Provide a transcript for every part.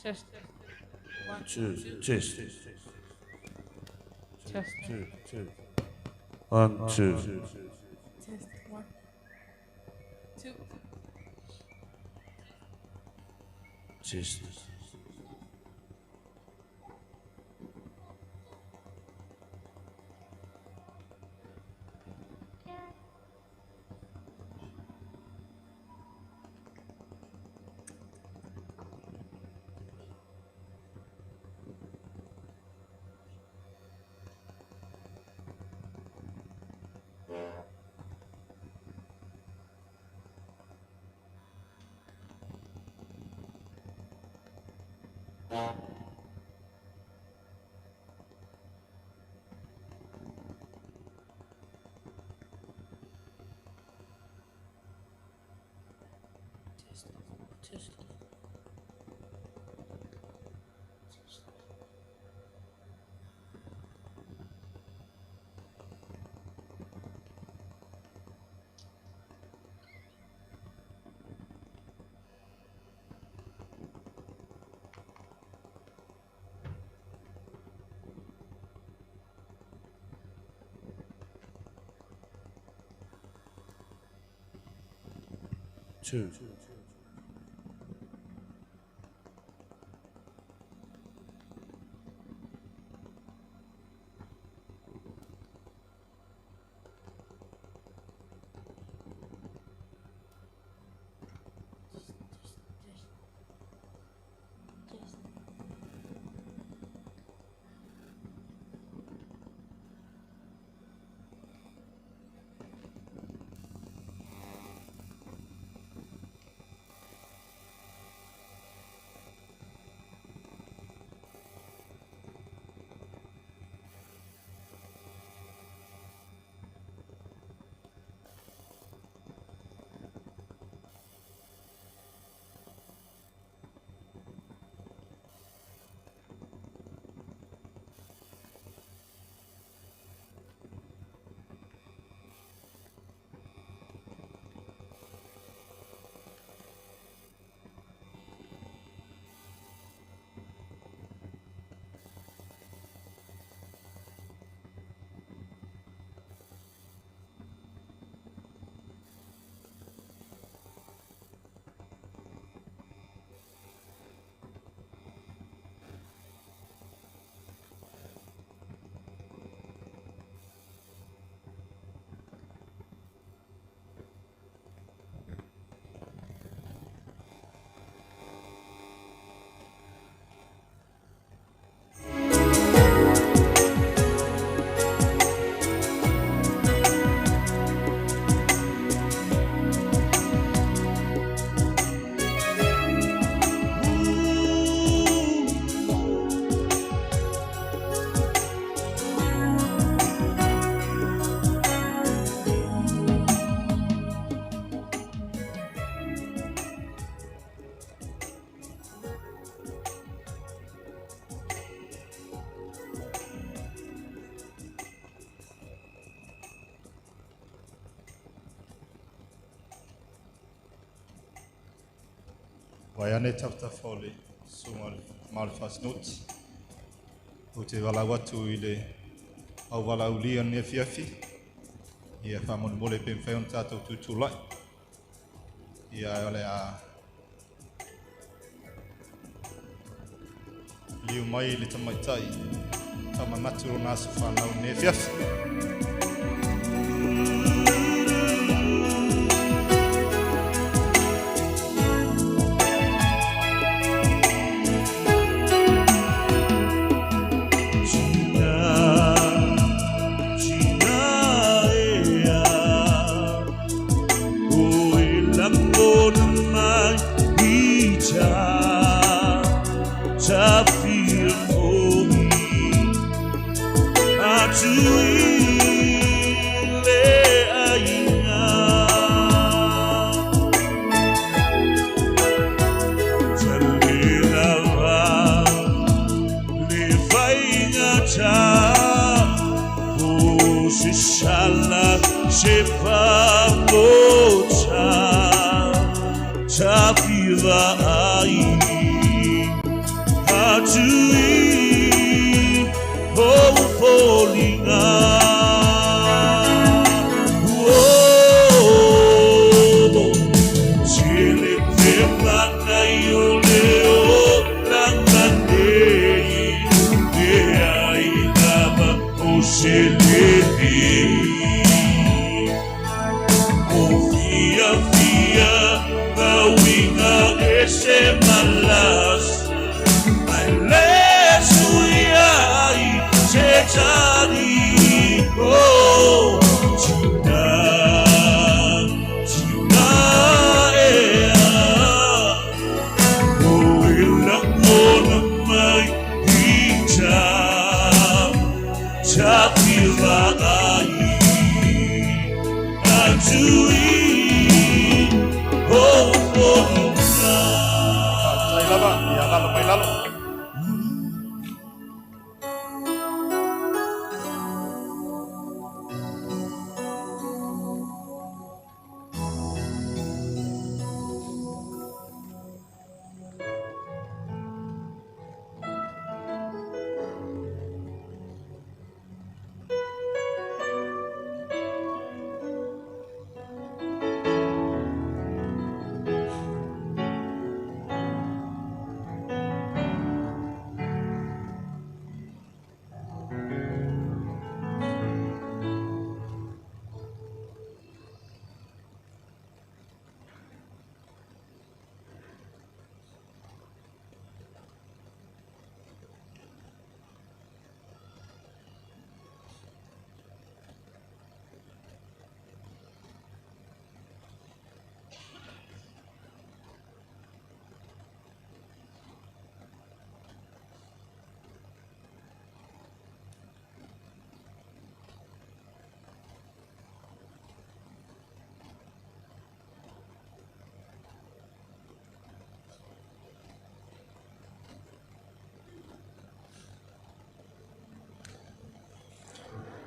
Test. One, Two, test. test. Two. 1, 2. Test. 1, 2. Test. Test. Two. Waiane chapter 4 sungal malfas notes. Ute wala watu ile au wala ulia ne fiafi. Ia famon mole pem fe on tato tutulai. Ia ole a liu mai le tamaitai. Tama maturo nasu fanau ne fiafi.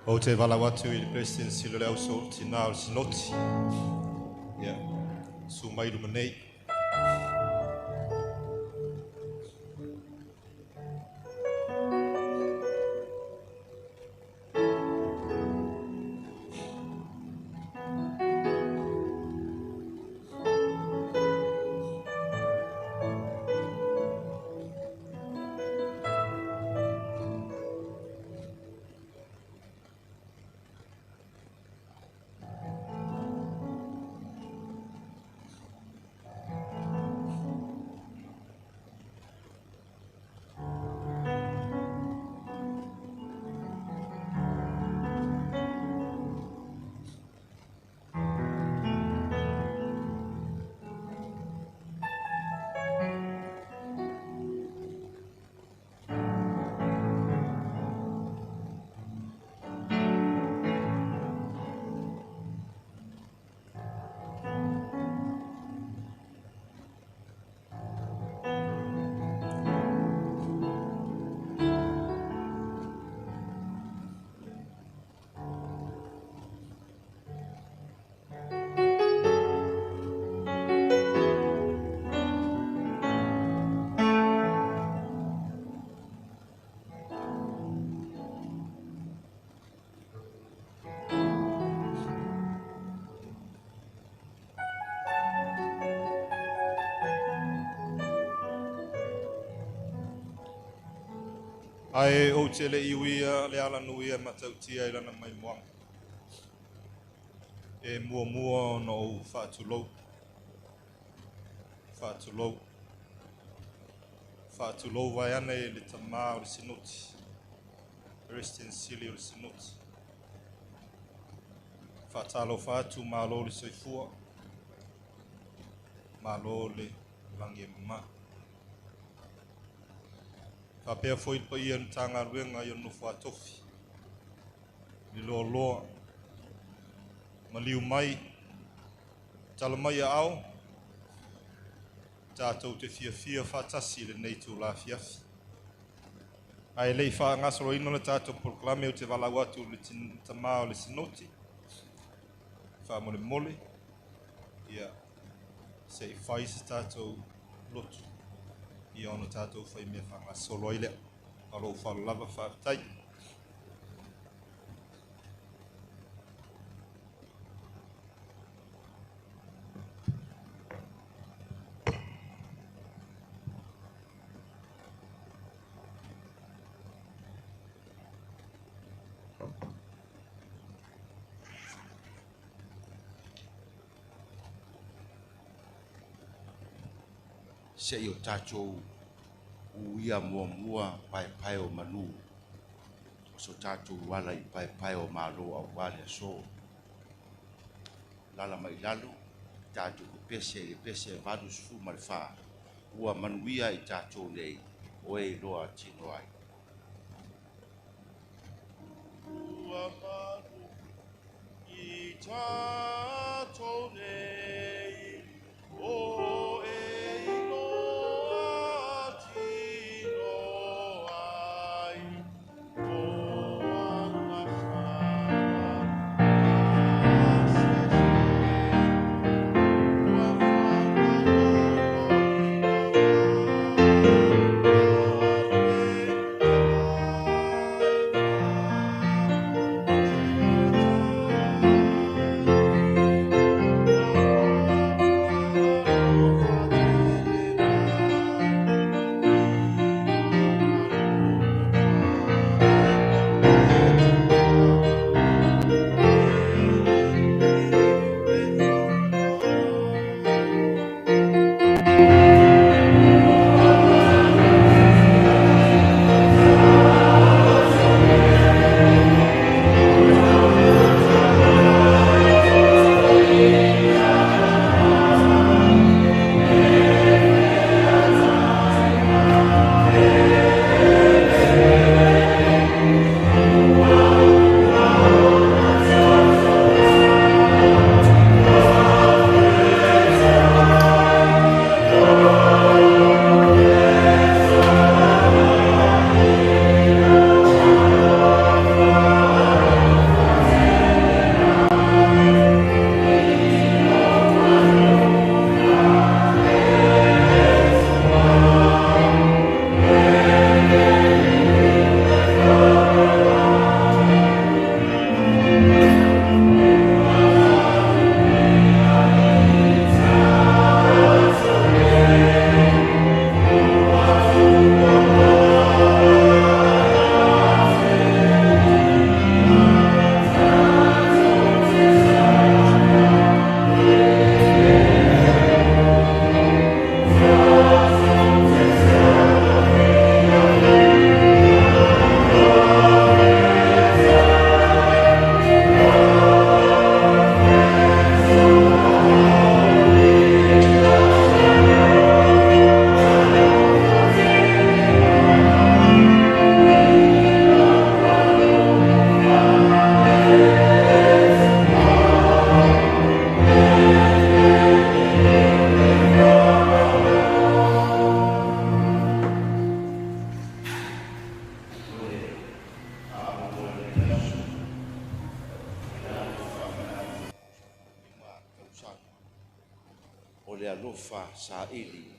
O te wala watu I President sila leo so tina o sinoti. Ya. Sumai lumanei. Ai o te le iwia le ala nuia matautia I lana mai moang. E mua mua no o whaatulou. Whaatulou. Whaatulou vai ana e le tamā o le sinoti. Rest in sili o le sinoti. Whaatalo whaatu mālo le soifua. Mālo le langi e mama. Ka pea foi pa ia tanga ruenga I onu whaatofi. Ni loa loa. Maliu mai. Tala mai a au. Tātou te fia whaatasi le nei tū la fiafi. Ai lei wha ngasoro ino le tātou proklame o te walau atu le tamā o le sinoti. Wha mole mole. Ia. Se whai se tātou lotu. I ono tātou whai mea whanga solo I lea. Alo whalu lava whaatai. se i o tātou uia mua pai o manu. So tātou wala i pai o malo au wale so. Lala mai lalo, tātou pese valu sufu malfa. Ua manuia i tātou nei, o e loa tino ai. Ua manu i tātou nei, o e loa tino ai. O le alofa sa ili,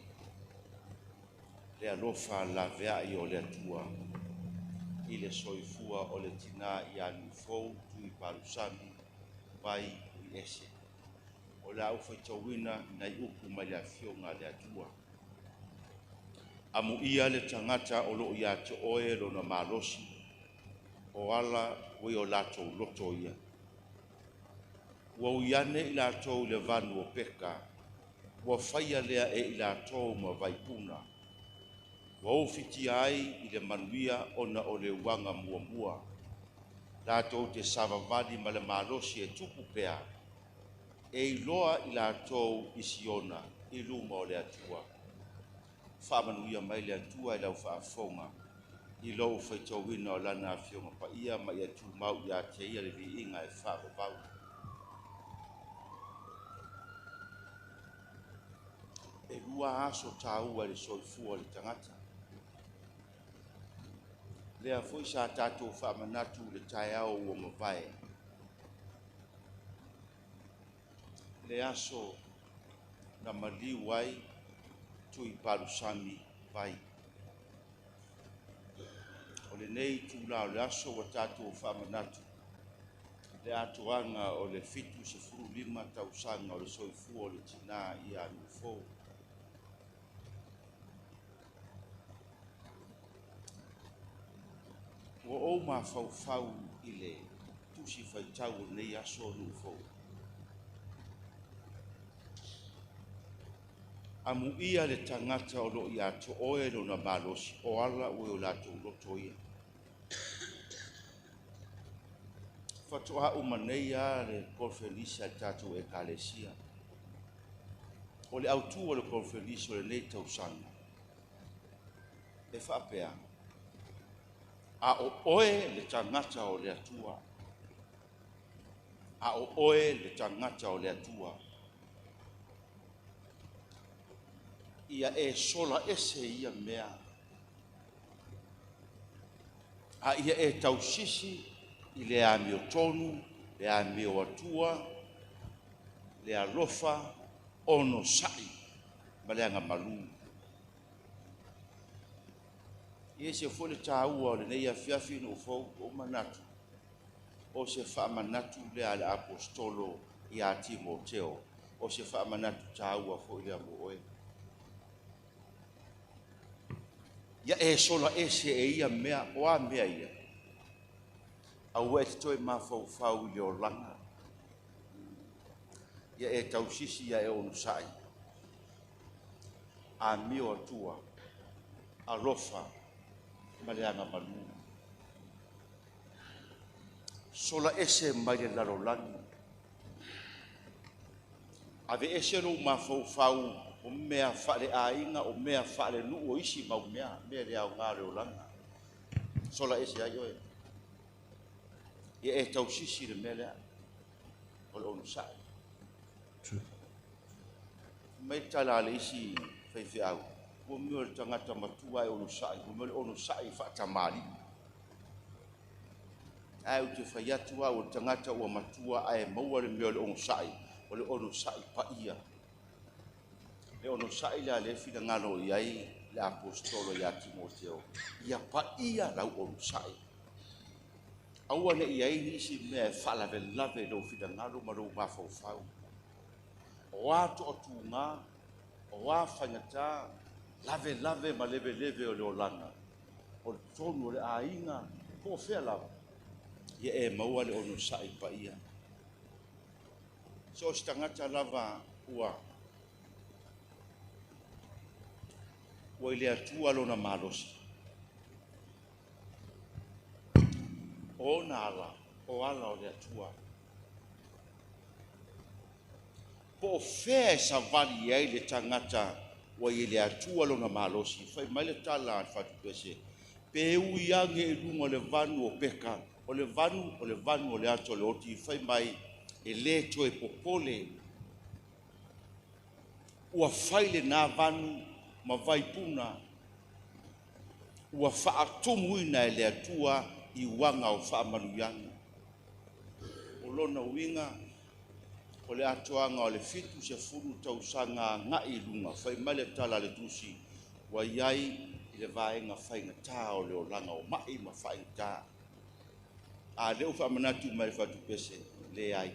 le alofa la vea i o le atua, i le soifua o le tina i anu fou tu i palusami, vai i ese. O le au faitawina na i upu mai le afionga le atua. Amu ia le tangata o lo ia te oe lo na malosi, o ala ui o lato loto ia. Ua uiane i lato le vanu o peka, ua whaia lea e i lato ma vaipuna. Ua ofiti ai i le manuia ona o le wanga mua. Lato te savavali ma le malosi e tupu pea, e i loa i lato i siona i luma o le atua. Whamanuia mai le atua i lau whaafonga, i lau whaitawina o lana fionga pa ia ma ia tu mau i a te ia le vi inga e whaavavau. E lua aso tāua le soifua le tangata. Lea foi sa tātou whaamanatu le tae au o mawai. Le aso na maliu ai tui palusami vai. O le nei tūla o le aso wa tātou whaamanatu. Le atoanga o le fitu se furu 5 tausanga o le soifua o le tina i anu fou. O o ma fau i le tusi faitau o nei aso nu fou. Amuia le tangata o lo ia to oe lo na malosi o ala ue o latou loto ia. Fatoa umanei a le konferenisi al tatou ekalesia. O le autu o le konferenisi o le nei tausanga. E whaapea. A o oe le tangata o le atua. A o oe le tangata o le atua. Ia e sola ese ia mea. A ia e tausisi i le ami o tonu, le ami o atua, le alofa, ono sai, ma le anga malu. Ia se fo le tāua o le nei afiafi no fau o manatu. O se wha manatu le ale apostolo i a Timoteo. O se wha manatu tāua fo i le amo oe. Ia e sola ese e ia mea o a mea ia. Au e te toi mawhau whau i leo langa. Ia e tausisi ia e onu sai. A mio atua, a rofa, ma le anga manu. Sola ese mai le laro lani. Ave ese no mawhau whau o mea whare a inga o mea whare nu o isi mau mea le au ngā reo langa. Sola ese ai oe. Ia e tausisi le mea lea. O le onu sai. Mai tala le isi whaiwhi au. Ua mua le tangata matua e onu sai. Ua mua le onu sai whaatamari. Ai u te whaiatu au o tangata ua matua ai maua le mea le onu sai. O le onu sai pa ia. Le ono sai la le fina ngalo iai le apostolo ia Timoteo. Ia pa ia lau ono sai. Aua le iai nisi mea whalave lave lo fina ngalo ma lo mafau fau. O ato o tūngā, o a whangata, lave ma leve o le olanga. O tonu o le ainga, po whea lau. Ia e maua le ono sai pa ia. So stangata lava ua. Ua ile atua lona malosi. O na ala, o ala o le atua. Po fea sa vali ai le tangata ua ile atua lona malosi. Fai mai le tala al fatu pese. Pe ui ange e lungo le vanu o peka. O le vanu o le ato le oti. Fai mai e le to e popole. Ua fai le na vanu ma vai puna ua whaatumuina e le atua i wanga o whaamanuyanga. O lona uinga o le atoanga o le fitu se furu tausanga ngai lunga whai male tala le tusi wa iai i le vaenga whainga tā o le olanga o mai ma whainga tā. A leo whaamanatu mai whatu pese le ai.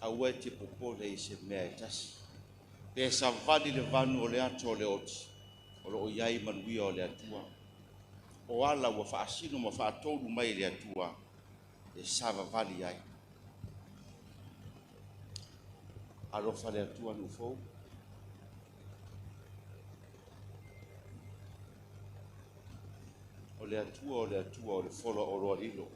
A ue te popole i se mea e tasi. Pe sa vali le vanu o le ato o le oti. O lo iai manuia o le atua. O ala ua whaasino ma whaatolu mai le atua. E sava vali ai. Alofa le atua no fou. O le atua o le folo o roa lilo.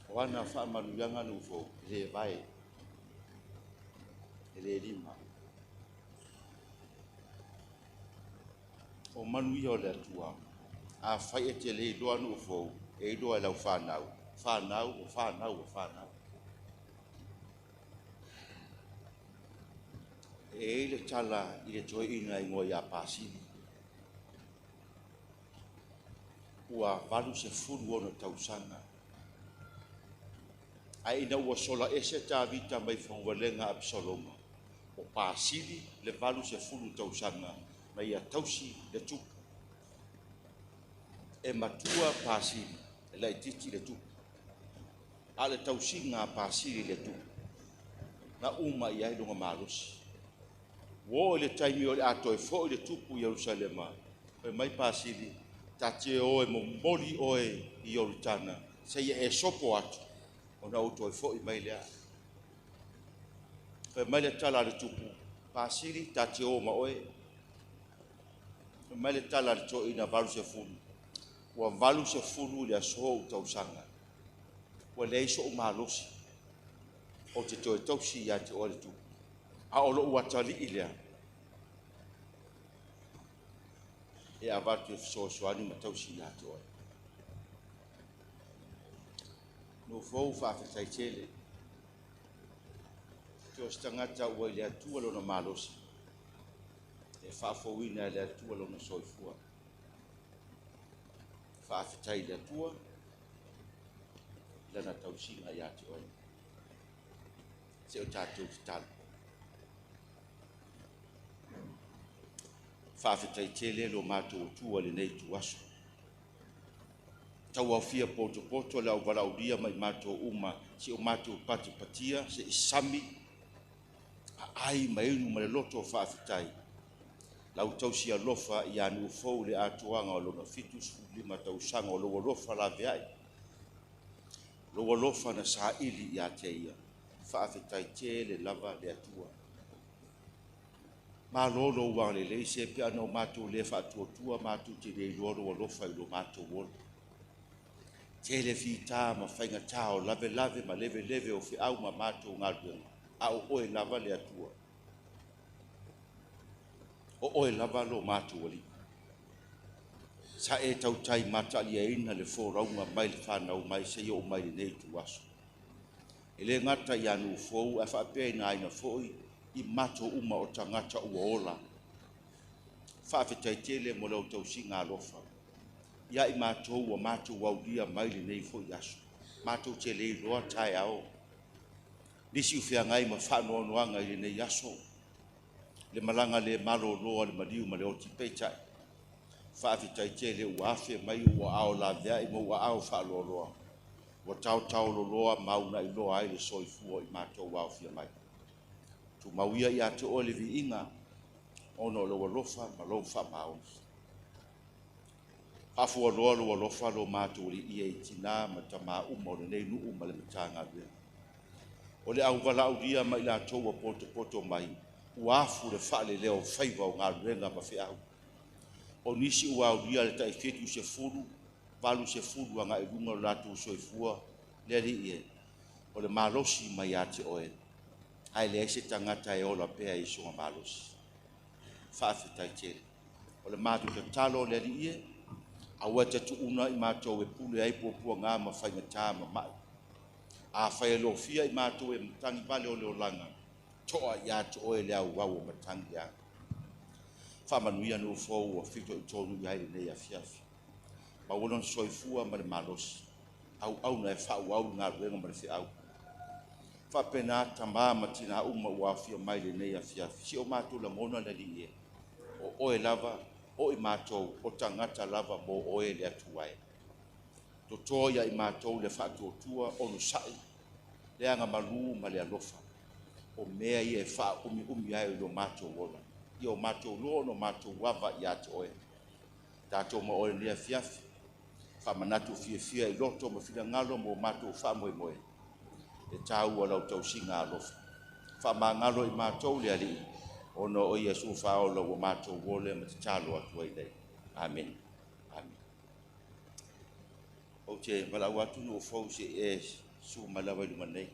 O ana wha manuianga no fou. Le vai. Le lima. O manuia o le atua. A whai e te le doa no fou. E doa lau whanau. Whanau. E le tala i le toi ina i ngoi a pasini. Ua valu se furu ono tausanga. A ina ua sola ese tā vita mai whangwalenga Absaloma. O pasini le valu se furu tausanga. Mai a tausi le tupu. E matua pasini. E lai titi le tupu. A le tausinga pasini le tupu. Na uma i ai lunga malusi. Wo le taimi o le ato e fo le tupu Yerusalema. E mai pasini. Tate oe mo mori oe i Yorutana. Se e sopo atu. O na uto e fo i mai lea. Fe mai le tala le tupu. Pasiri tati o ma oe. Fe mai le tala le to ina valu se fulu. Ua valu se fulu le aso o tausanga. Ua le iso o malosi. O te toe tausi ia te o le tupu. A o lo ua tali ilea. E avatu e fisoasoani ma tausi ia te o. No fou whaafetai tele. Teo stangata ua i le atua lona malosi. E whaafouina le atua lona soifua. Whaafetai le atua. Lana tausinga ia te oi. Se o tātou te talo. Whaafetai tele lo mātou tua le nei tu aso. Tau au fia poto le au varauria mai mātou uma. Si o mātou pati patia, se isami. Ai mainu ma le loto o whaafetai. Lau tausi alofa i anu fou le atuanga o lona fitus lima tausanga o loa lofa la veai. Loa lofa na sa ili i ateia. Whaafetai te le lava le atua. Ma lolo wa le se pe ano mātou le whaatuatua mātou te le loa lofa i lo mātou wolo. Te le fita ma whainga tau lave ma leve o fi au ma mātou ngaluenga. Au oe lava le atua. O oe lava lo mātou ali. Sa e tau tai matali e ina le fōraunga mai le whanau mai se o mai le nei tu aso. E le ngata i anu fōu a whaapea ina aina fōi i mato uma o tangata ua ola. Whaafetai tele mo lau tau si ngā lofa. Ia i mātou wa mātou waudia mai le nei fōi aso. Mātou te le roa tai ao. Nisi ufea ngai ma whanoanoanga i le nei aso. Le malanga le malo loa le mariu ma le oti peitai. Whaafetai tele ua afe mai ua ao la vea i mo ua ao whaaloa. Ua tau lo loa mauna i loa ai le soifua i mātou wao fia mai. Tu mauia i ate o le vi inga, ono lo lofa ma lo wha mao. Hafua loa lo lofa lo mātou li ia i tina ma ta maa uma o le nei nuu ma le matanga vea. O le au wala au ria ma i la toua poto mai. Ua afu le wha le leo whaiva o ngā ruenga ma whi au. O nisi ua au ria le tai whetu se furu, palu se furu anga i runga latu soifua, le li ie. O le malosi mai ate oe. Ai le ese tangata e ola pea i songa malosi. Whaafetai tele. O le mātu te talo le li ie, a ua te tuuna i mātou e pule ai pōpua ngā ma whainga tā ma mai. A whai lo fia i mātou e matangi vale o leo langa. Toa i ate oe le au wau o matangi a. Whamanuia no fōu o whito i tōnu i haere nei a fiafi. Ma wonon soifua ma le malosi. Au na e whau au ngā ruenga ma le whi au. Whapena tamā ma tina uma ua fia mai le nei a fiafi. Si o mātou la ngona le li e. O oe lava, o i mātou, o tangata lava mo oe le atuae. To toia i mātou le whaatotua o no sai. Le anga malu ma le alofa. O mea i e wha umi ai lo mātou wona. I o mātou loa no mātou wava i ate oe. Tātou ma oe lea fiafi. Wha manatu fia i loto ma whina ngalo mo mātou wha moe moe. E tāu a lau tau singa alofa. Wha ma ngalo i mātou lea li. Ono o Iesu whaola o mātou wole ma te tālo atu ai nei. Amen. Amen. O te malau atu no fau se e su malawa luma nei.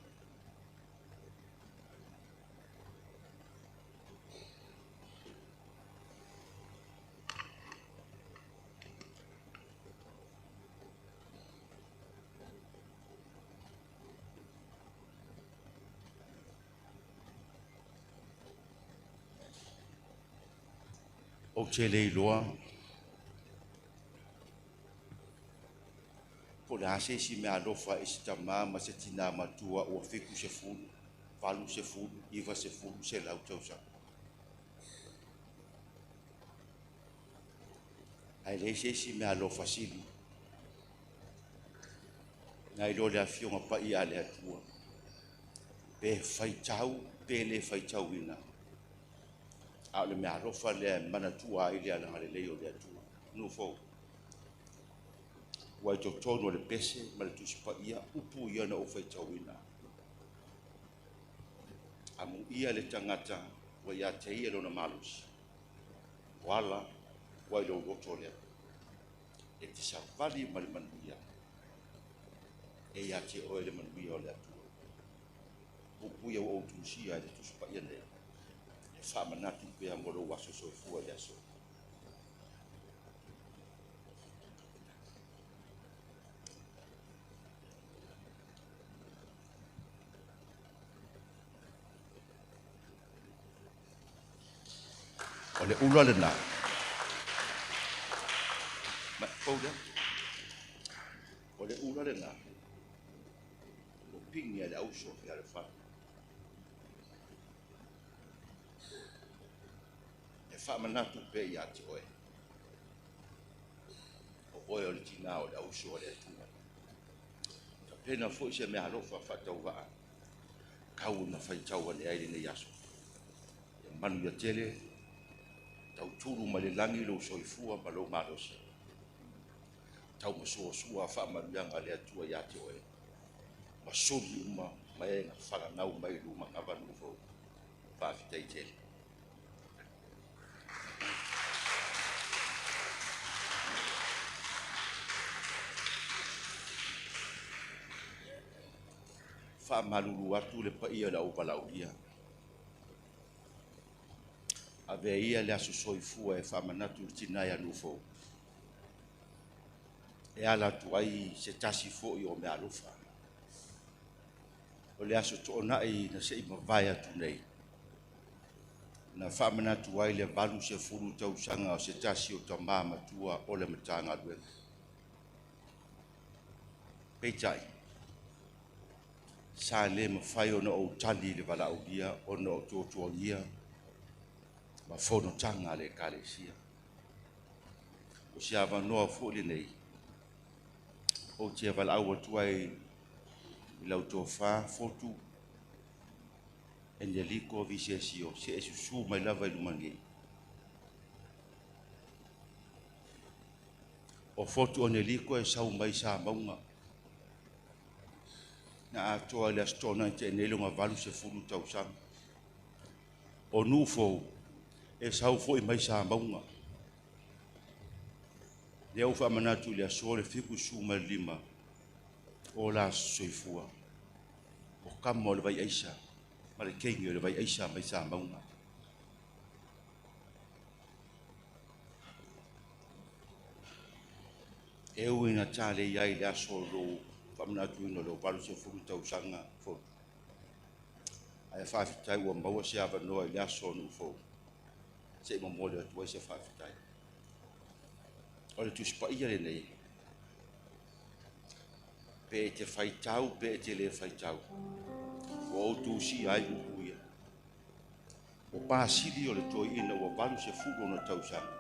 O te lei loa. Po le ase si mea alofa e si tamā ma se tina matua o whiku se fulu, palu se fulu, iwa se fulu, se lau tausa. Ai le se si mea alofa sili. Ngai lo le afionga pa i ale atua. Pe fai tau, pe le fai tau ina. A le mea rofa le manatua i le alanga le leo le atua. No fau. Wai to tono le pese, ma le tusipa ia, upu ia na o fai tauina. amu ia le tangata wa ia te ia lona malusi. Wala wa ilo roto lea. E te savali ma le manuia. E ia te oe le manuia o le atua. Pupuia o tusia e le tuspa ia ne. E whamanatu pia moro waso soifua le aso. O le ula le nā. Ma pauda. O le ula le nā. O pingi le auso ki ale wha. E wha manatu pe i ati oe. O oe o le tina o le auso o le atua. Ta pena fo se me halofa whatau waa. Kau na whaitau ane aile ne yaso. E manu ya tele. Tau turu ma le langi lo soifua ma lo marosi. Tau masua whaamaruanga le atua i ate oe. Ma soli uma ma e ngā whanganau mai luma ngā wanu fo. Whawhitai tele. Whaamalulu atu le paia la upalauria. Ave ia le aso soifua e whamanatu tinai anu fo. E ala tu ai se tasi fo i o me alufa. O le aso toonai na se ima vai atu nei. Na whamanatu ai le valu se furu tausanga o se tasi o ta mama tua o le matanga luenga. Peitai. Sa le mawhai o na o tali le vala aulia o na o tōtuangia. Ma fono tanga le kalesia. O si ava noa fōli nei. O tia vala aua tuai i lau tō whā fotu. E nia liko vise sio se e susu mai lava i lumangi. O fotu o nia liko e sau mai sa maunga. Na atoa le astona i te enelunga valu se fulu tausanga. O nufo e sau foi mai sa maunga. Le au whamanatu le aso le whiku suma lima o la soifua. O kamo le vai aisa, ma le kengi le vai aisa mai sa maunga. E ui na tale iai le aso lo whamanatu ino lo palu se furu tausanga fo. Ai whawhitai ua maua se awa noa i le aso nu fo. Se mo mole atu se whawhitai. O le tuspa ia le nei. Pe te whaitau, pe te le whaitau. O tu si ai ukuia. O pāsiri o le toi ina o valu se fugo na tausanga.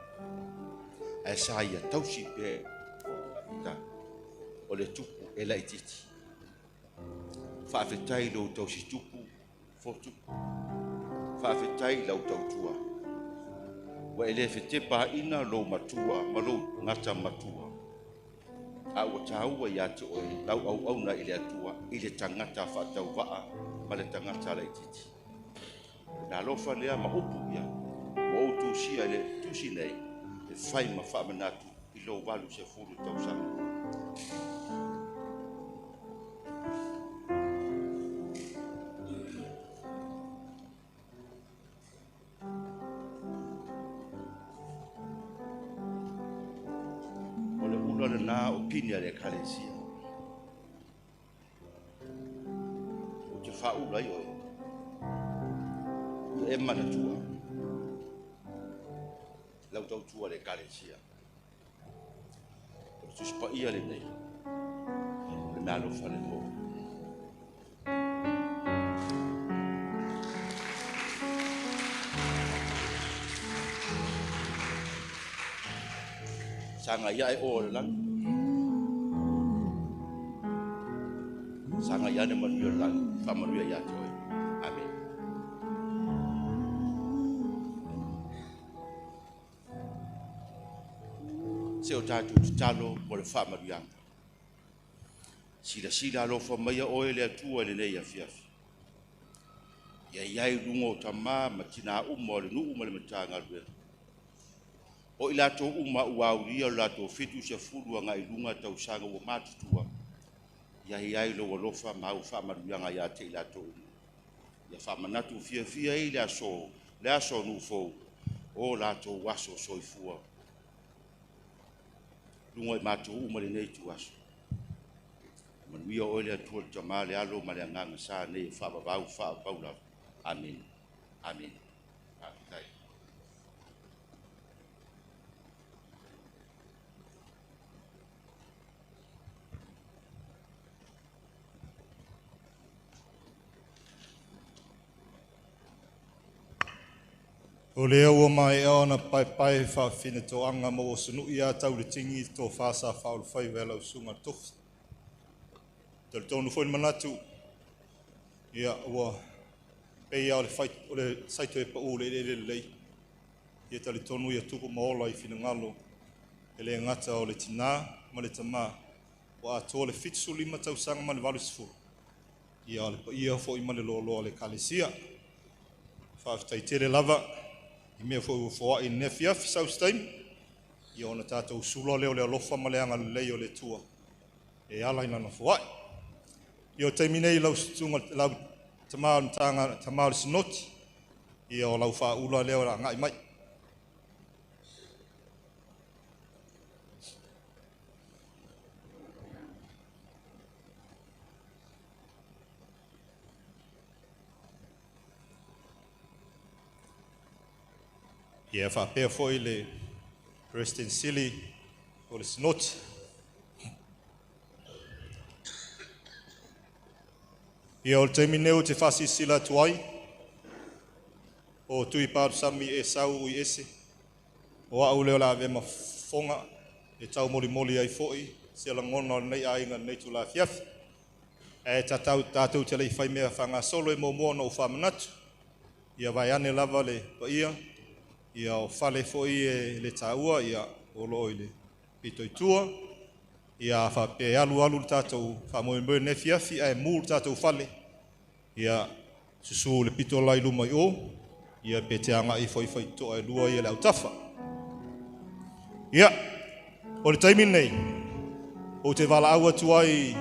E sa ia tausi pe o le tupu e lai titi. Whawhitai lo tausi tupu, fotu. Whawhitai lau tautua. Wa ele te pa ina lo matua, ma lo ngata matua. A o taua ia te oe, lau au na ile atua, ile tangata whatau waa, ma le tangata lai titi. Nā lofa lea ma upu ia, o o tusia ele tusi nei, e whai ma whamanatu, i lo walu se furu tausanga. Na opinia le kalesia. O te whaula i oe. E mana tua. Lau tau tua le kalesia. O tu spa ia le nei. Le nalo whale mo. Sanga ia e o le lang. Sanga yana manuia lang, whamanuia ia te oe. Amen. Se o tātou te talo mo le whamanuianga. Sila alofa mai oe le atua le nei a fiafi. Ia lungo tama matina umma le nu umma le matanga le. O ila to umma uauria la to fitu se fulu nga ilunga tau sanga o matutua. Ia lo lofa mau fa maruanga ia te ila to. Ia fa manatu fia ila so. Le aso nu fo. O la to waso soifua. Lungo e matu umma le nei tu aso. Manuia o le atua tama le alo ma le anganga sa nei fa baula. Amin. Amin. Amin. O lea ua mai ona pai whawhine tō anga mo o sunu ia tau le tingi tō whasa whaulu whai wela o sunga tofi. Tau tōnu whain manatu ia ua pei au le whai o le saito e pa o le lei. Ia tali tōnu ia tuku maola i whina ngalo e le ngata o le tina ma le tamā o a tō le fitsu lima tau sanga ma le walu sifu. Ia le pa ia fo i ma le loloa le kalesia. Whawhitai tere lava. I mea fo i nefia fi Southstein. I ona tātou sula leo le alofa ma le anga lei o le tua. E ala ina na fuai. I o teiminei lau situnga lau tamau sinoti. I o lau wha ula leo la ngai mai. Ia whapea foi le President Silly o le sinoti. Ia o le teimineu te whasi sila tuai o tui pāru sami e sau ui ese. O au leo la vema fonga e tau moli ai foi se la ngona nei ainga nei tu la fiafi. E tātou te lei whai mea whanga solo e momoana o whamanatu. Ia vai ane lava le paia. Ia o fale foi e le taua ia o loi le pitoitua. Ia whape alu tātou whamoe ne fiafi e mūl tātou fale. Ia susu le pito lai luma i o. Ia pe te anga i foi toa e lua i le autafa. Ia, o le taimin nei, o te wala aua tuai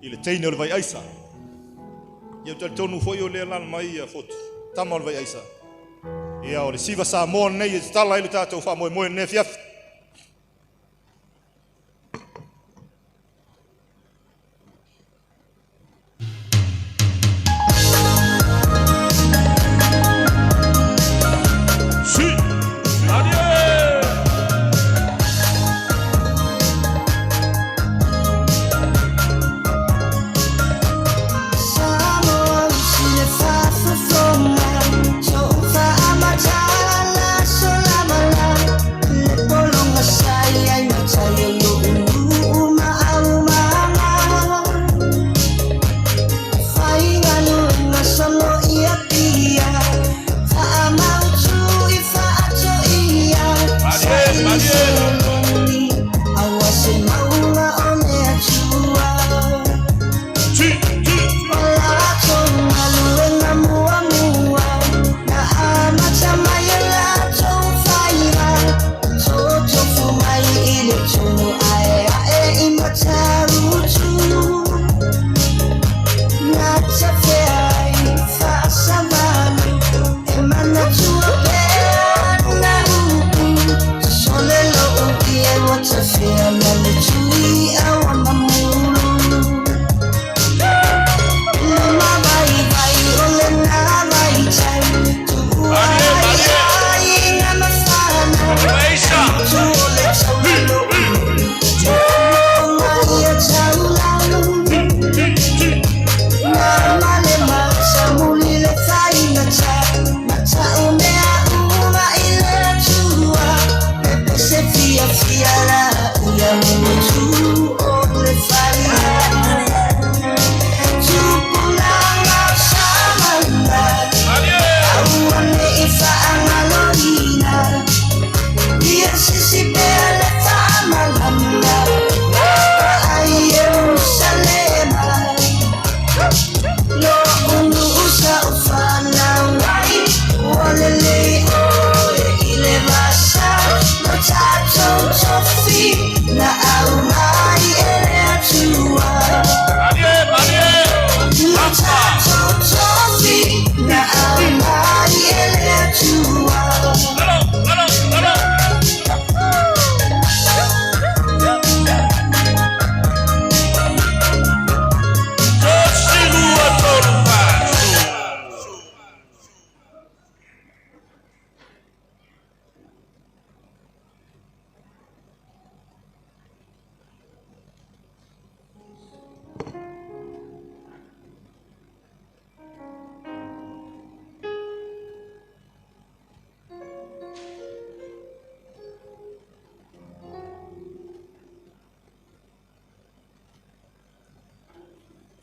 i le teine o le vai aisa. Ia te tonu foi o le lan mai ia fotu. Tama o le vai aisa. Ia o le siva sa mo nei e tala ilu tātou whamoe ne fiafi.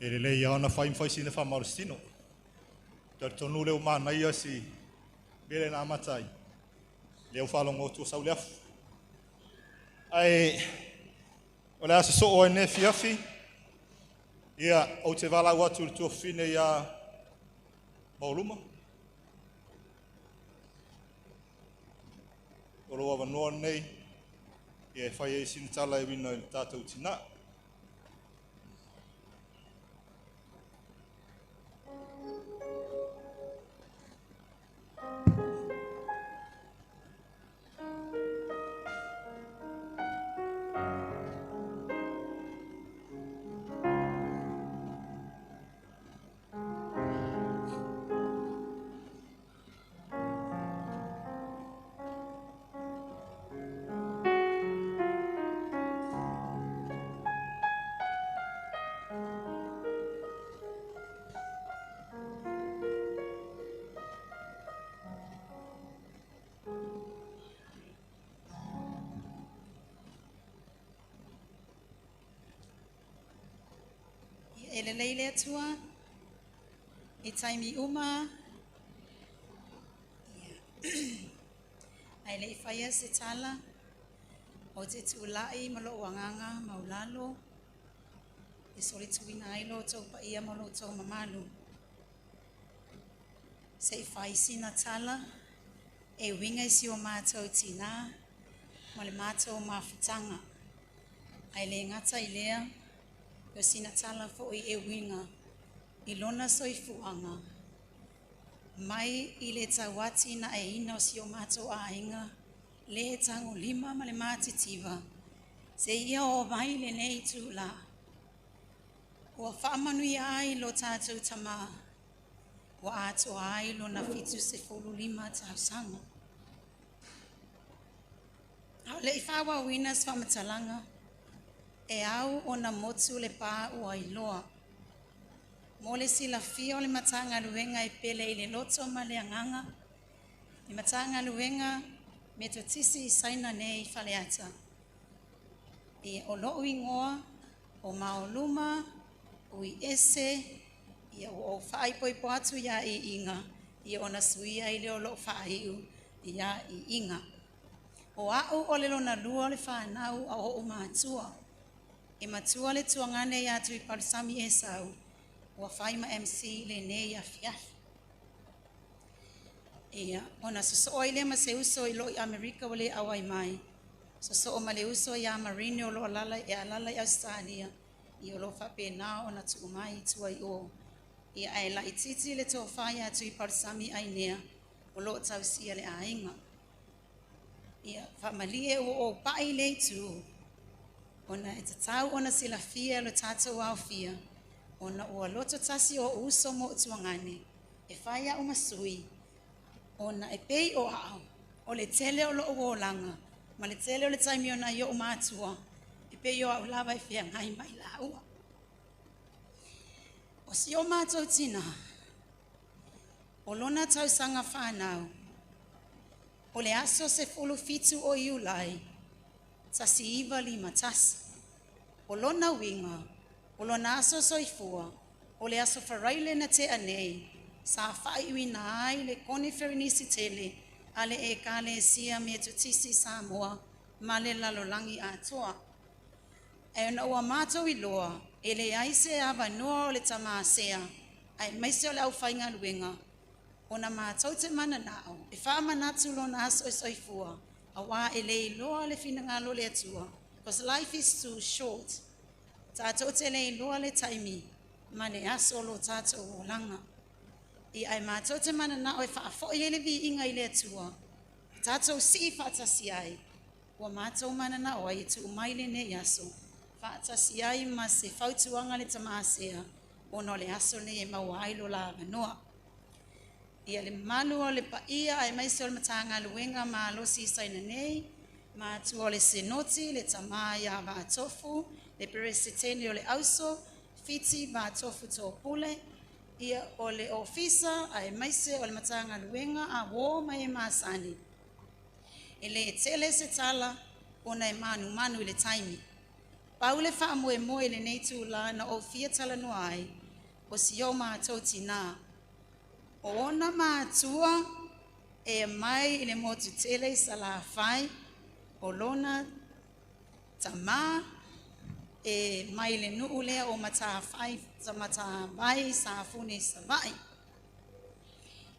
E le lei ana fai sina fa marstino. Tar tonu le umana ia si bele na matai. Le ufalo ngotu sa uliaf. Ai ola asa so o ne fiafi. Ia o te vala watu tu fine ia mauluma. Oro wa no nei. Ia fai sin tala e wina tātou tina. Ele leile atua, e taimi uma, ai lei whaia se tala, o te tuulai malo wanganga maulalo, e soli tuina ailo tau pa ia malo tau mamalu. Se i whai sina tala, e winga isi o mātou tina, ma le mātou mawhitanga. Ai le ngata i lea, yo sina tala fo e winga i lona soifuanga mai i le tawati na e ina o si o mato a inga le tango lima ma le matitiva se ia o mai le nei tula o whaamanu i ai lo tātou tama o ato ai lo na fitu se folu lima tausanga au le i whawa winas whamatalanga e au o na motu le pā ua iloa. Mo le sila fia o le matanga luenga e pele i le loto ma le anganga. Le matanga luenga me to tisi i saina ne i faleata. E o loo ingoa, o maoluma, o i ese, i o whaai poipo atu ia i inga. I o na suia i le o loo whaaiu ia i inga. O au o le lona lua le whanau a o maatua. E matua le tuangane ia tu i parisami e sau, ua whaima MC le ne ia fiafi. Ia, ona soso ile ma se uso i lo i Amerika wale awai mai. Soso o ma le uso i Amarine o lo alala e alala i Australia, i o lo whape na ona tu umai i tua i o. Ia ai la i titi le tō whaia tu i parisami ai nea, o lo tau sia le ainga. Ia, whamalie o pai le tu, ona e te tau ona sila fia lo tātou au fia, ona ua loto tasi o uso mo utuangane, e whaia o masui, ona e pei o au, o le tele o lo o langa, ma le tele o le taimi ona i o mātua, e pei o au lava e fia ngai mai la ua. O si o mātou tina, o lona tau sanga whanau, o le aso se fulu fitu o iulai, tasi iwa lima tasi. O lona winga, o lona aso soifua, o le aso wharaile na te anei, sa whaiwi na ai le koniferi nisi tele, ale e kale e sia me tutisi Samoa, ma le lalolangi atoa. E ona ua mātou i loa, e le aise awa noa o le tamasea, ai maise o le au whainga luenga, o na mātou te mana nao, e whaamanatu lona aso e soifua, a wā e le loa le whinangalo le atua, because life is too short. Tātou te le loa le taimi, ma le aso lo tātou o langa. I ai mātou te mana na o e whaafo i ele vi inga i le atua. Tātou si whaatasi ai, ua mātou mana na o ai tu umaile ne aso. Whaatasi ai ma se whautuanga le tamasea, o no le aso le e mauailo la vanoa. Ia le malu o le paia ai maise o le matanga luenga ma losi saina nei, ma tu o le senoti, le tamaya va tofu, le peresiteni o le auso, fiti va tofu to pule, ia o le ofisa ai maise o le matanga luenga a wo mai masani. E le tele se tala, ona e manu i le taimi. Paule wha moe moe le nei tū la na o fia tala no ai, o si o mātou tina. O ona mātua e mai i le motu tele sa la whai, o lona tamā, e mai le nuu lea o mata whai, sa mata vai, sa fune sa vai.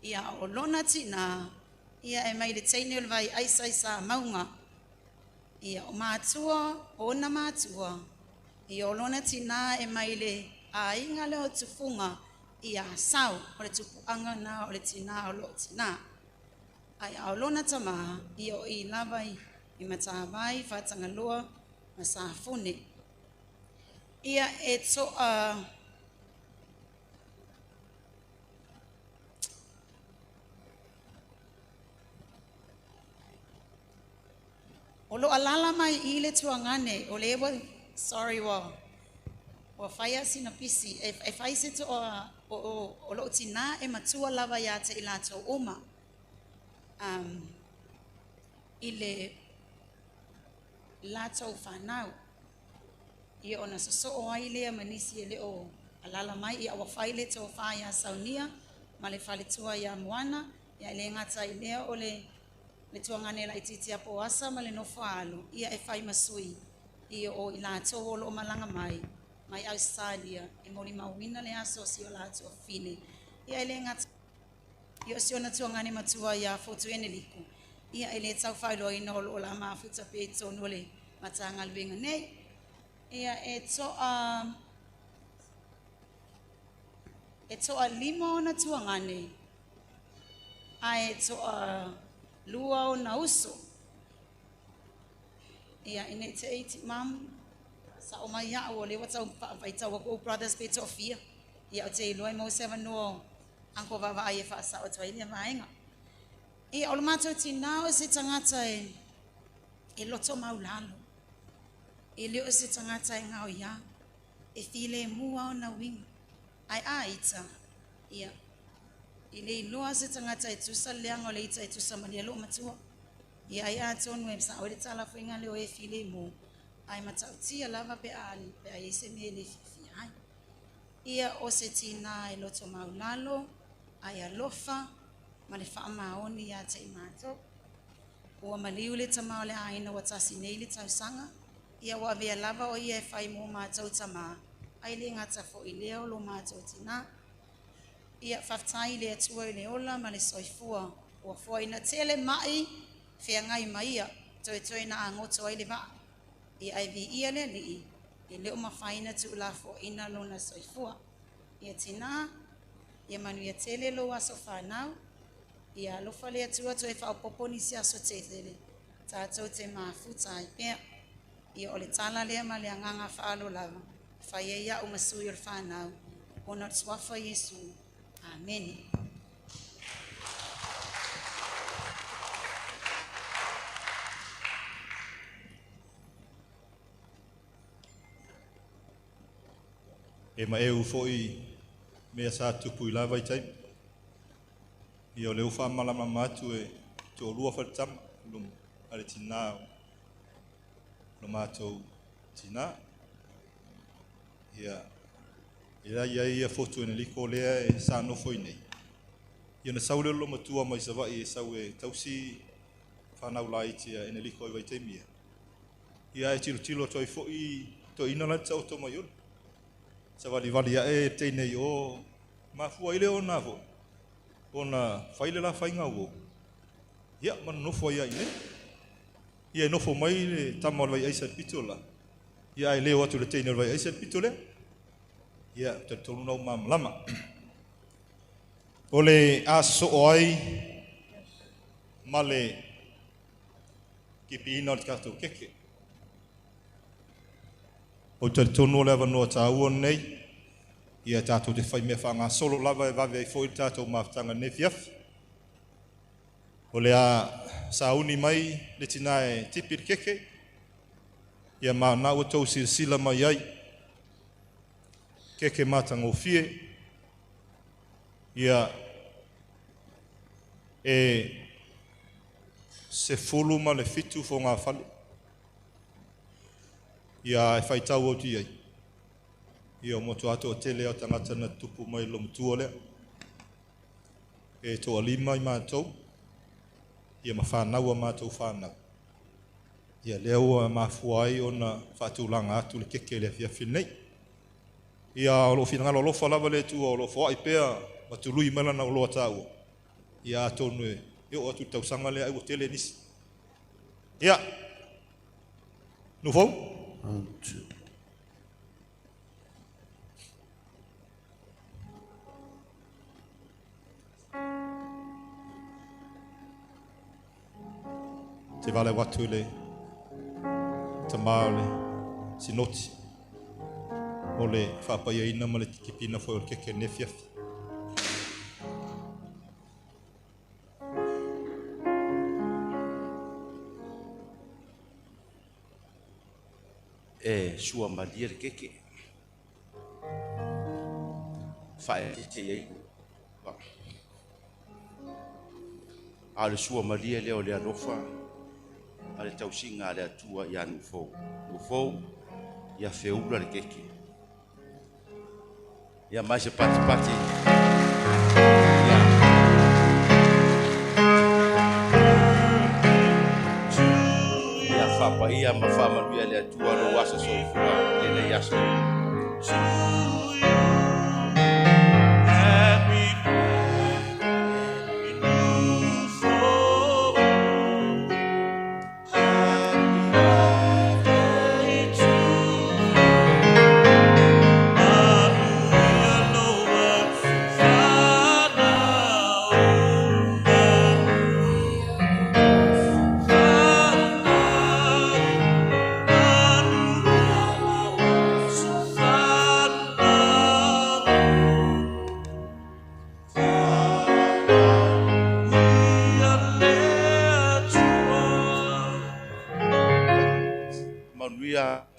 Ia o lona tina, ia e mai le teine o le vai aisa i sa maunga. Ia o mātua, o ona mātua, ia o lona tina e mai le a inga leo tufunga, ia sau, o le tupuanga na o le tina o lo tina. Ai o lona tama, ia o i lawai, i mata vai, whatanga loa, ma sa fune. Ia e toa, o lo alala mai i le tuangane, o le ewa, sorry wa whaia sina pisi, e whai se to o lo tina e matua lava ia te i lato oma. I le lato whanau. Ia ona so o ai lea manisi e le o alala mai, ia wa whai le to whaia saunia, ma le whale tua ia moana, ia le ngata i lea o le tuangane la ititia po asa ma le no whaalo, ia e whai masui, ia o i lato o lo malanga mai Australia, e mori mawina le aso si o lato fine. Ia e le ngata, ia o si ona tuangane matua ia fotu ene liku. Ia e le tau whailo i no o la mafuta pe tonu le matanga lwenga nei. Ia e toa lima ona tuangane, a e toa lua ona uso. Ia ine te eiti mam, sa o mai hao o le watau paitau o brothers pe toa fia. Ia o te iloi mo sewa no anko wawa ai e whaasa o toa ilia maenga. Ia o le mātou tina o se tangata e loto maulalo. E leo se tangata e ngau ia, e file mua o na winga. Ai a ita, ia. I le iloa se tangata e tusa leanga o le ita e tusa malia lo matua. Ia ai a tonu e msa o le tala fuinga leo e file mua. Ai matau tia lava pe ali, pe ai se me le fifi ai. Ia o se tina e loto maulalo, ai alofa, ma le wha maoni ia te imato. Ua maliu le tamau le aina watasi nei le tausanga. Ia wa vea lava o ia e whai mo mātou tama. Ai le ngata fo i leo lo mātou tina. Ia whaftai le atua i le ola ma le soifua. Ua fua ina tele mai, whea ngai maia, toe na angoto ai le vaa. Ia ai vi ia le li, i leo mawhaina tu la fo ina lo na soifua. Ia tina, ia manu ia tele lo aso whanau. Ia lofa le atua toe whao poponi si aso te tele. Tātou te mafuta ai pia. Ia o le tala lea ma le anganga whaalo lava. Whaia ia o masui o le whanau. Ona tswafa Yesu. Amen. E ma e u foi mea sa tupu i lava i taim. Ia o leu whamalama matu e te o lua wharitama lum ale tina lo mātou tina. Ia ia fotu ene liko lea e sa nofo i nei. Ia na saule lo matua mai sa vai e sau e tausi whanau la itia ene liko i waitemia. Ia e tilo toi fo i to ina la tau to mai ulu. Sa vali a e teinei o mafua ile o navo. Ona whaile la whainga uo. Ia man nofo ia ine. Ia nofo mai le tamo vai aisa pitola. Ia e leo atu le teinei vai aisa pitole. Ia te tolu nau mam lama. Ole aso oi male kipi ina le kato keke. O te tonu le vanoa tāua nei. Ia tātou te whai mea whanga solo lava e vawe ai fōi tātou maftanga ne fiaf. O le a sauni mai le tina e tipir keke. Ia maa nau tau sila mai ai. Keke matanga o fie. Ia e se fulu ma le fitu fo ngā whale. Ia e whaitau o ti ai. Ia o motu ato o tele o tangata na tupu mai lo mutua lea. E toa lima I mātou. Ia ma whanau a mātou whanau. Ia leo a mafuai o na whatulanga atu le keke le fia whinei. Ia o lo whina ngalo lofa lava le tu o lo fwai pea ma tului mela na uloa tau. Ia tonu e o atu tausanga le au o tele nisi. Ia. Nufou? 1, 2. Te vale watu le te maole sinoti o le whapaia ina ma le tikipina foi o le keke nefiafi. E sua malia le keke. Fai te ei. A le sua malia leo le alofa. A le tausinga le atua I anu fou. Ufou ia feula le keke. Ia mais se pati. Ia fapa ia ma fama ia le atua lo wasa soifua le yaso.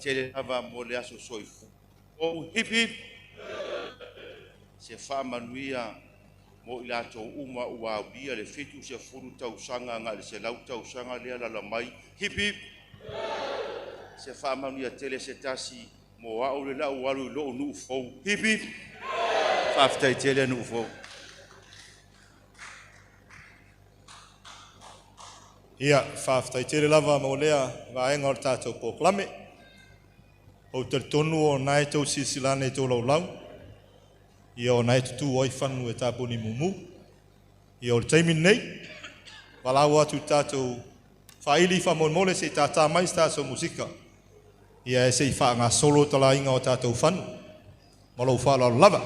Tele ava mo le aso soifu. O hip hip. Se whamanuia mo I latou uma ua bia le fitu se furu tausanga nga le se lau tausanga lea lala mai. Hip hip. Se whamanuia tele se tasi mo au le lau walu lo nu fou. Hip hip. Whaftai tele nu fou. Ia, whaftai tele lava mo lea vaenga o tātou poklame. O te tonu o nai tau sisilane tau lau. Ia o nai tutu oi whanu e tāpuni mumu. Ia o le taimin nei. Walau atu tātou whaili whamon se tātā mais tātou musika. Ia e se I wha ngā solo tala inga o tātou whanu. Malau whala lava.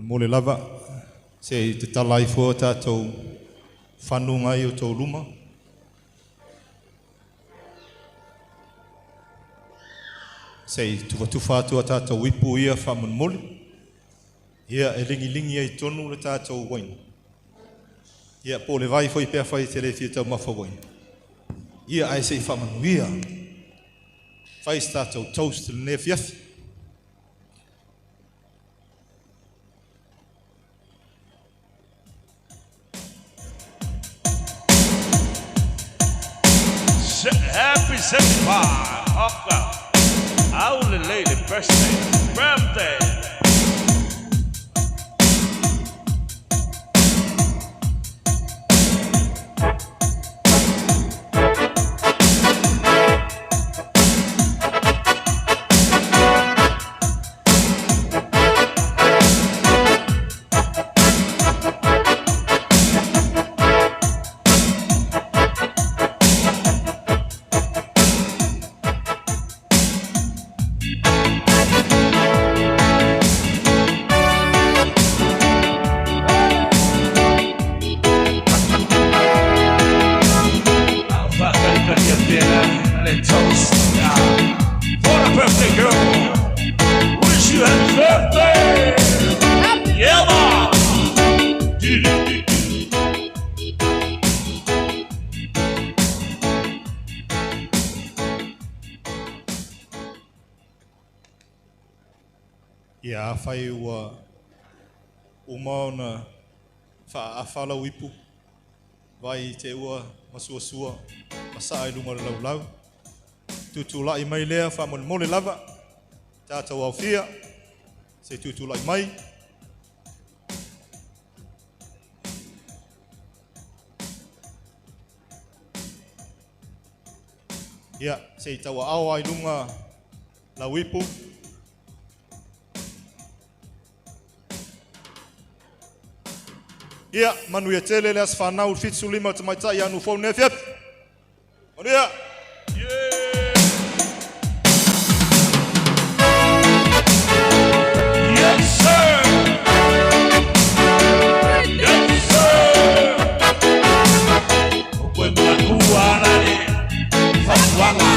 Mole lava se te talai fo tātou whanu ngai o tau luma. Se tuwatuwha atua tātou wipu ia whamun mole. Ia e lingi ai tonu le tātou waina. Ia po le vai foi pēr whai te le fia tau mawha waina. Ia ai se whamanu ia. Whai tātou toast le ne fiafi. Happy 75, Hawker, Aule Lady Birthday, Birthday. Ia whai ua umaona whaafala wipu. Vai te ua masuasua masa lunga lau lau. Tutula i mai lea whamole lava. Tātou au fia. Se tutula i mai. Ia, se tawa au ai lunga la wipu. Ia, manu ia tele le as whanau fitsu lima te mai tai anu whau nefiat. Manu ia. Yes, sir. Yes, sir. Open my kuarare. Fafwanga.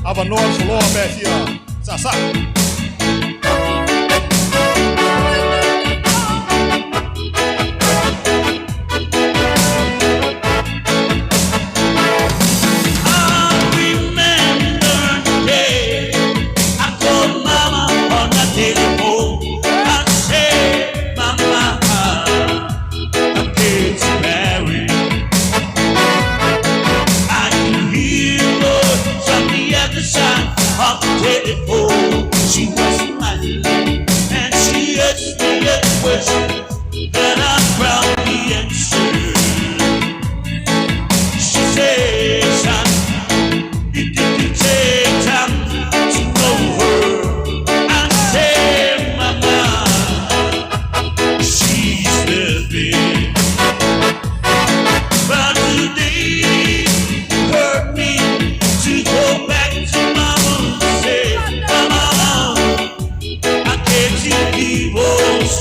Ava noa soloa mehia. Sasa. She was smiling and she asked me a question that I proudly answered. She said, son, it didn't take time to know her. I said, mama, she's living. But today hurt me to go back to mama and say, mama, I can't see people's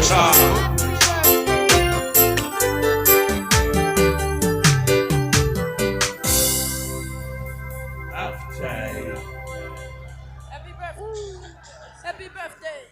Happy birthday. Happy birthday.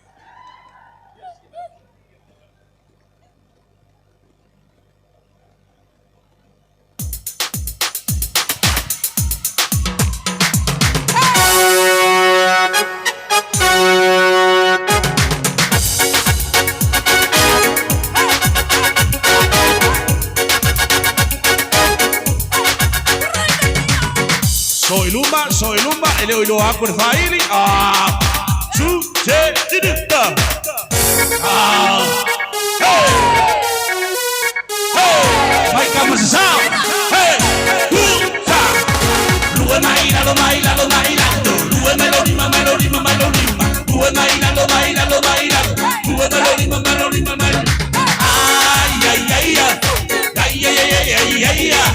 Soy Lumba, ele olhou a por faili. Sucedida. Vai como se sabe. Hey, Lue bailando, bailando, bailando. Lue melodima, melodima, melodima. Lue bailando, bailando, bailando. Lue melodima, melodima, melodima. Ay, ay, ay, ay. Ay, ay, ay, ay, ay, ay.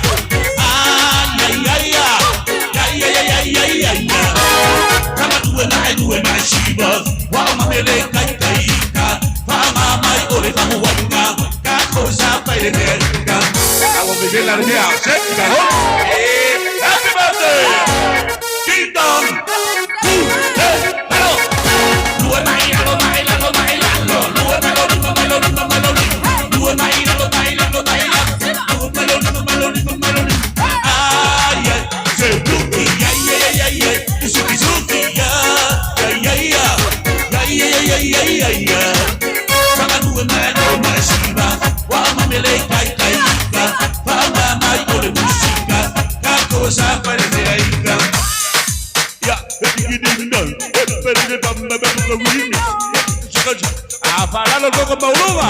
Due mai shiba, wa mamele kai kai ka, pa mai ore pa muanga, ka cosa fai le ka. I will begin that here. Check that out. Happy birthday! Ding dong. Hello. Due bailando, bailando, bailando. Due melodima, melodima, melodima. Due bailando, bailando, bailando. Due melodima, melodima, melodima. Ay, ay, se buki, ay, ay, ay, ay, suki, suki, sama due mano mai shiba wa mamele kai kai ka pa mai ore musica ka cosa fare reika ya ding dong pere bamba bamba wini faralo con Paulova.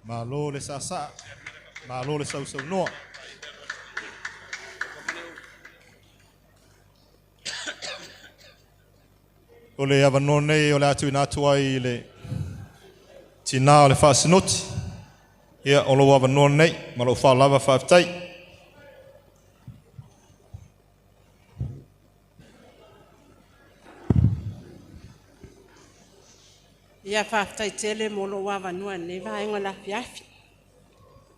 Malo le sasa, malo le sau sau noa. O le avanone o le atu ina atua I le tina o le whaasinoti. Ia o lo avanone nei, ma lo whaalawa whaafitai. Ia whaafitai tele mo lo wawanua ne vaenga la fiafi.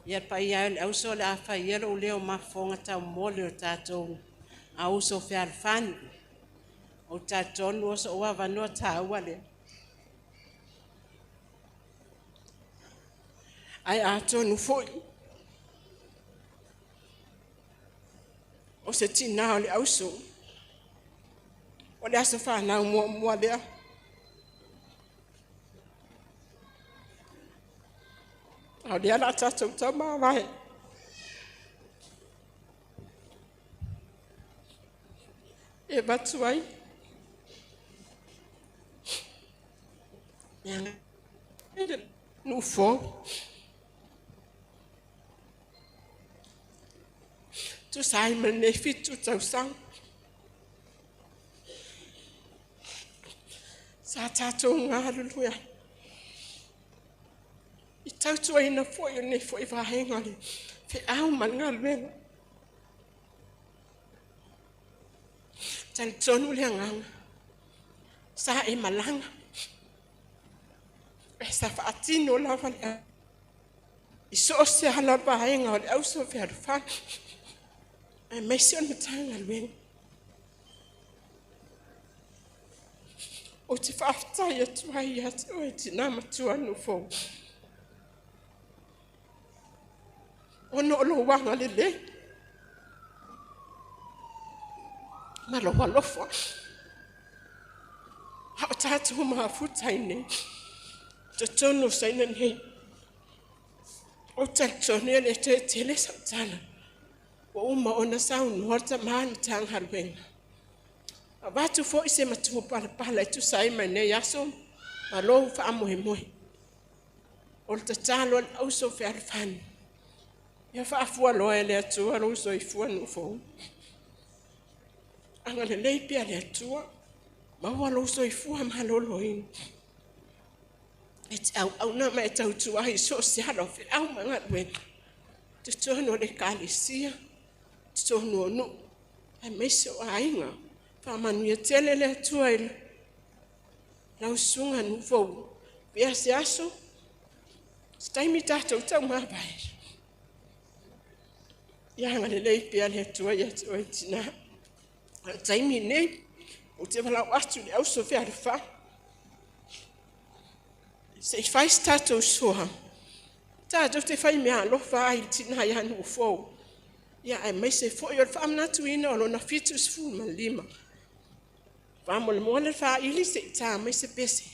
Ia pa ia le auso le awha iero o leo mafonga tau mole o tātou auso whiarwhani. O tātonu oso o wawanua tāua le. Ai ātonu foi. O se tina o le auso. O le aso whanau mua lea. Au dia la tātou tau mawai. E batu ai. No fo. Tu sai me fitu tau sang. Sa tātou ngā luluia. I tautua ina foi o nei foi vahenga le. Fe au malanga lwenga. Tal tonu le nganga. Sa e malanga. E sa faatino la vale. I so se hala vahenga o le au so fe arfa. E mesion matanga lwenga. O te whaftai atu ai atu e te nama tuanu fōu. Ono lo wanga le le. Ma lo walofa. Hao tātou maa futai nei. Te tono saina nei. O tātou le te tele sautana. O uma ona saunu horta maani tanga luenga. Watu fo ise matu pala tu sai mane yaso malo fa mohe mohe o te talo au so fe alfan ya fa afua lo ele tu alo so ifua no fo anga le leipi ale tu ma walo so ifua malo lo in et au na mai tau tu ai so se alo fe au manga we te tono le kalisia te tono no ai meso ainga Pamanu tele le tuaile. Lau sunga nu fou. Pia se aso. Staimi tato tau mabai. Yanga le lei pia le tuaile tina. Taimi ne. O te wala watu le au sofe arifa. Se fai tato soha. Tato te fai mea lofa ai tina ya nu fou. Ya ai mai se fo yo famna tuina o na fitus fu malima. Vamos le fa ili se ta mai se pese.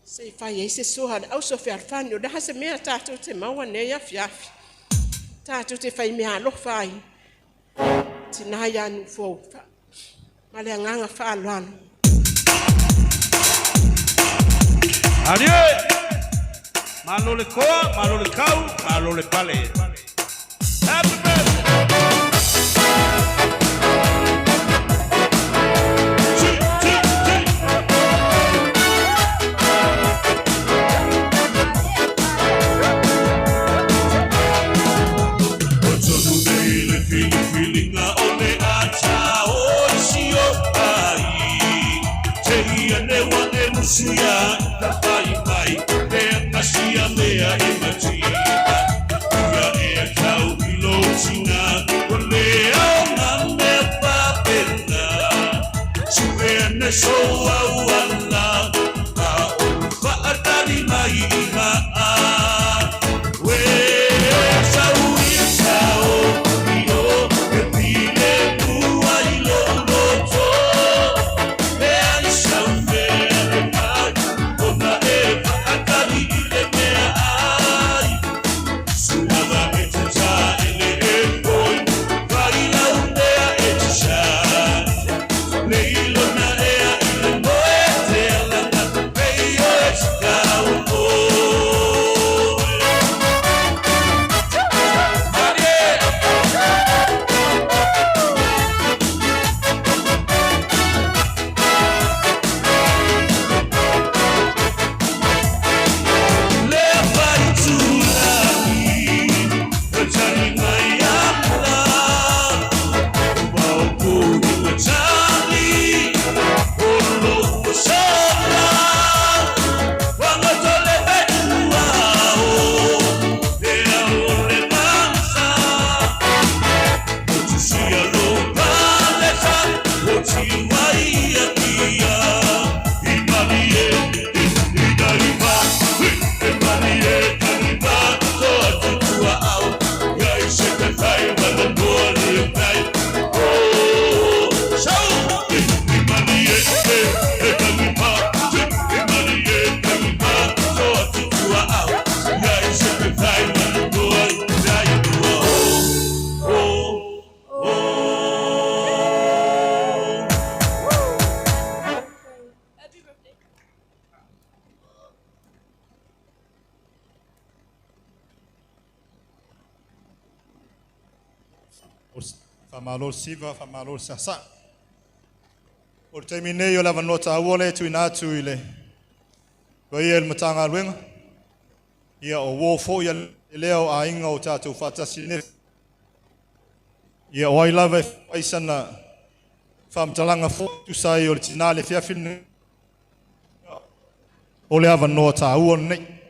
Se fa ye se soha au so fer fanyo da se mea tato te maua ne ya fiafi. Tato te fai mea lo fai. Tina ya nu fo. Male nganga fa lwan. Adieu. Malo le koa, malo le kau, malo le pale. Happy birthday. Sia tapai mai te kasia mea e matina ia e kau pilotina o lea na me papena suene so au ala a o faatari mai iha a we sau i sao io e pile tua i loto e ai sau Famalol siva, famalol sasa. O termine yo lava nota awole tu inatu ile. Ko el matanga wenga. Ia o wo fo ia leo a inga o tātou whatasine. Ia o ai lava e whaisana whamtalanga fo tu sai o le tina le whiawhine. O le awa noa tā ua nei.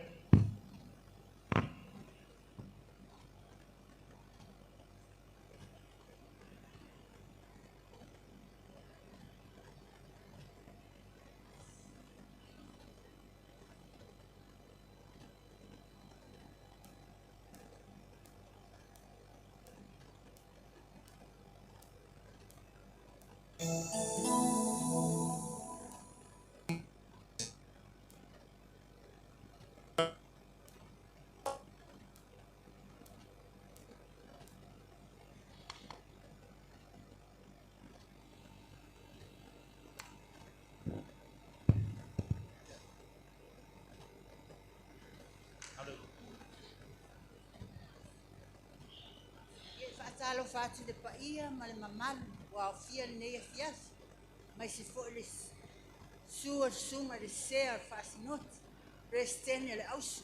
Talo fatu de paia ma le mamalu wa ofia nei fias mai se fo le sua sunga le sea fasinot restene le aus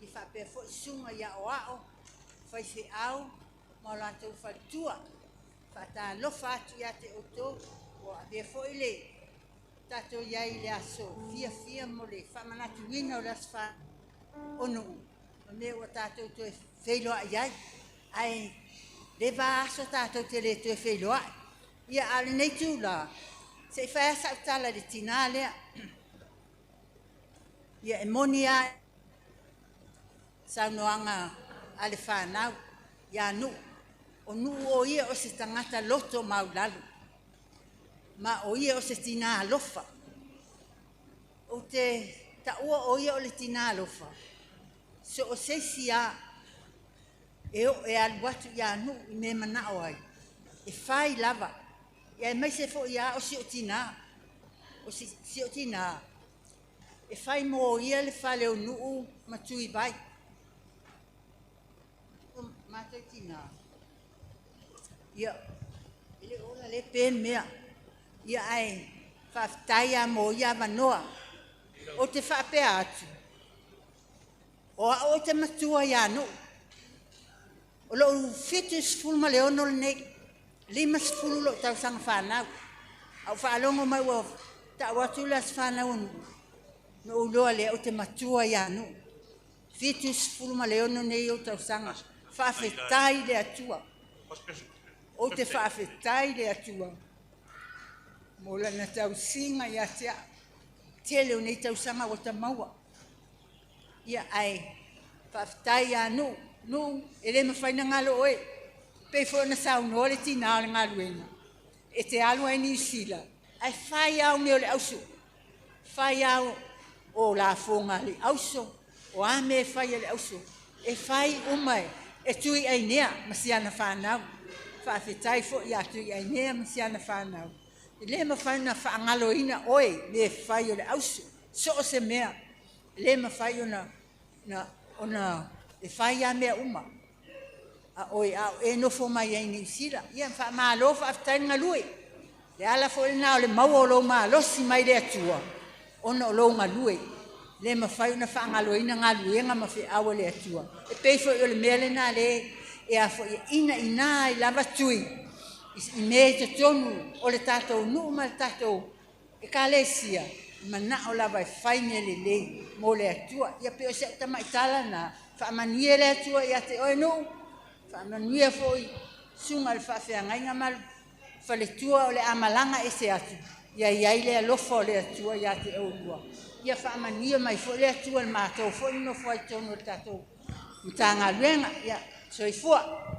i fa pe fo sunga ya o fai se au ma la te fatua fa ta lo fatu ya te oto wa be fo ile tato ya ile aso fia mo le fa manatu wina o las fa onu me o tato to feilo ai ai le va so tato te le tue wheloa. Ia ale nei tūla. Se whaia sa utala le tina lea. Ia e moni a saunoanga ale whanau. Ia nu. O nu o ia o se tangata loto maulalu. Ma o ia o se tina alofa. O te taua o ia o le tina alofa. So o se sia e aluatu ia nu I me manao ai. E whai lava. Ia mai se fo ia o si o tina. O si o tina. E whai mo ia le whale o nuu matui vai. O matui tina. Ia. Ile ola le pen mea. Ia ai. Whaftaia mo ia manoa. O te whapea atu. O te matua ia nuu. O lo fitus fulma leono nei lima fulu lo tau sang whanau. Au whaalongo mai wa ta watulas whanau no uloa le o te matua ianu. Fitus fulma leono nei o tau sanga. Whawhetai le atua. O te whawhetai le atua. Mola na tau singa ia tea. Tele o nei tau sanga o ta maua. Ia ai. Whawhetai ianu. No, ele me fai na ngalo oe. Pe fo na sau no le tina le ngalo ena. E te alu ai ni sila. Ai fai au me le auso. Fai au o la fonga le auso. O ame fai le auso. E fai umai. E tui ai nea masiana whanau. Whawhetai fo ia tui ai nea masiana whanau. Le me fai na whaangalo ina oe me fai o le auso. So o se mea. Le me fai o na e fai a mea uma. A oi au e no fo mai ai ni sila. Ia fa ma lo fa aftainga lui. Le ala fo na le mau lo ma lo si mai le atua. Ona lo nga lui. Le ma fai na fa ngalo ina nga lui nga ma fe awa le atua. E pe fo le mele na le e a fo ina I lava tui. I me te tonu o le tatou nu ma le tatou. E ka le sia. Mana o lava e fai le le mo le atua. Ia pe o se ta mai tala na whaamania le atua ia te oe no. Whaamania foi sunga le whawhianga inga mal whaletua o le amalanga e se atu. Ia iai le alofa o le atua ia te oulua. Ia whaamania mai foi le atua le mātou foi no foi tono le tatou. Mtanga luenga ia soifua.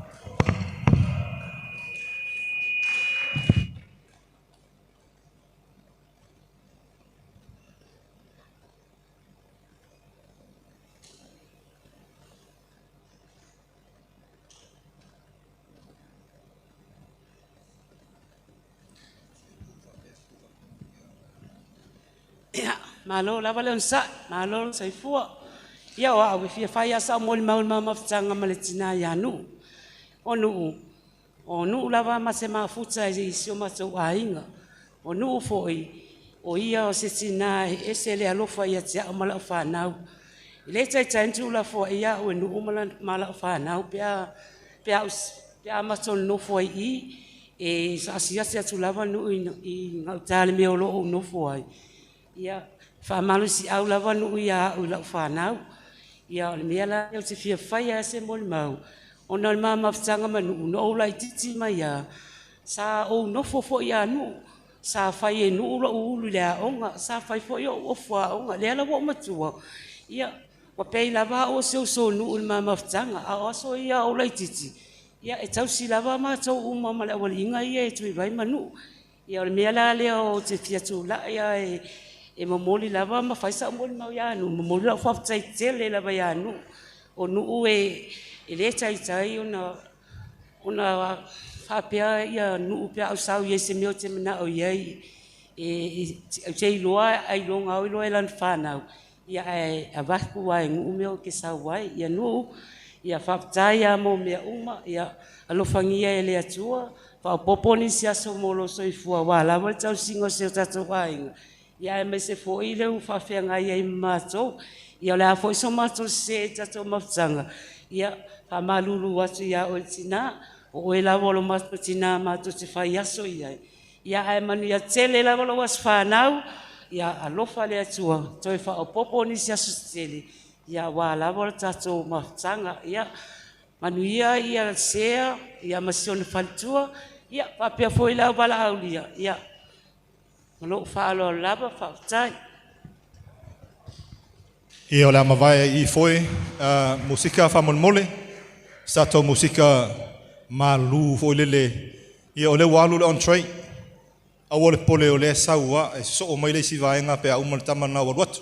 Malo lava le unsa, malo sai fua. Ia wa we fia fai asa mo le mau mafutanga maletina ya nu. O nu lava ma se mafuta I sio ma so ainga. O nu foi o ia o se tina e se le alofa ia tia mala fa nau. Le tai tu la fo ia o nu mala fa na pia maso no fo e sa sia tu lava nu I ngau me o lo no fo ai ia fa malu si au lava nu ia o la fa na ia le me la o se fia fa se mo mau ona le mama fanga manu no la titi mai ia sa o no fo ia nu sa fa ye nu lo ulu le onga sa fa fo yo o fo onga le la wo matua ia wa pei lava o so nu le mama fanga a so ia o la titi ia e tau si lava ma tau uma ma le walinga ia e tui vai manu ia le me la le o te fia tu la ia e momoli lava ma fa sa mo ma ia nu momoli la fa tai tele lava ia nu o nu e le tai ona fa pia ia nu pia o sau ye se me o te mana o ia e te loa ai longa o loa lan fa na ia a vasku ai ngu me o ke sau ai ia nu ia fa tai mo me uma ia alo fangia ele atua fa poponi sia so molo so ifua wala mo tau singo se tatu ai ia me se fo ile u fa fe nga ia mato ia la fo so mato se tatu mafanga ia fa malulu watu ia o tina o ela volo mato tina mato se fa ia so ia ai manu ia tele la volo was fa nau ia alo fa le atua to fa poponi sia so tele ia wala volo tatu mafanga ia manuia ia sea ia masion faltua ia papia foi la bala aulia ia lo fa lo lava fa tai Ia ole mavai I foi musika fa mole sato musika malu foi lele ia ole walu on tray a ole pole ole saua e so o mai le si vaenga pe a umal tamana wat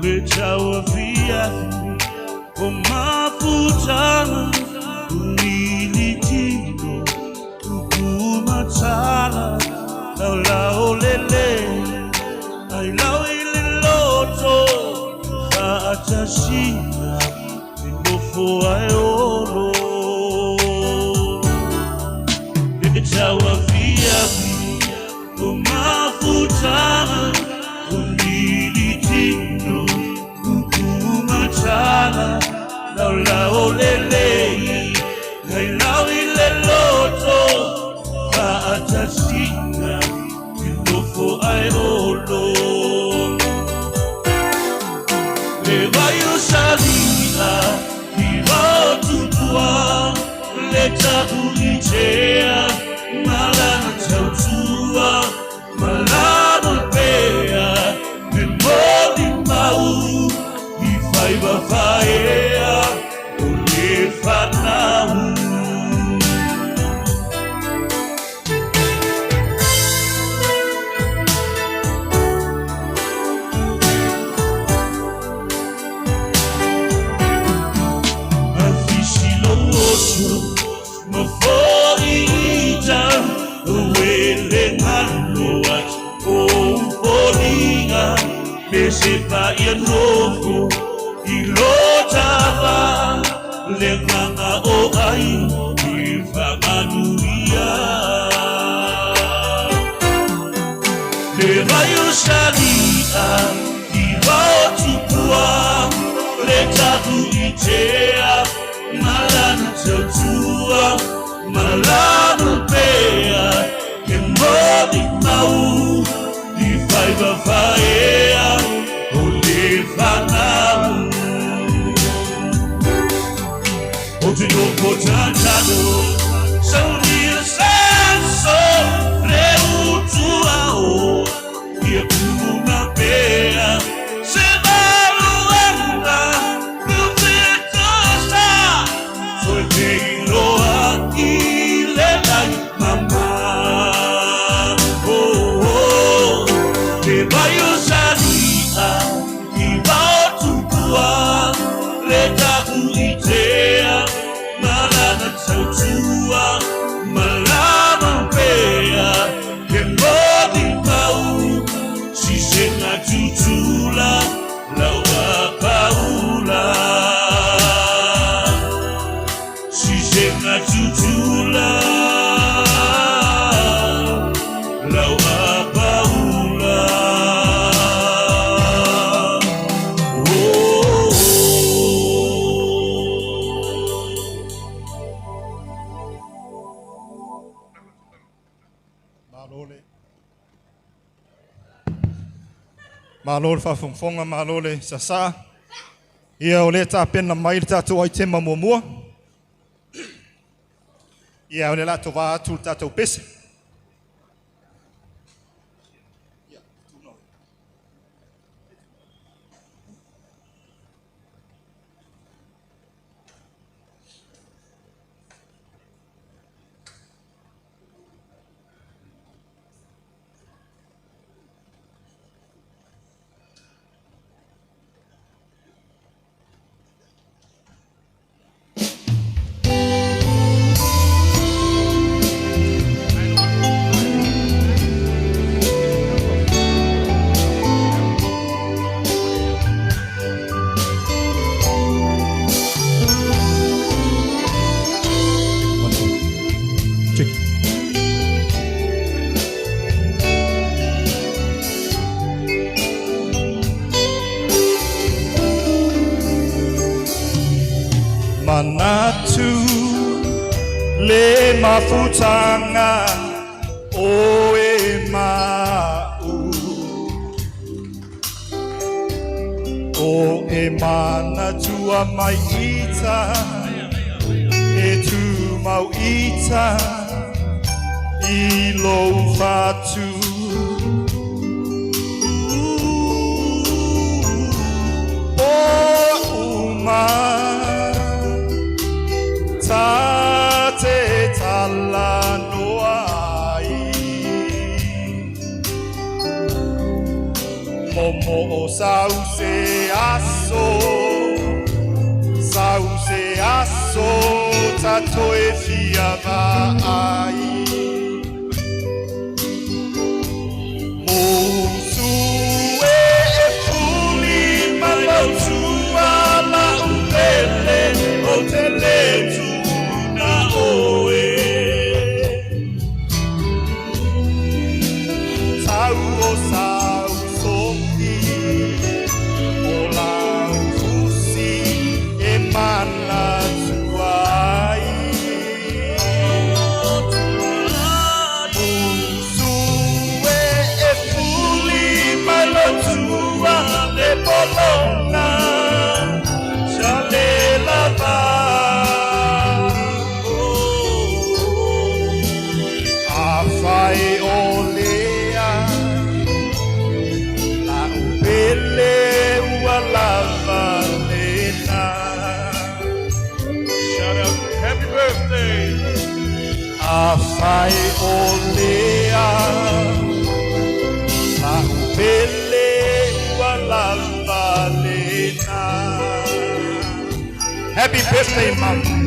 Le chao via o mafutana unilitino tukuma tala la olele ai la ile loto fa atashina no fo ai oro le chao via o mafutana unilitino Chala, la olele, la ile loto, fa atashina, indofo ai olo. Le vaio salina, vivo tutua, le tabu icea, malana chautua, malana pea, me modi mau. Vai bafaea o le fanau Afisi lo oso ma foita o ele ngaloat o folinga me sepa ia novo Ilotava lenganga o ai ifamanuia Le vaio salia Ivaotukua Le tatu itea Malana tautua Malana pea Ke modi mau Ifaiva faea O le fanau O te no potantado, so near senso. Malole whawhongwhonga malole sasa. Ia o le tā pena mai le tātou ai tema mua. Ia o le lato wā atu le tātou pese. Manatu le mafutanga o e mau o e manatua mai ita e tu mau ita I lo fatu o uma te tala noa ai Momo o sau se aso tato e fia vai Musu e fuli malautua la upele o te letu Afai olea la upele wala valena Happy birthday, Mom.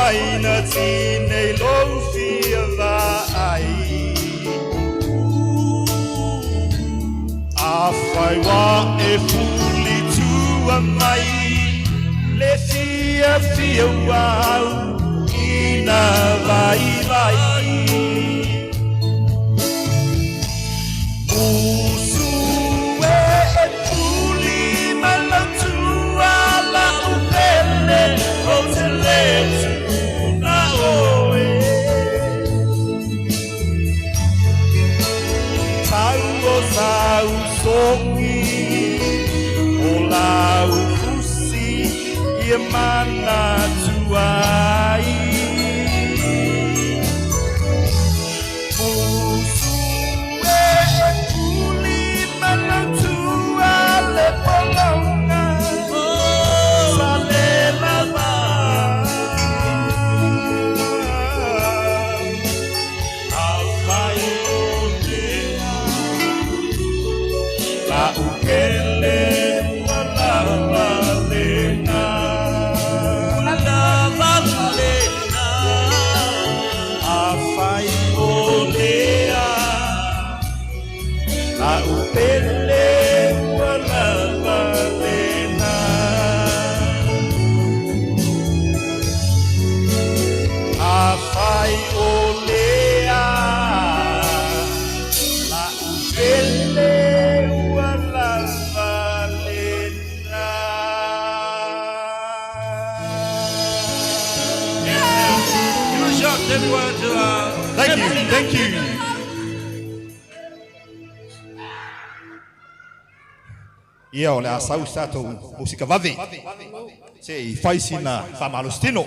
Faina tine lo fia vai Afai wa e fuli tua mai Le fia wau Ina vai Usu e fuli malatua la upele o te letu Sau songi o lau fusi I mana tuai Musu e kuli mana tua le polonga Sale lava Ukele wala valena Wala valena Thank you, thank you. Ia o le asau stato musika vave. Se I fai sina famalostino.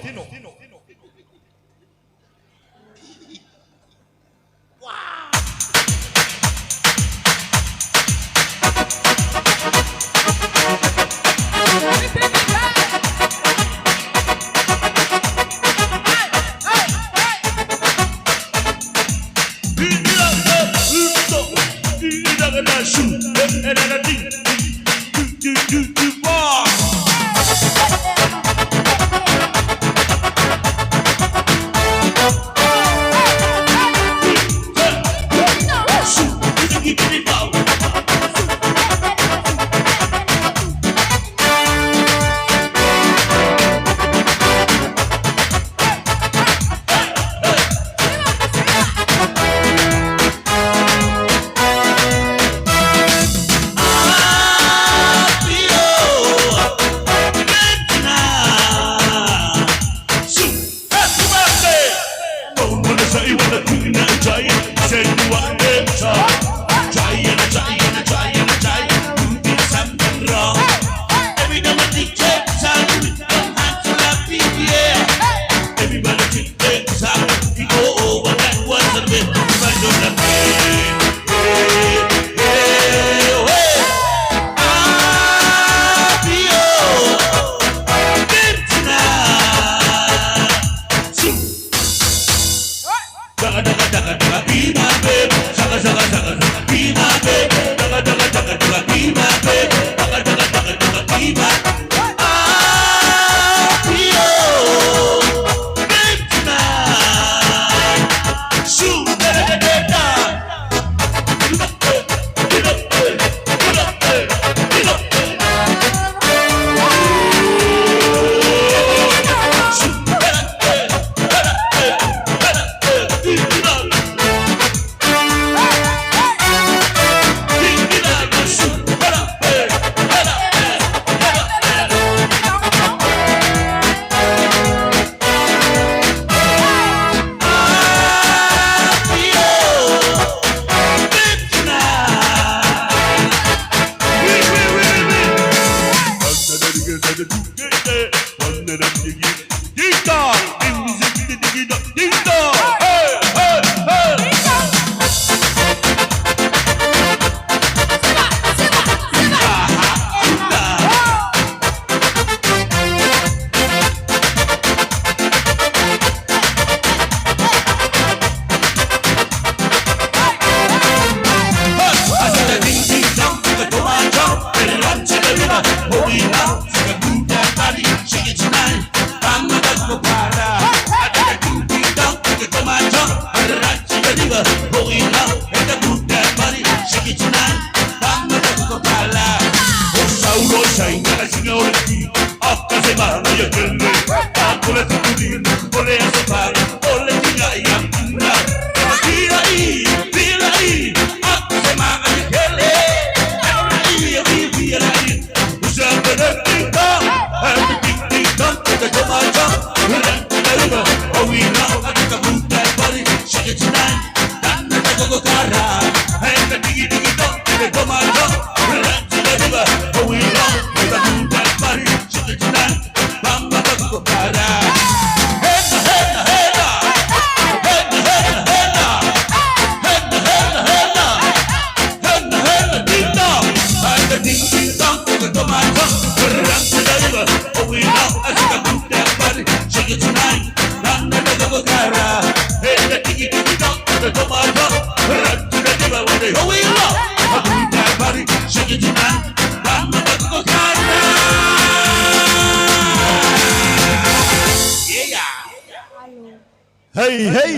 Hey, hey!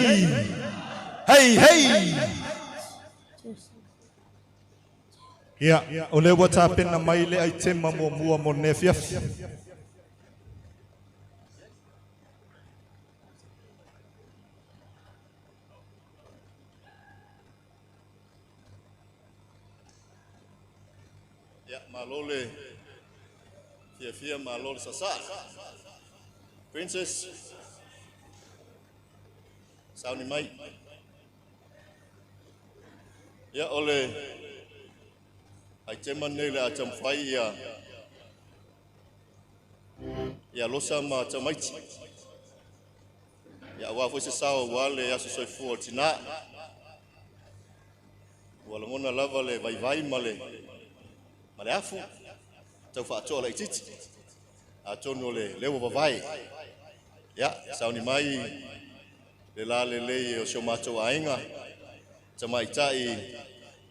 Hey, hey! Ia, o le wata pena mai le ai tema mo mua mo ne fiafi. Ia, malole fiafia malole sasa. Princess Sauni mai. Ia ole ai tema nei le atam fai ia losa ma tamaiti. Ia wa foi se sao wale aso soi fu tina. Wala ngona lava le vai male. Male afu. Tau fa atola ititi. Atono le lewo vai. Ya, sauni mai le la le o shomato ainga. Tamai tai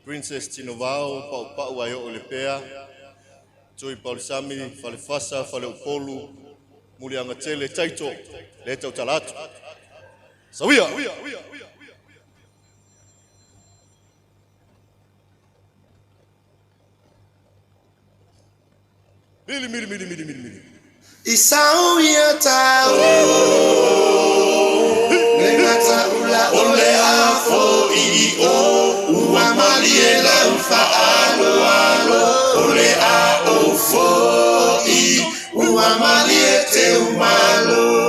Princess Tinovao pau ai o le pea. Tui Paulsami fale fasa fale upolu mulianga tele taito le tau talatu. Sawia. Mili. Isauia tau Negata ula ole afo I o Ua malie la ufa alo Ole a o fo I Ua malie te umalo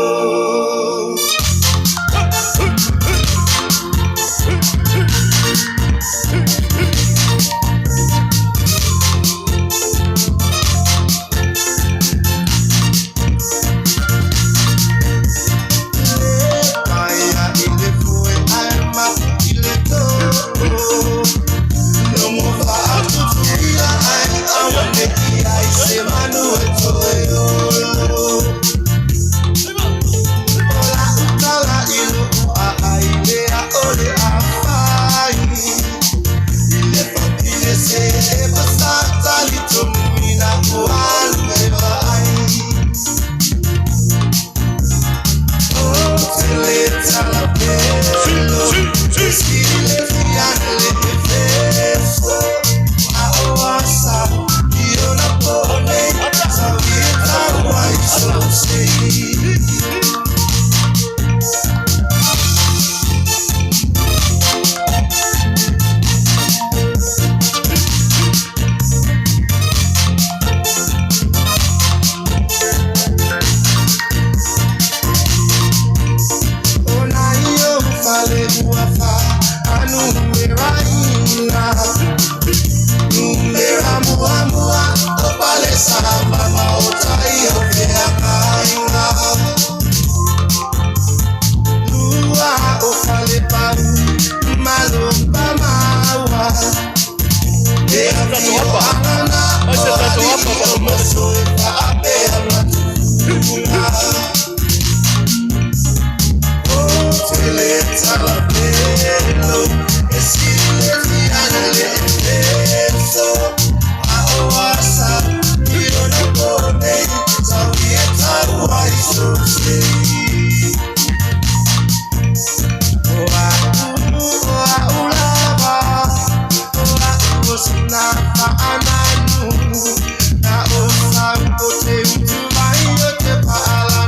Na o santo te utu vai yo te pala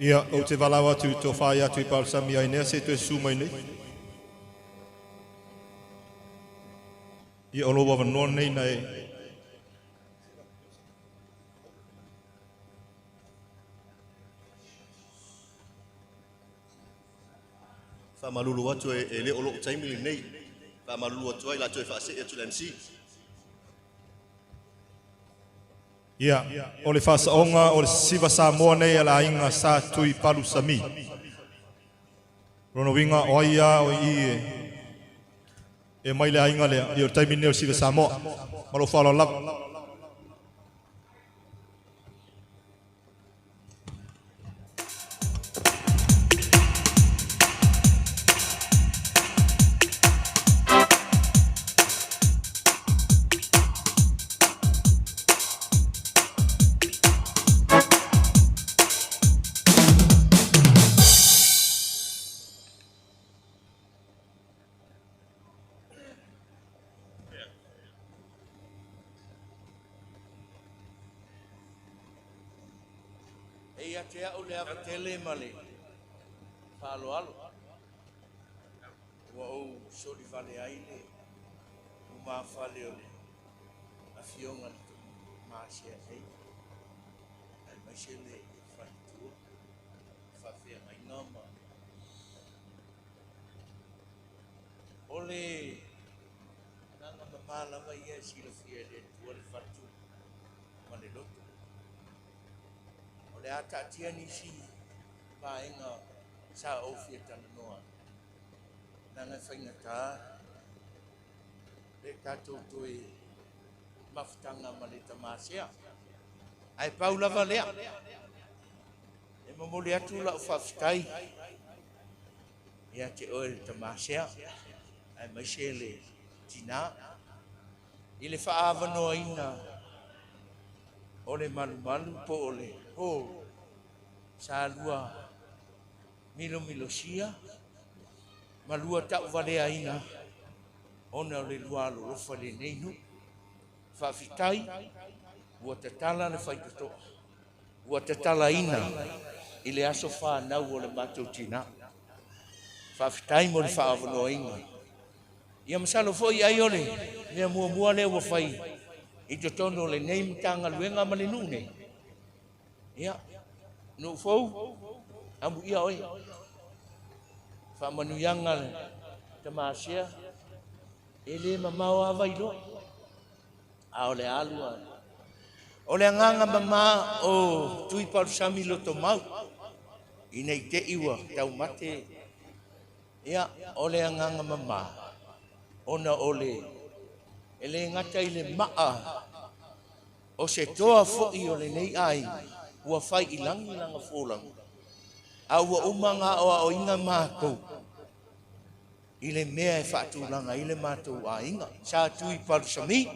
Ia, o te walau atu tō whai atu I palsami ai nea se tu e sumai nei. Ia olo wawa noa nei na e. Whamalulu atu e le olo taimili nei. Whamalulu atu ai la tu e whaase atu le MC. Ia, o le whasaonga o le siva Samoa nei ala inga sa tui palu sami. Rono winga o ia o I e mai le ainga le I o taimini o siva Samoa. Malo whala lava. Ia te au le ava tele male. Whalo alo. Ua o sori vale aile. Uma whale o le. A fionga le tu. Maasia hei. Ai mai se le whaitua. Whawhea mai ngama. Ole. Nanga mamalawa ia sila fia le tua le whatu. Male loto. Le ata tia ni si paenga sa ofia tana noa. Nanga whainga tā. Le kato toi mafutanga ma le tamasea. Ai pau lava lea. E mamole atu la uwhawhitai. Ia te oe le tamasea. Ai maise le tina. I le whaava noa ina. O le malu malu po o le ho sa lua milo milo sia malua tau vale aina ona o le lua lo rofa le neinu whawhitai ua te tala le whaitoto ua te tala ina I le aso whanau o le mātou tina whawhitai mo le whaavanoa inga ia masalo foi ai ole mea mua le ua whai I te tono le nei mtanga luenga ma le nune. Ia, no fau, amu ia oi. Whamanu yanga le tamasea, e le mamau awa ilo. A o le alua. O le anganga mama o tui paru sami loto mau. I nei te iwa, tau mate. Ia, o le anganga mama. Ona o le e le ngata I le maa o se toa fo'i o le nei ai ua whai I langi langa fōlangu a ua umanga o inga mātou I le mea e whaatūlanga I le mātou a inga sa tui paru sami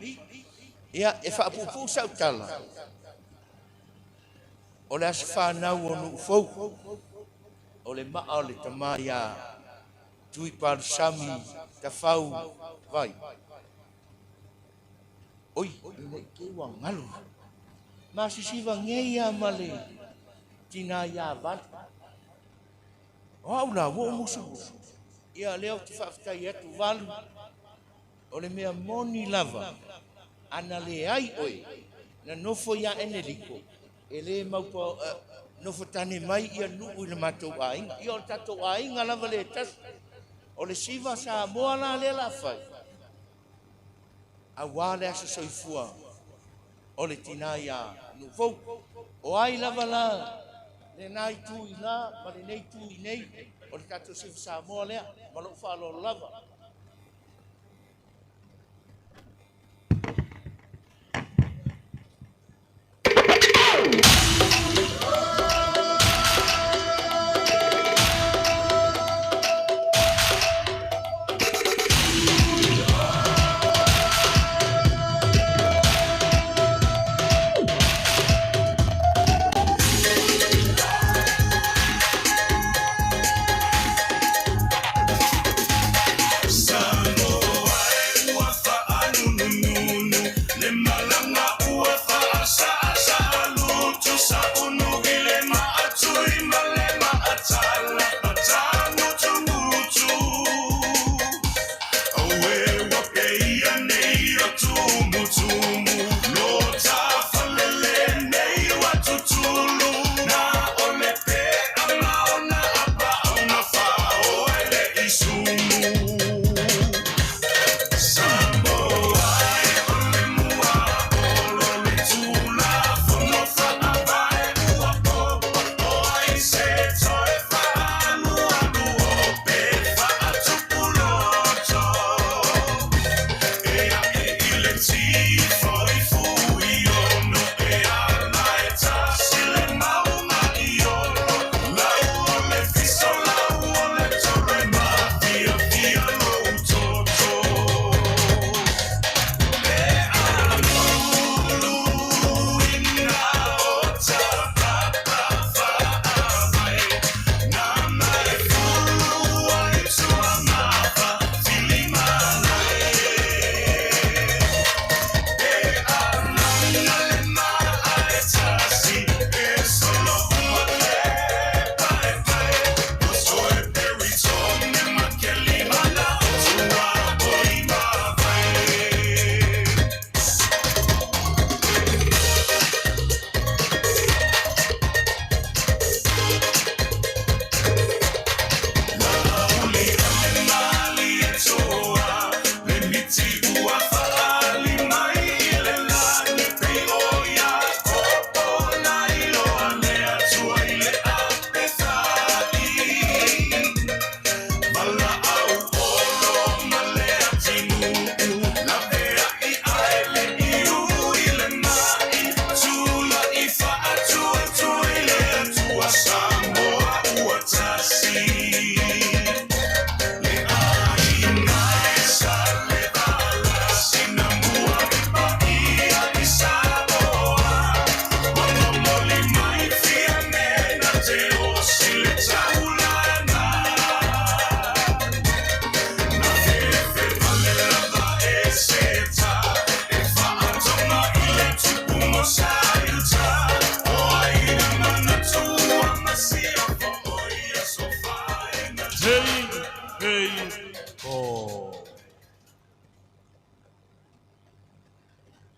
ia e whaapupu sau tala o le asa whanau o nuu fau o le maa o le tamaya tui paru sami ta whau vai oi, ina ke wa ngalu. Masisiva ngeia male. Tina ya vat. Au na wo musu. Ia leo te whaftai atu walu. O le mea moni lava. Ana le ai oi. Na nofo ia ene liko. E le maupa nofo tane mai ia nuu I le matou ainga. Ia o tatou ainga lava le tas. O le siva sa moa la le la fai. A wale asa soifua o le tina ia nufou. O ai lava la le nai tu I la, ma le nei tu I nei, o le tato sifu Samoa lea, ma lo whaalo lava.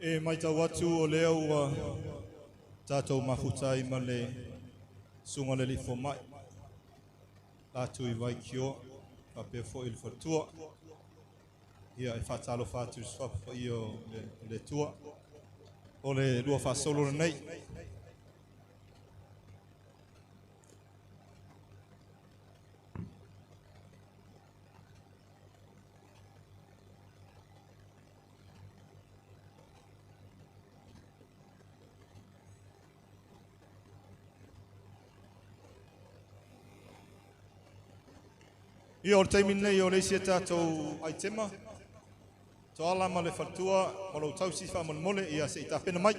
E mai tau atu o leo ua tātou mafutai ma le sunga le lifo mai. Lātu I vai kio, whapea fo I le whatua. Ia e whatalo whātu swapa I o le tua. O le lua whasolo nei. Ia o teimi nei o leisi e tātou aitema. To ala ma le whatua, ma lo tausi whamon mole, ia se I tāpena mai.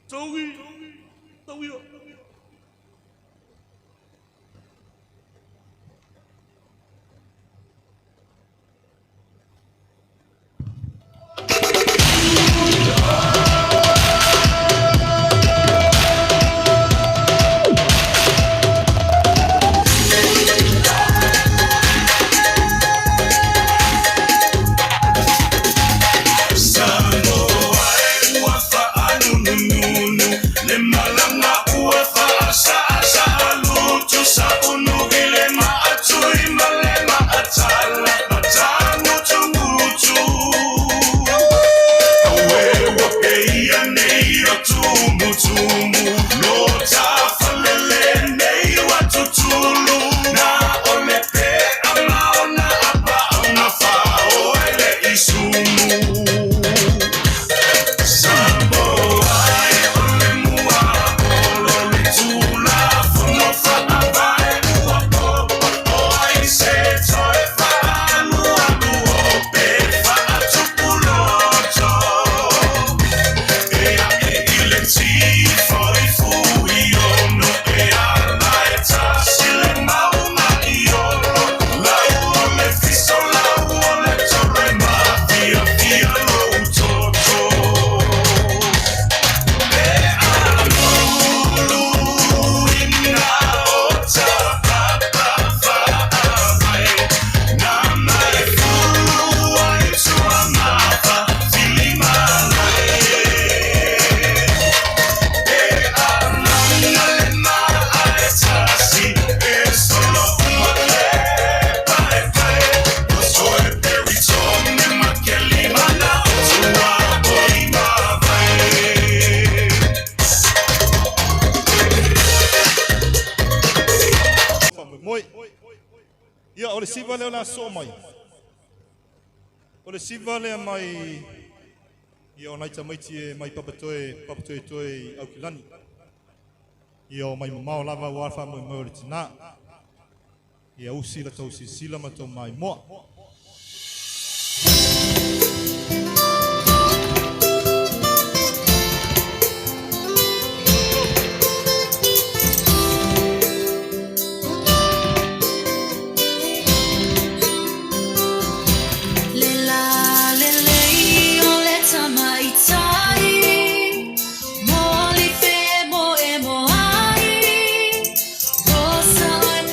Taugi o. Ia o le siva leo la so mai. O le siva lea mai ia o naita maiti e mai papatoe toe au kilani. Ia o mai mamao lava o alfa mo mo le tina. Ia usi la tau sila ma tau mai moa.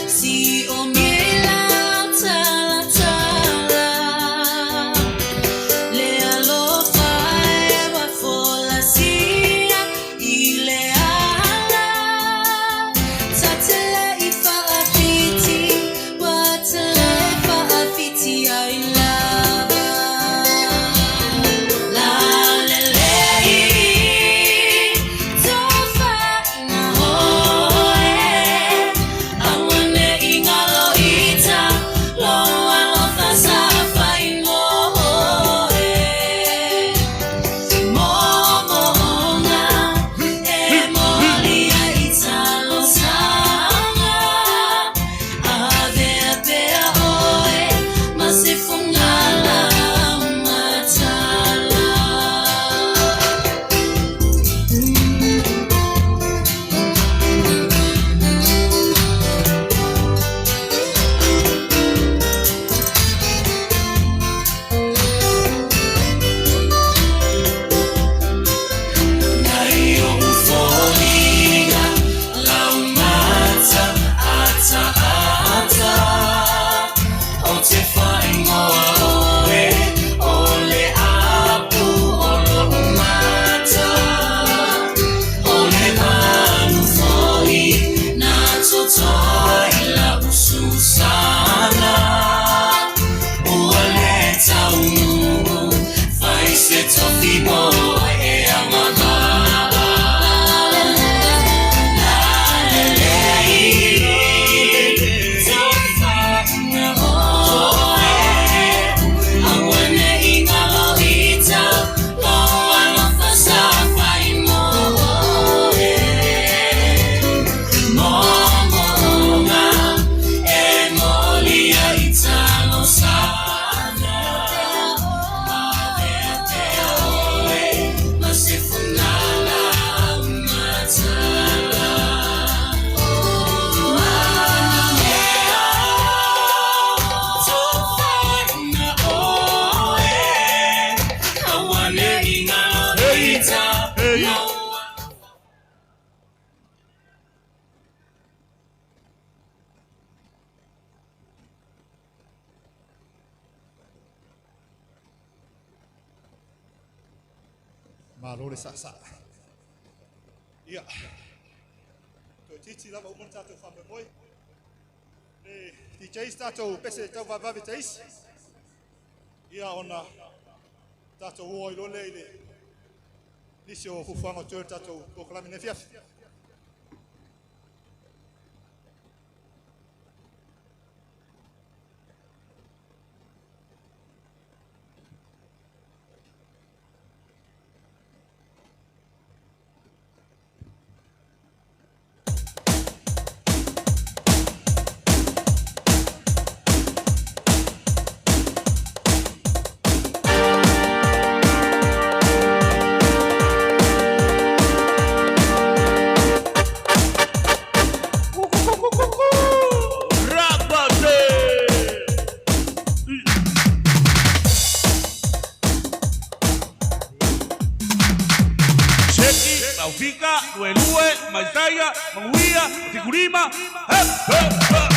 Si o miela ta la ta Marore sasa. Ia. Ko titi lava umon tato fame moi. Le DJs tato pese tau vavavi tais. Ia ona tato woi lo leile. Lisio fufango tur tato koklamine fiaf. Fika, Nuelue, Maizaya, Manguia, Ticurima, hep, hep, hep.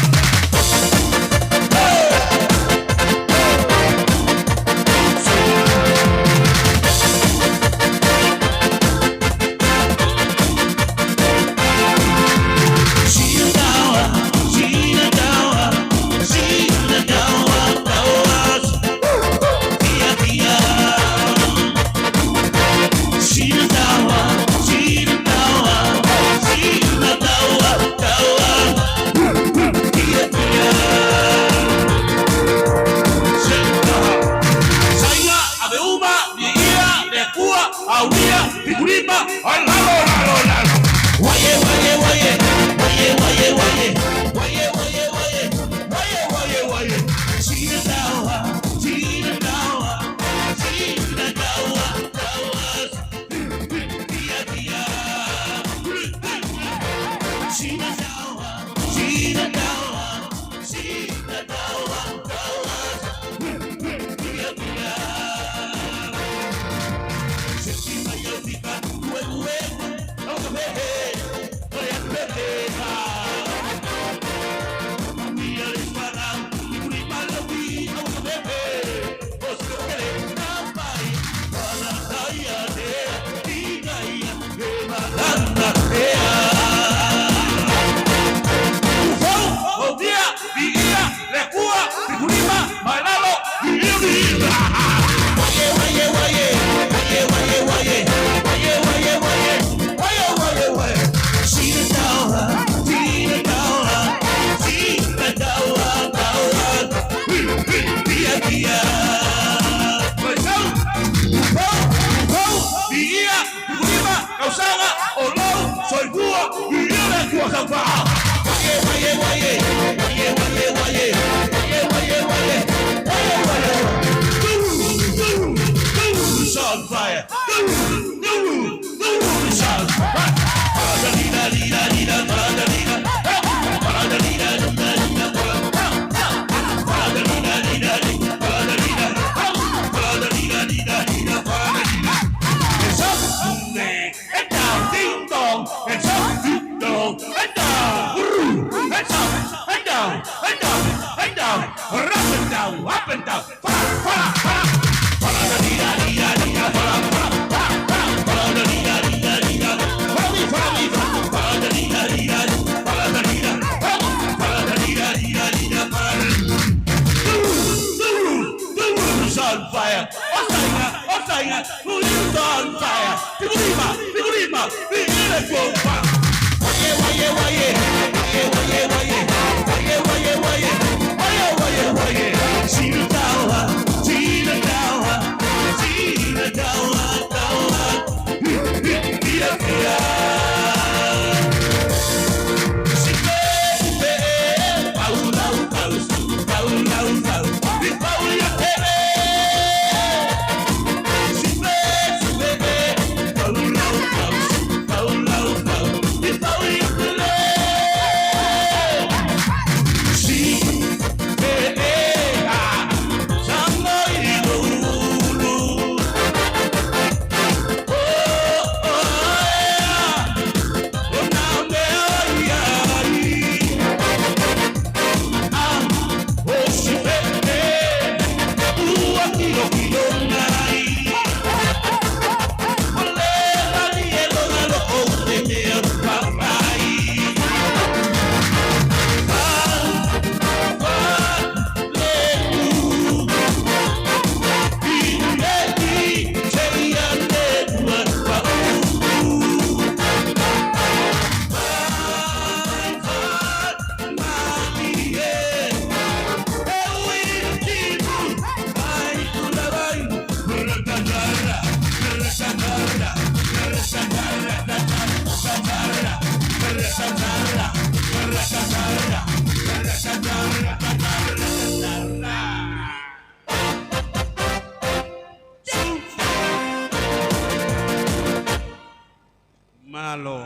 Malo.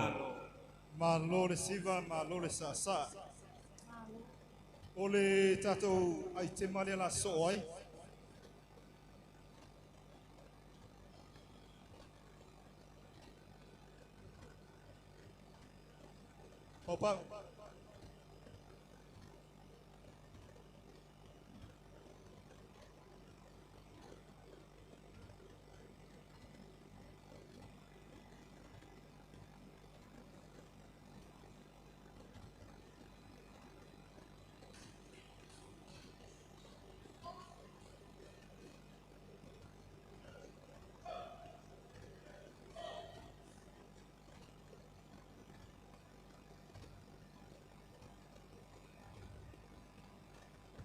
Malo le siva, malo le sasa. O le tatou ai te male la so ai. Opa.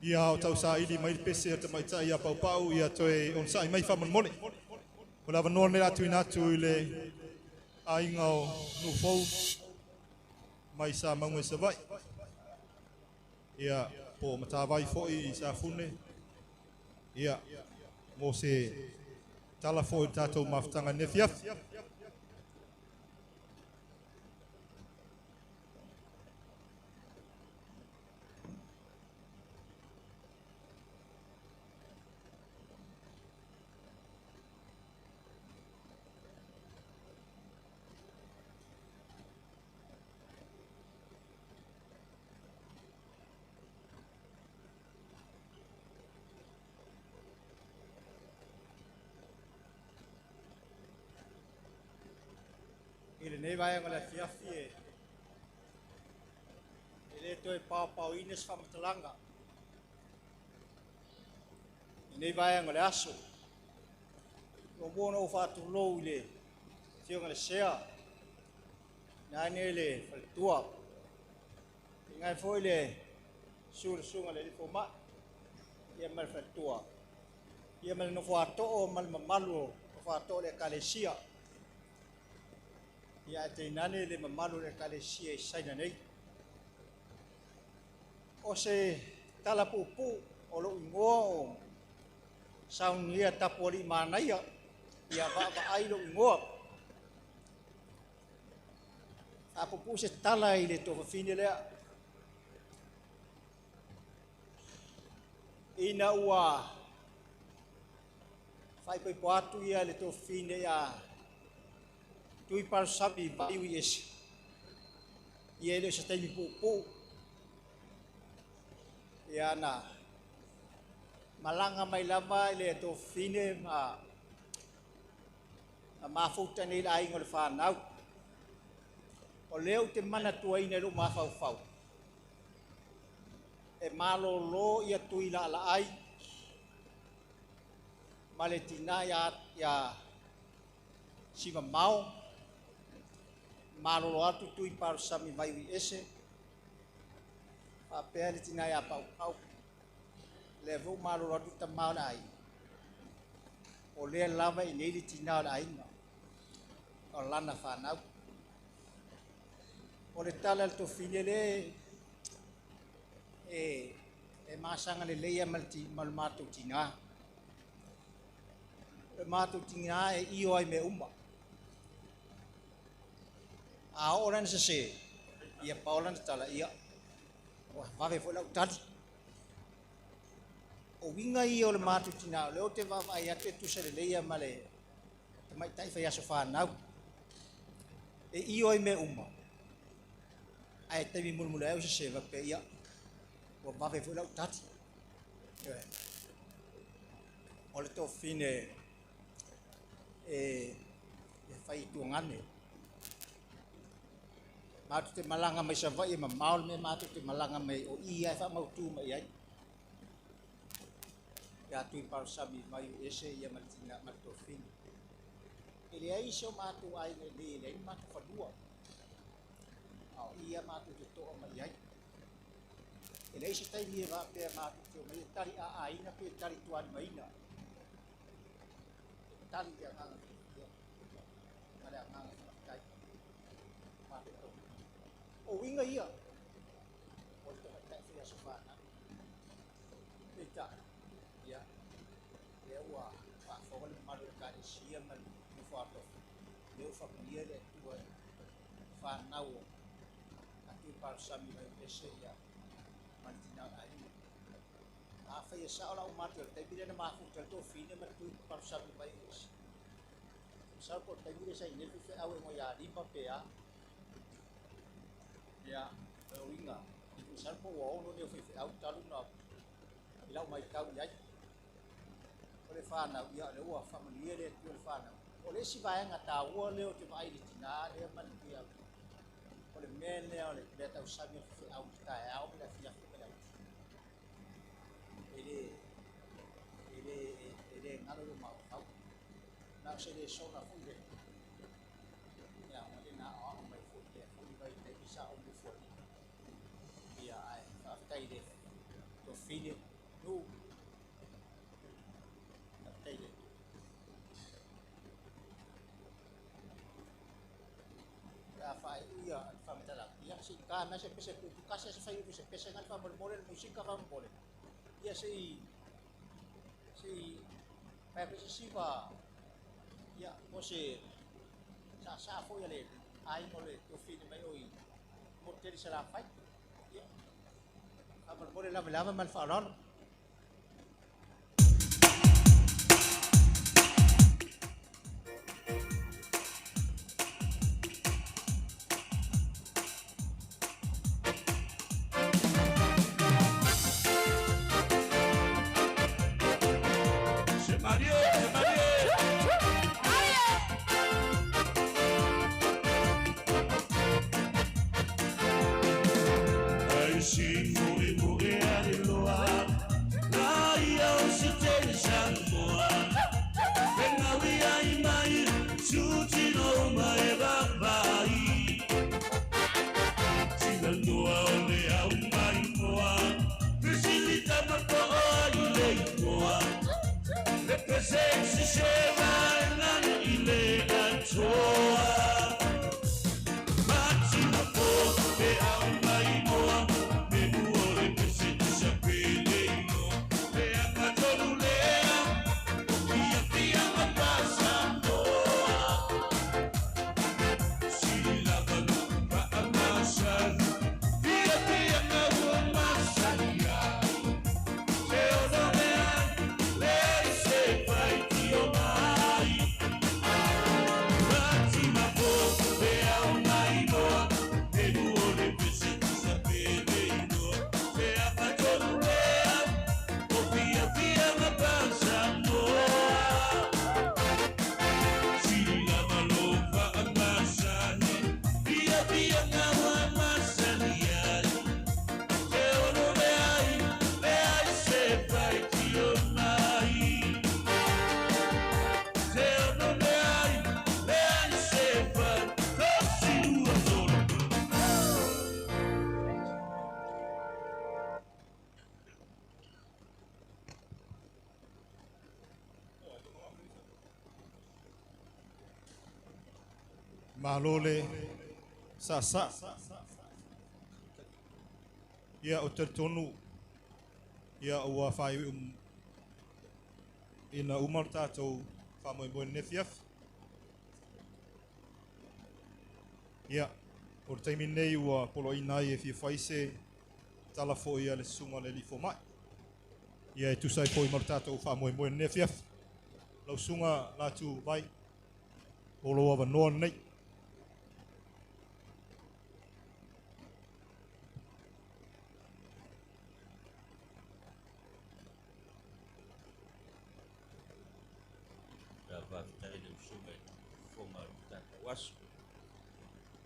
Ia o tau sa ili mai pese te mai tai a pau pau ia toe on sai mai whamon mole. O lava noa le atu inatu i le ainga o nu fau mai sa maunga sa vai. Ia po mata vai foi sa fune. Ia mo se tala foi tatou maftanga nefiaf. Ele nei vai ngala fiafi e. Ele toi pau ines whamatalanga. Nei vai ngala aso. O bono o fatu lou le. Tio ngala sea. Nane le faltua. Ngai foi le sur sunga le foma. Ia mal faltua. Ia mal no fato o mal mamalu o fato le kalesia. Ia te nane le mamalu le kalesia I saina nei. O se tala pupu o lo ingoa o saun ia tapori manaia ia va ai lo ingoa. A pupu se tala I le to fine le ina ua fai poi poatu ia le to fine ia tui par sabi vai ese ia ele se tem pupu ia na malanga mai lava le to fine ma mafuta nei la ingol fa nau o leo te mana tua ina lo ma fau fau e malo lo ia tui la la ai maletina ya siva mau malo lo atu tui par sami vai ese a pele tina ya pau pau levo malo lo atu tamau ai o le lava I nei tina ai no o lana fa nau o le tala to fine le e masanga le leia malti malmato tina e mato tina e io ai me umba a ora nese se ia paula tala ia o vave foi la tadi o winga I o le mato tina le o te va ai ate tu se le leia male mai tai fa ya sofa nau e io ai me umba ai te mi mulmula o se va pe ia o vave foi la tadi o le to fine e fai tu ngane matu te malanga mai sa vai ma maul me matu te malanga mai o ia fa mau tu mai ai ya tu par sabi mai ese ia maltina matu fin ele ai so matu ai le matu fa dua au ia matu te to mai ai ele ese tai ni va pe matu te mai tari a ai na pe tari tuan mai na tari ya ngana ada ngana kai o winga ia o te tai fia sofa na ita ya ya wa fa fo le malu ka sia mal ni fa to le fa pia le tua whanau a tui parusami vai ese ia manitina ai. A whai e sao lau matu te bire na mafu te to fine ma tui parusami vai ese. Sao ko te bire sai nefu fe au e mo ia limpa pea. Ia o inga. Sao ko wo no ne fe au talu na. Ilau mai kau iai. Ole whanau ia le ua whamalia le tu le whanau. Ole si vaenga ta ua leo te vai di tina le mani pia. Ole mene ole le tau sami fe au ta e au le fia fe le. Ele ngalo le mau au. Na se le sona fu le. Ya ole na au mai fu le fu vai te bisa o mu fu. Ia ai fa tai le. To fine no. Fai ia fam tala ia si kana se pese tu kase se fai se pese ngal fam mole musika fam mole ia si fai pese si va ia mo se sa fo ia le ai mole to fine mai oi mo te se la fai ia fam mole la mal fa ron Malole sa ia o tertonu ia ua fai ina umar tātou whamoe nefiaf ia o taimi nei ua polo inai e fia whaise tala fo ia le sunga le lifo mai ia e tusai po imar tātou whamoe nefiaf lau sunga lātu vai polo awa noa nei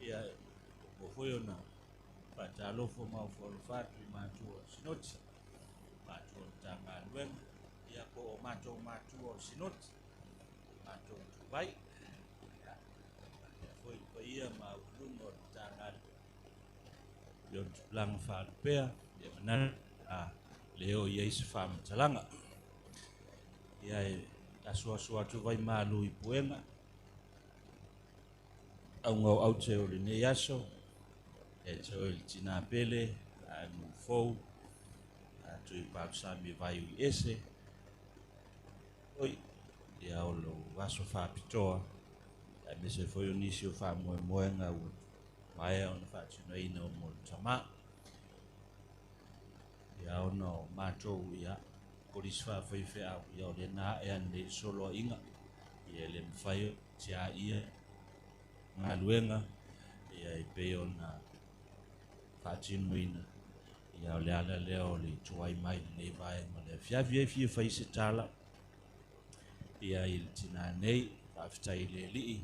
ia o foi ona patalo fo ma fo fatu ma tu sinoti ma tu tanga luen ia ko ma tu sinoti ma tu vai foi ia ma luno tanga yo lang fa pea ia mana leo ia is fam talanga ia asua tu vai ma lui puenga au ngau au te o ne yaso e te o tina pele a nu fou a tu i pau sami vai u ese oi ia o lo vaso fa pitoa a me se foi o nisi o fa moe moe nga u mai ona whaatino ina o mo tama. Ia ona o mātou ia korisi whawhaiwhi au ia o le nā ea ne solo inga. Ia le mwhaio tia ia ngā luenga ia I pe ona whaatino ina. Ia o le ala leo le tuai mai nei vai ma le fiafi e fia whai se tala. Ia I le tina nei, whaafitai le lii.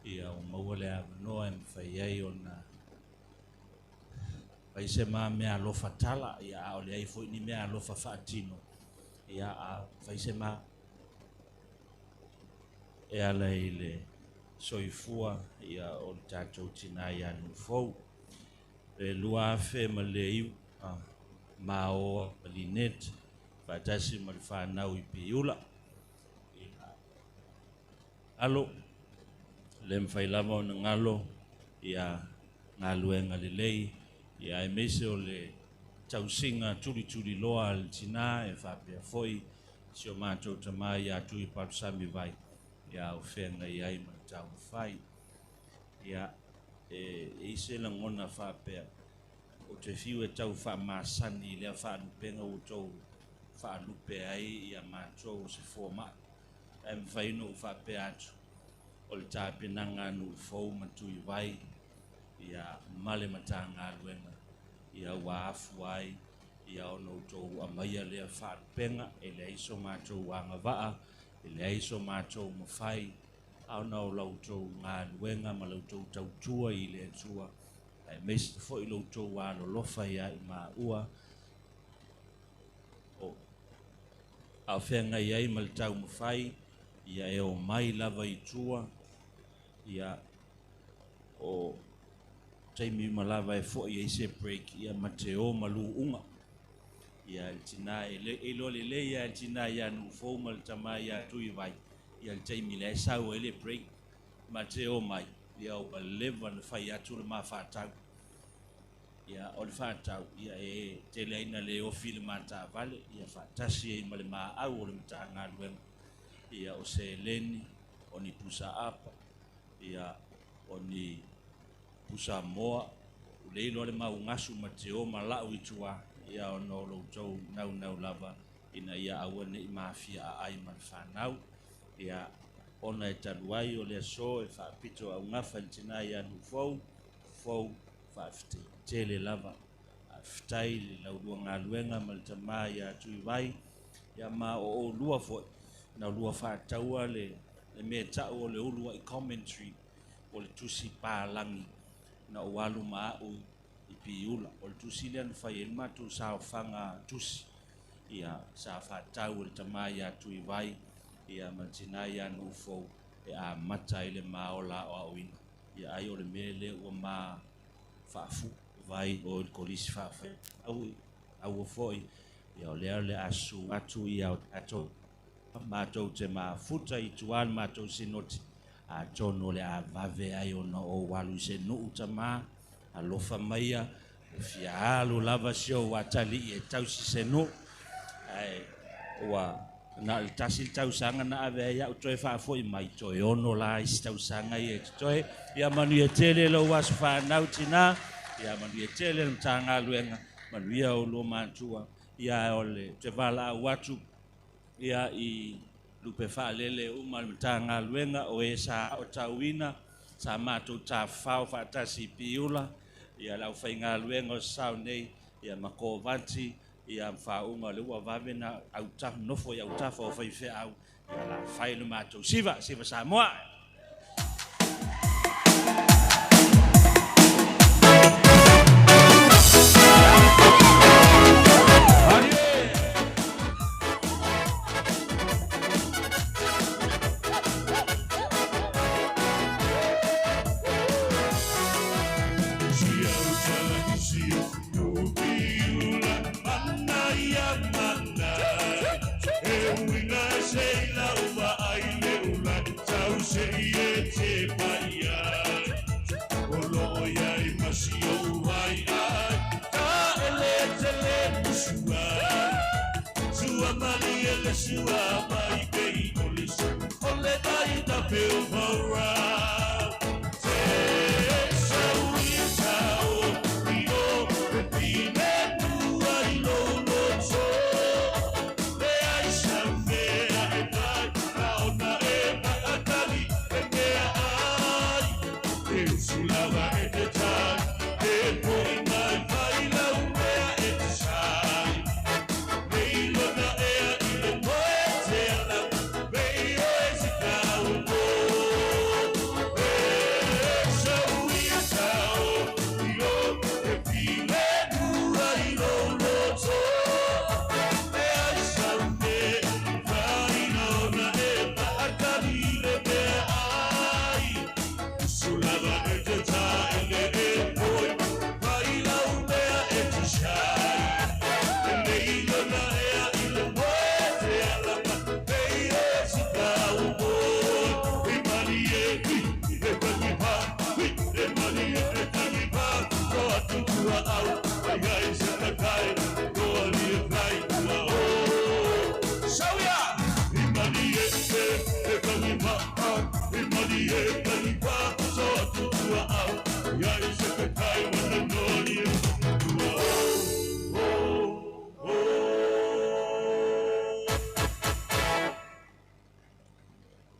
Ia o maua le avanoa e mwhai ai ona whai se maa mea alofa tala. Ia a o le aifo ni mea alofa whaatino. Ia a whai se maa e ala I le soifua ia o le tātou tina ia nufou. Le lua afe ma le iu Mao Linet Fatasi ma le whanau I Piula. Alo le mwhailama o na ngalo ia ngā luenga le lei ia e mese o le tausinga turi loa le tina e whapea foi si o mātou tamai ia tui parusami vai ia o whenga iai ma tau whai ia e ise la ngona whapea o te fiu e tau whamasani lea whanupenga o tau whanupe ai ia mātou se forma e mwhaino o whapea atu o le tāpenanga nu fau matui vai ia male mata ngā luenga ia waafu ai ia ono tau amaia lea whanupenga e le iso mātou anga waa e le iso mātou mawhai auna o lau tau ngā luenga ma lau tau tautua I le tua e meisi fo I lau tau wālo lofa ia I mā ua o au whenga iai ma le tau mawhai ia e o mai lava I tua ia o taimi malava e fo ia se break ia mateo malu unga ia tina e lo le ia tina ia nu fo mal tama ia tui vai ia taimi le sau ele break mateo mai ia o levan fai atu le mafatau ia o le fatau ia e tele ina le o film mata vale ia fatasi ma le ma au le mtanga lwen ia o se leni oni pusa apa ia oni pusa moa o le ilo le maungasu mateo malau I tua ia o no lo tau nau lava ina ia awane I mafia a ai man whanau ia ona e taluai o le so e whaapito au ngafa tina ia nu fau whaafite tele lava a fitai le laurua ngā luenga ma le tamā ia tui vai ia ma o lua fo na lua whaataua le mea tau o le ulua I commentary o le tusi pālangi na o walu maau I Piula o le tusi lean whai e matu sa o whanga tusi ia sa whaatau o le tamā ia tui vai ia mantina ia nu fo e a mata I le maola o auina ia ai o le mele ua ma whaafu vai o le kolisi whaafai au o foi ia o lea le asu atu ia o ato mātou te mafuta I tuan mātou sinoti a tono le a vave ai ona o walu se nuu tamā a lofa maia e fia alu lava sio watali e tausi se nuu ai ua na le tasi tausanga na ave ia o toe whaafoi mai toe ono la isi tausanga I e toe ia manu e tele lo wasu whanau tina ia manu e tele le mtanga luenga manu ia o lo mātua ia o le te wala watu ia I lupe whaalele umal mtanga luenga o e sa o tauina sa mātou tā whao whaatasi Piula ia lau whainga luenga o sao nei ia mako vanti ia whaunga le ua vavena au tafu nofo I au tafu o whaiwhe au ia la whailu mātou siva Samoa.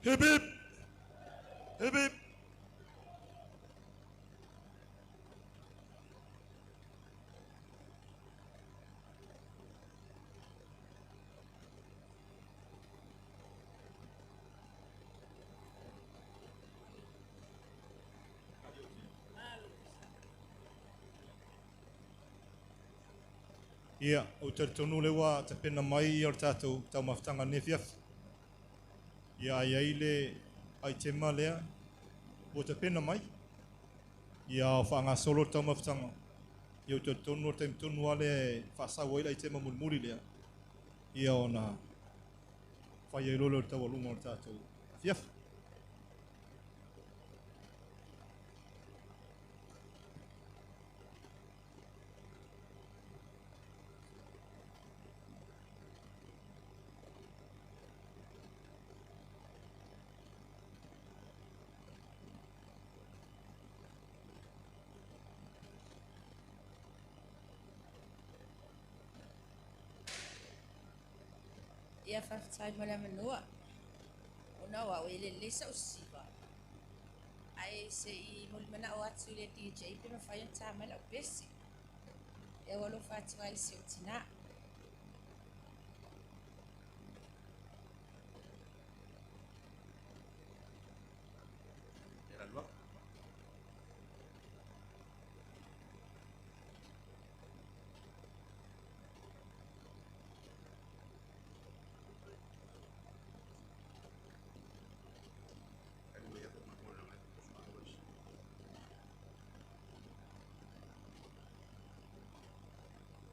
Hip hip. Hip hip. Ia, o te tonu lewa te pena mai o tātou tau mawhtanga nefiaf. Ia ai le ai te lea o te pena mai. Ia o whaanga solo tau mawhtanga. Ia o te tonu o te tonu ale whasau ai te mamulmuri lea. Ia o na whai e lolo tau alunga o tātou fiaf. Ia whawhatai mana manua. O na wa o ele lesa o siwa. Ai se I mulimana o atu le DJ pino whai on tāmala o besi. E walo whātua I se o tina.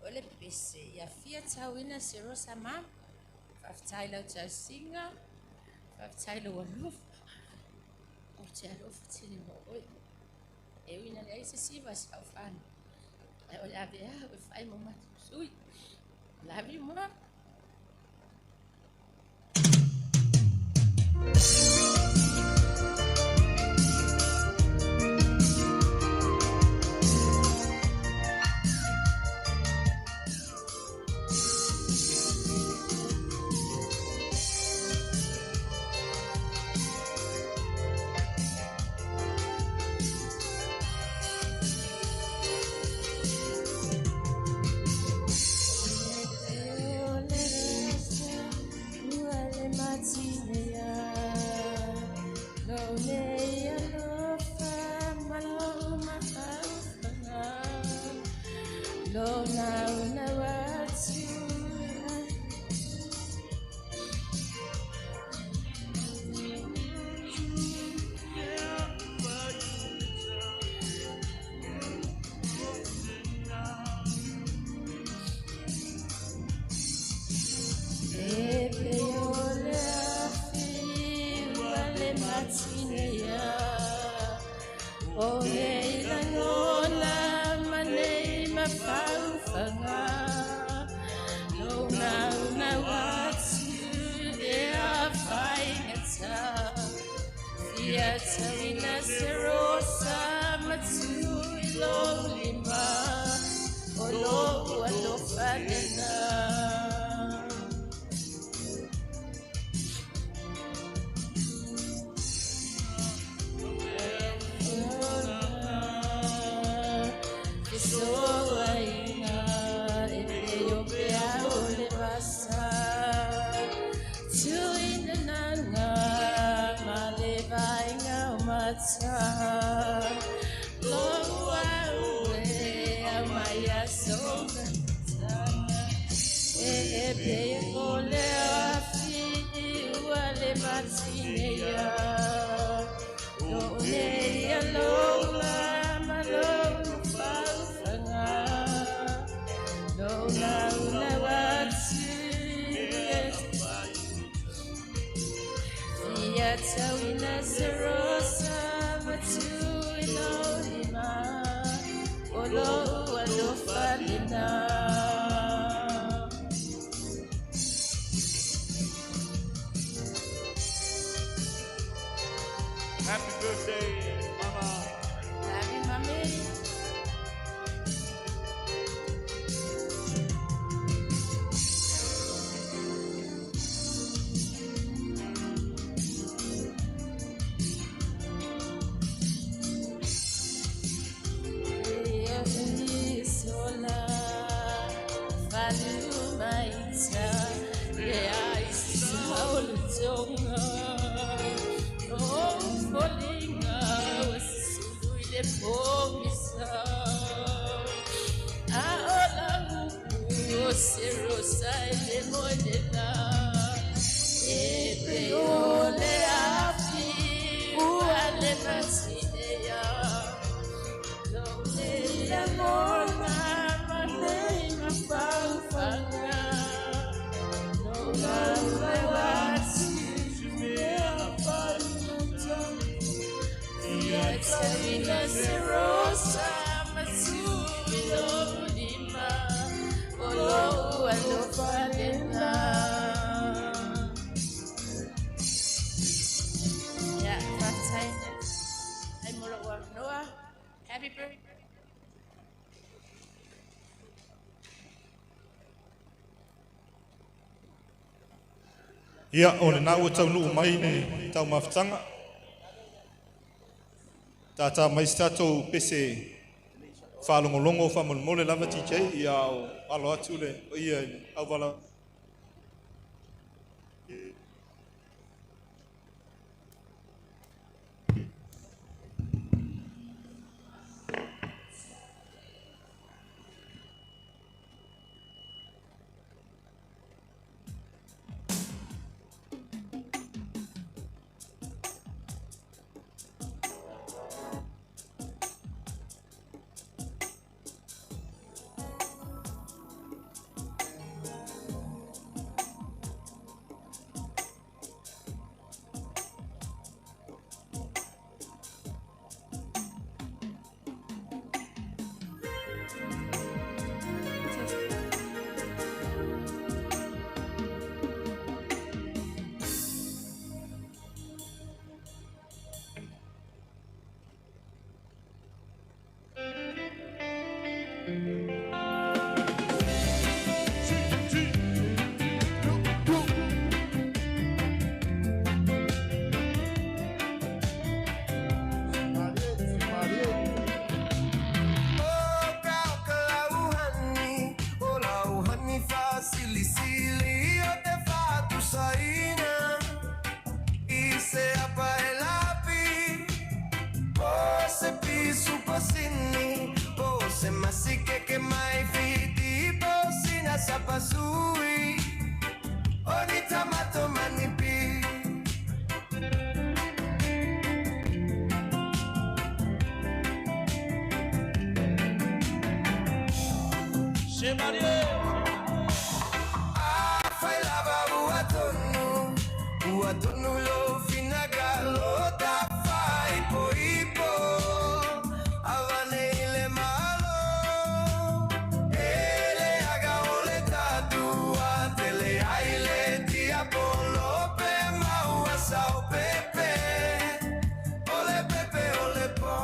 Ole pese ia fia tauina se rosa mam. Whawhatai lau tau singa. Whawhatai lau alofa. O te alofa tini mo oi. E wina lea se siwa se au whana. E o la vea o whai mo matu sui. Love you, Mom. Happy birthday, Mama. Happy Mommy. Happy birthday. Ia, o le nau tau nuu mai ne tau mawhtanga. Tata mai statou pese whalongolongo whamolmole lava TJ, ia o alo atu le, o ia au wala. Sapasui, onita mato manipi. Chemarie. Fai lava uatonu lo finagalo da fai poipo. Avane ile malo, ele aga ole tatua, tele aile diabolo pe maua sao pepe, ole po.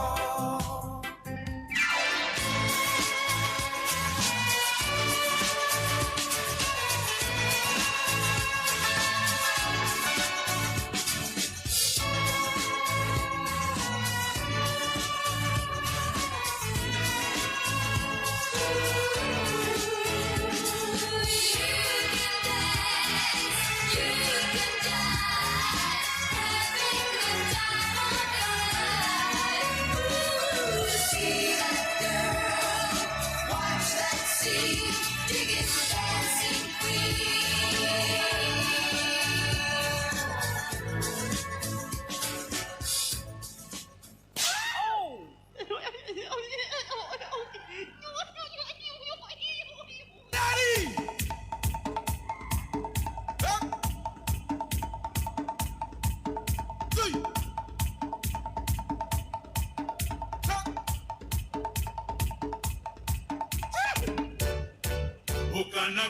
Kana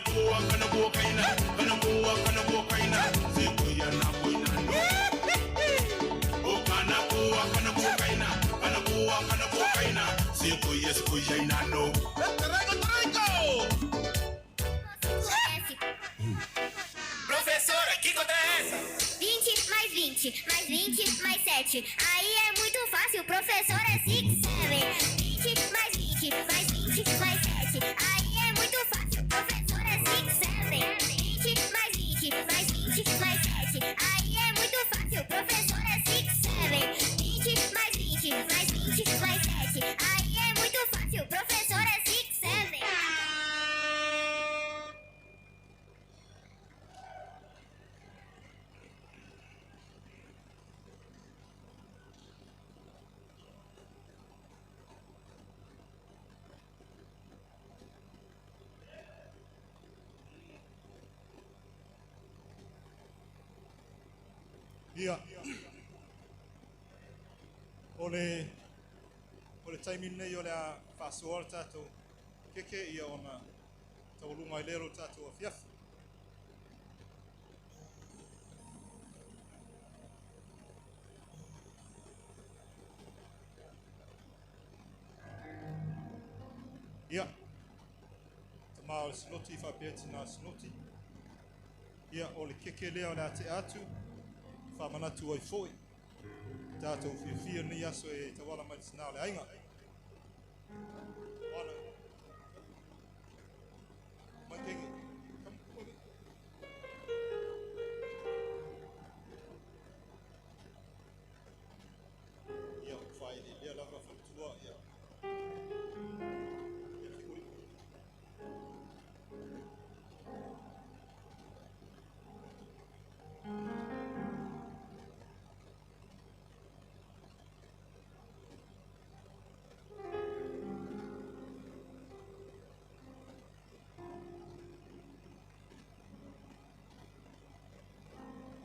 bailando. Professora, que conta é essa? 20 mais 20, mais 20 mais 7. Aí é muito fácil, professor, é 6, 7. 20 mais 20, mais 20 mais 7. Aí é muito fácil, professor, é 6, 7. 20 mais 20, mais 20 mais 7. Aí é muito fácil, professor, é 6, 7. 20 mais 20, mais 20 mais 7. Aí é muito fácil, professor, é 6, 7. Ia. Ole taimin nei ole a whasoar tātou keke ia ona tau lunga i lero tātou a fiafu. Ia. Tama ole sinoti whapeti nā sinoti. Ia ole keke lea ole a te atu. Whamanatu ai foi. Tātou whiwhia ni aso e te wala mai tina le ainga. Wana. Mangengi. Ia, whai ni lea lava whatua, ia. Ia whikuri.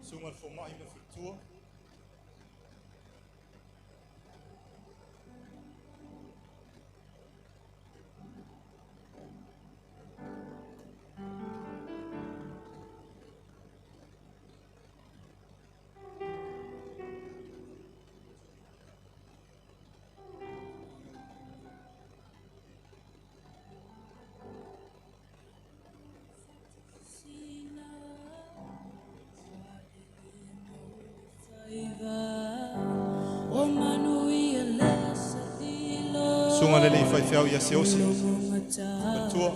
Sunga fo mai me whatua. Sunga lele i whaiwhiau ia se osi. Matua.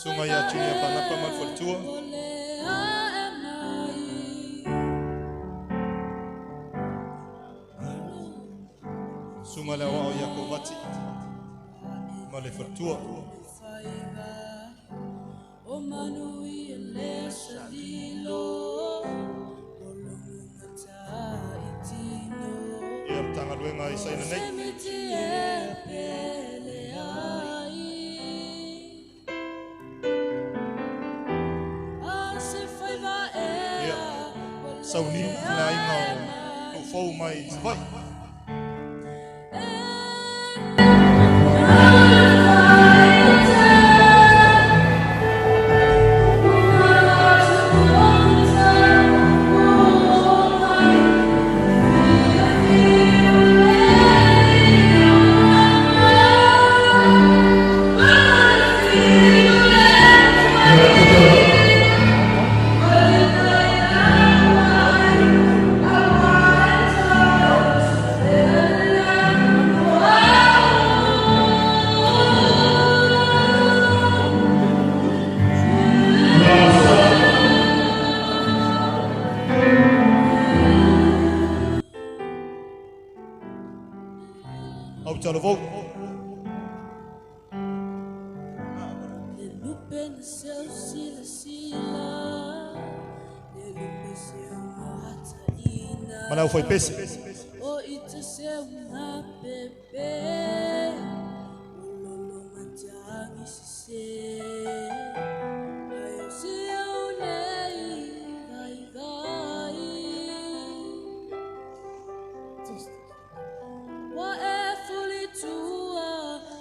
Sunga ia tui a panapa mai whatua. Sunga lea wao ia ko wati. Ma le whatua. O manui le salilo o lunga taitino ia tanga luenga i saina nei pele ai a se fai va ia sauni na inga o fou mai vai Mana foi pese. O ite se una pepe. Lolo manjang se. Ayo se unei vai. Wa e fuli tua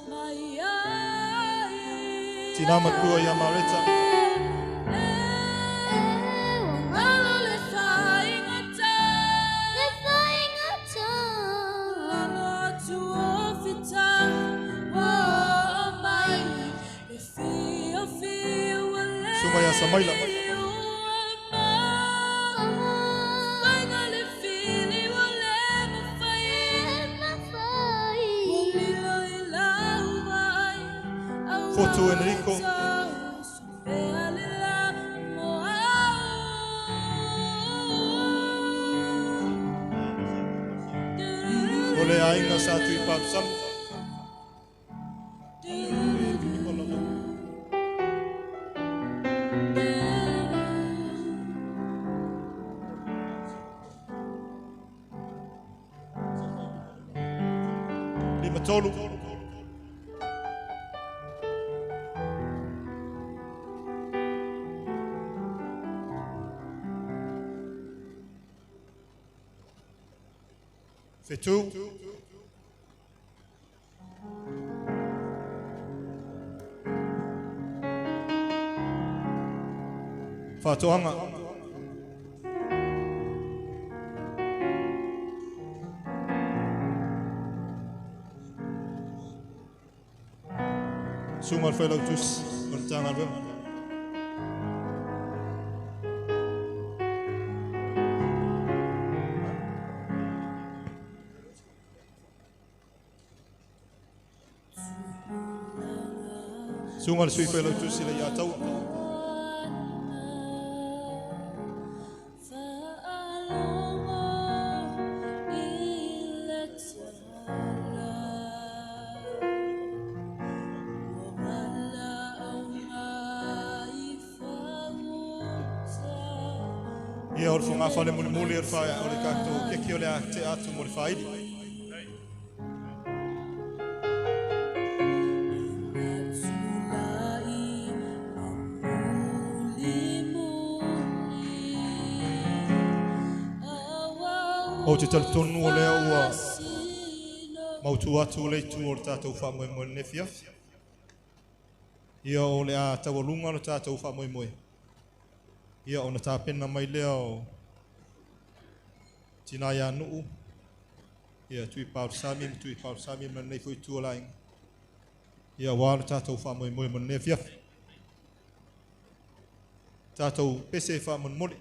mai ai. Tina makua ya mareta. samaila. Foto Enrico. Ole ainga satu ipapsam. Lima tolu. Fetu. Fatoanga. Sungal fellow tus bertangan bem. Sungal sui fellow tus sila ya tahu. Ia or funga fale muli er fa or ka to ke ki ole te atu mori faidi. O te tal tonu ole ua mautu atu le tu or tatou fa mo mo ne fiaf. Ia ole a tawalunga no tatou fa mo mo. Ia ona tāpena mai leo tina ia nuu. Ia tui pāu sami man nei fui tualaing. Ia wāna tātou wha moi man ne fiaf. Tātou pese wha man mori.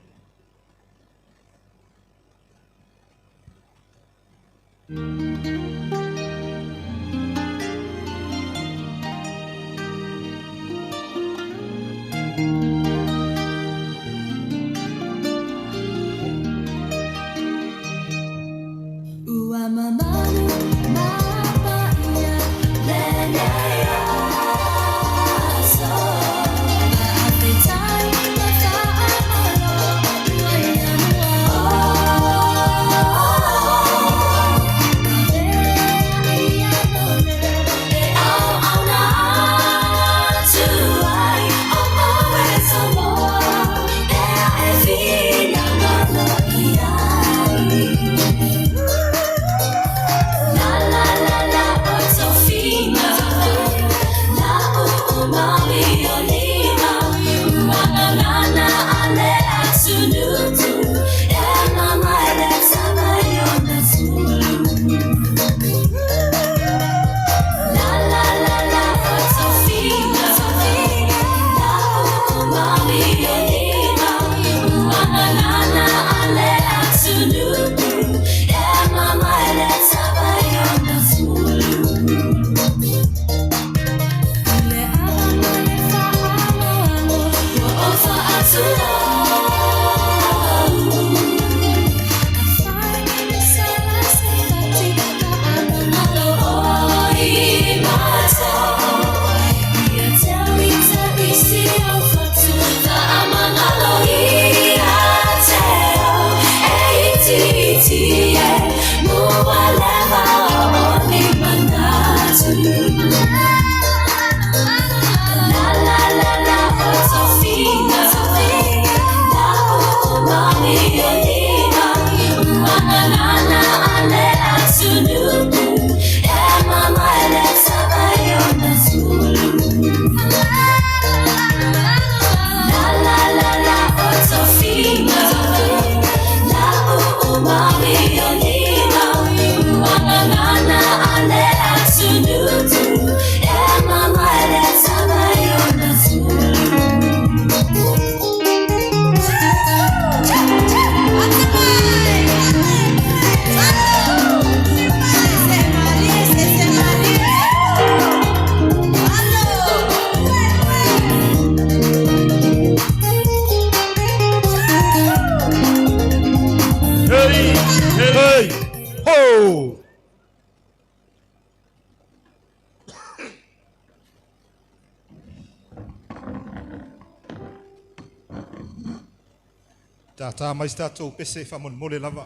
Tata mai tātou pese whamon lava,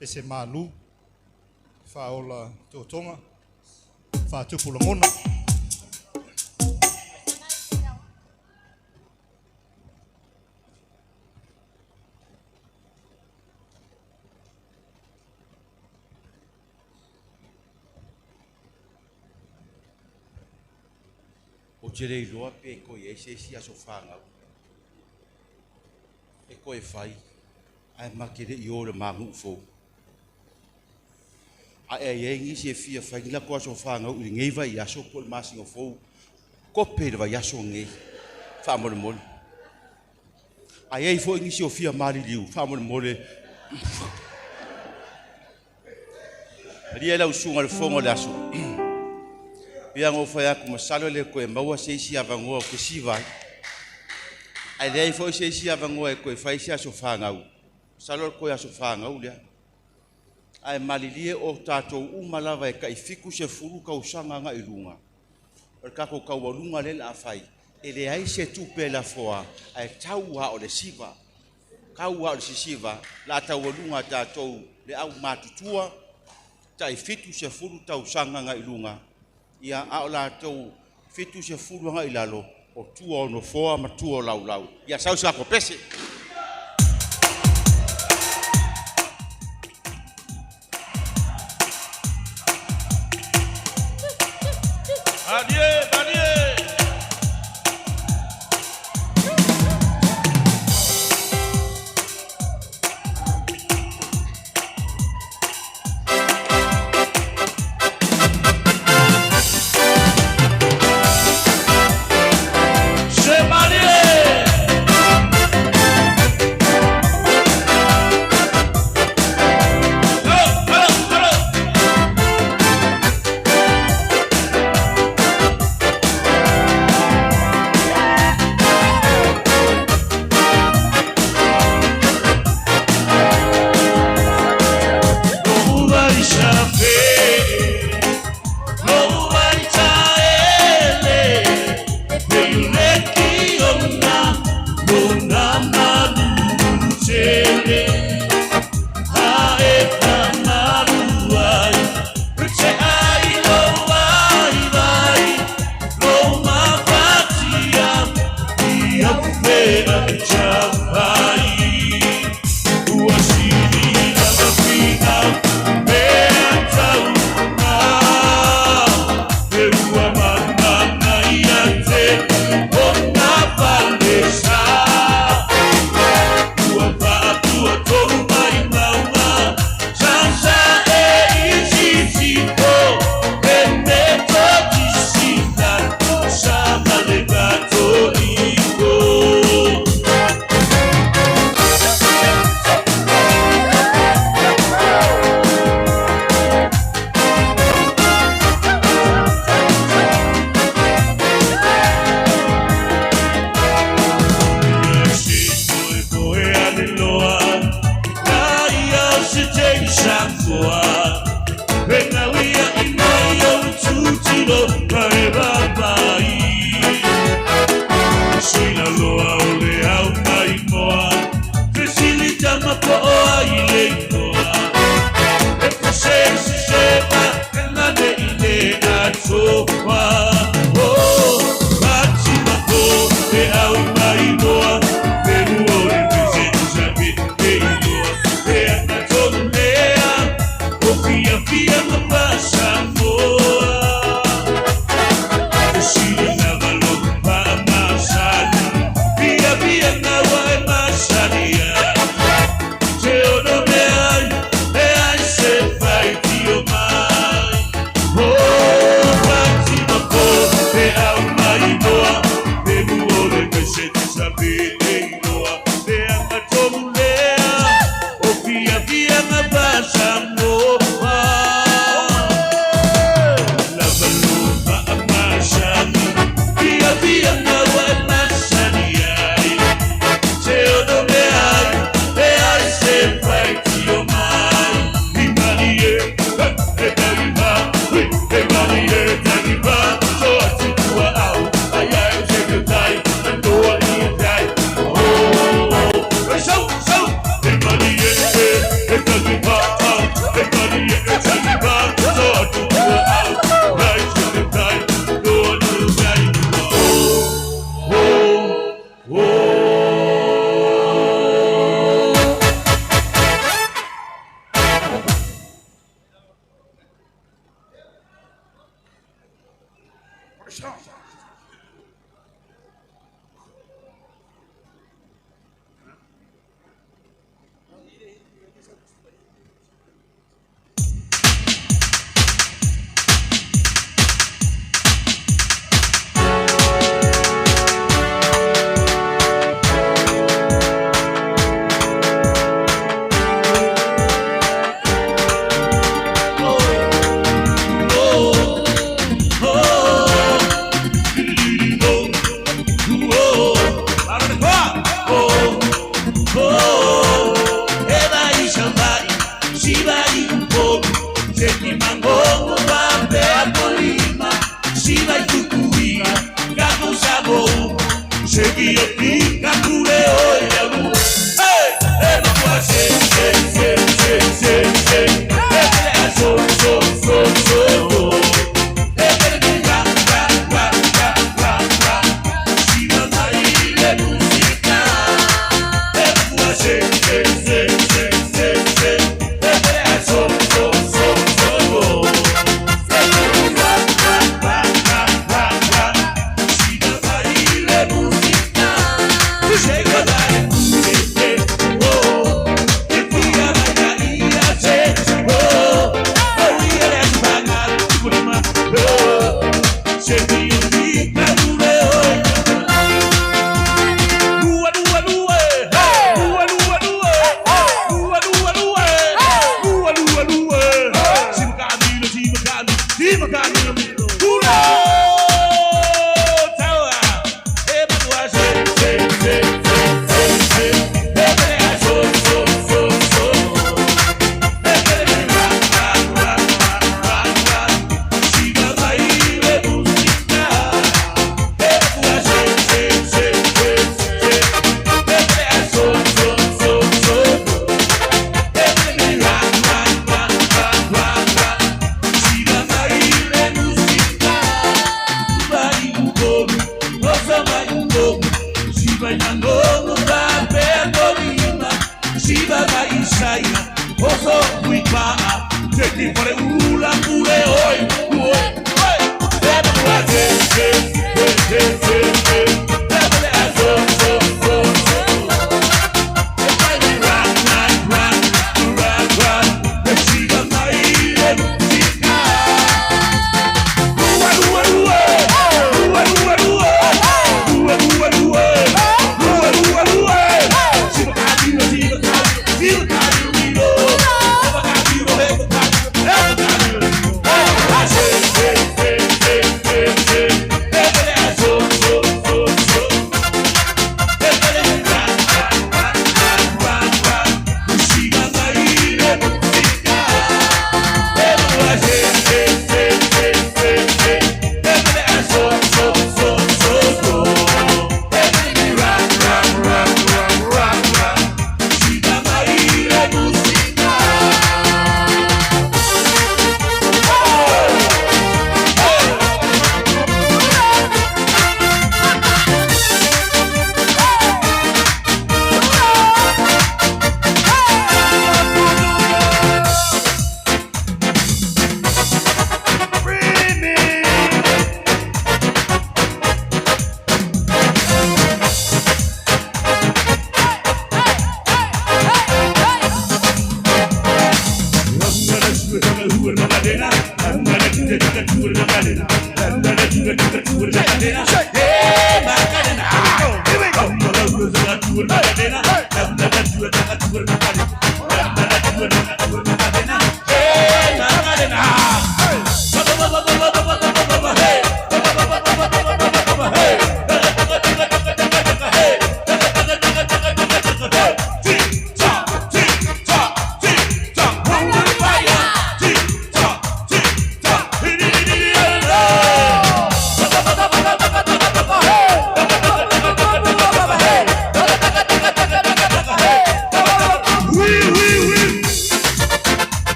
pese mālu, whaola tōtonga, whātupula mona. O te rei loa pe ko e se si aso whangau. E ko e whai, ai makere I ora mangu fo. A e ngisi e fia whai ngila ko aso whangau I ngei vai aso ko le masingo fo. Ko pere vai aso ngei, whamore mole. A e fo ngisi o fia mari liu, whamore mole. Ria lau sunga le fongo le aso. Pia ngo fa ya kuma salo le ko e maua se isi avangoa ko siva. Ai le fo se isi avangoa e ko e fa isi aso fangau. Salo ko ya so fangau le. Ai malilie o tato umalava e kai fiku se furu ka usanga nga ilunga. O ka ko ka walunga le la fai. E le ai se tu pe la foa ai taua o le siva. Kaua o le siva la ta walunga tato le au matutua. Tai fitu se furu ta usanga nga ilunga. Ia a la tau fitu se fulu nga ilalo o tua o no foa ma tua o lau lau. Ia sau sa ko pese. Adie, adie.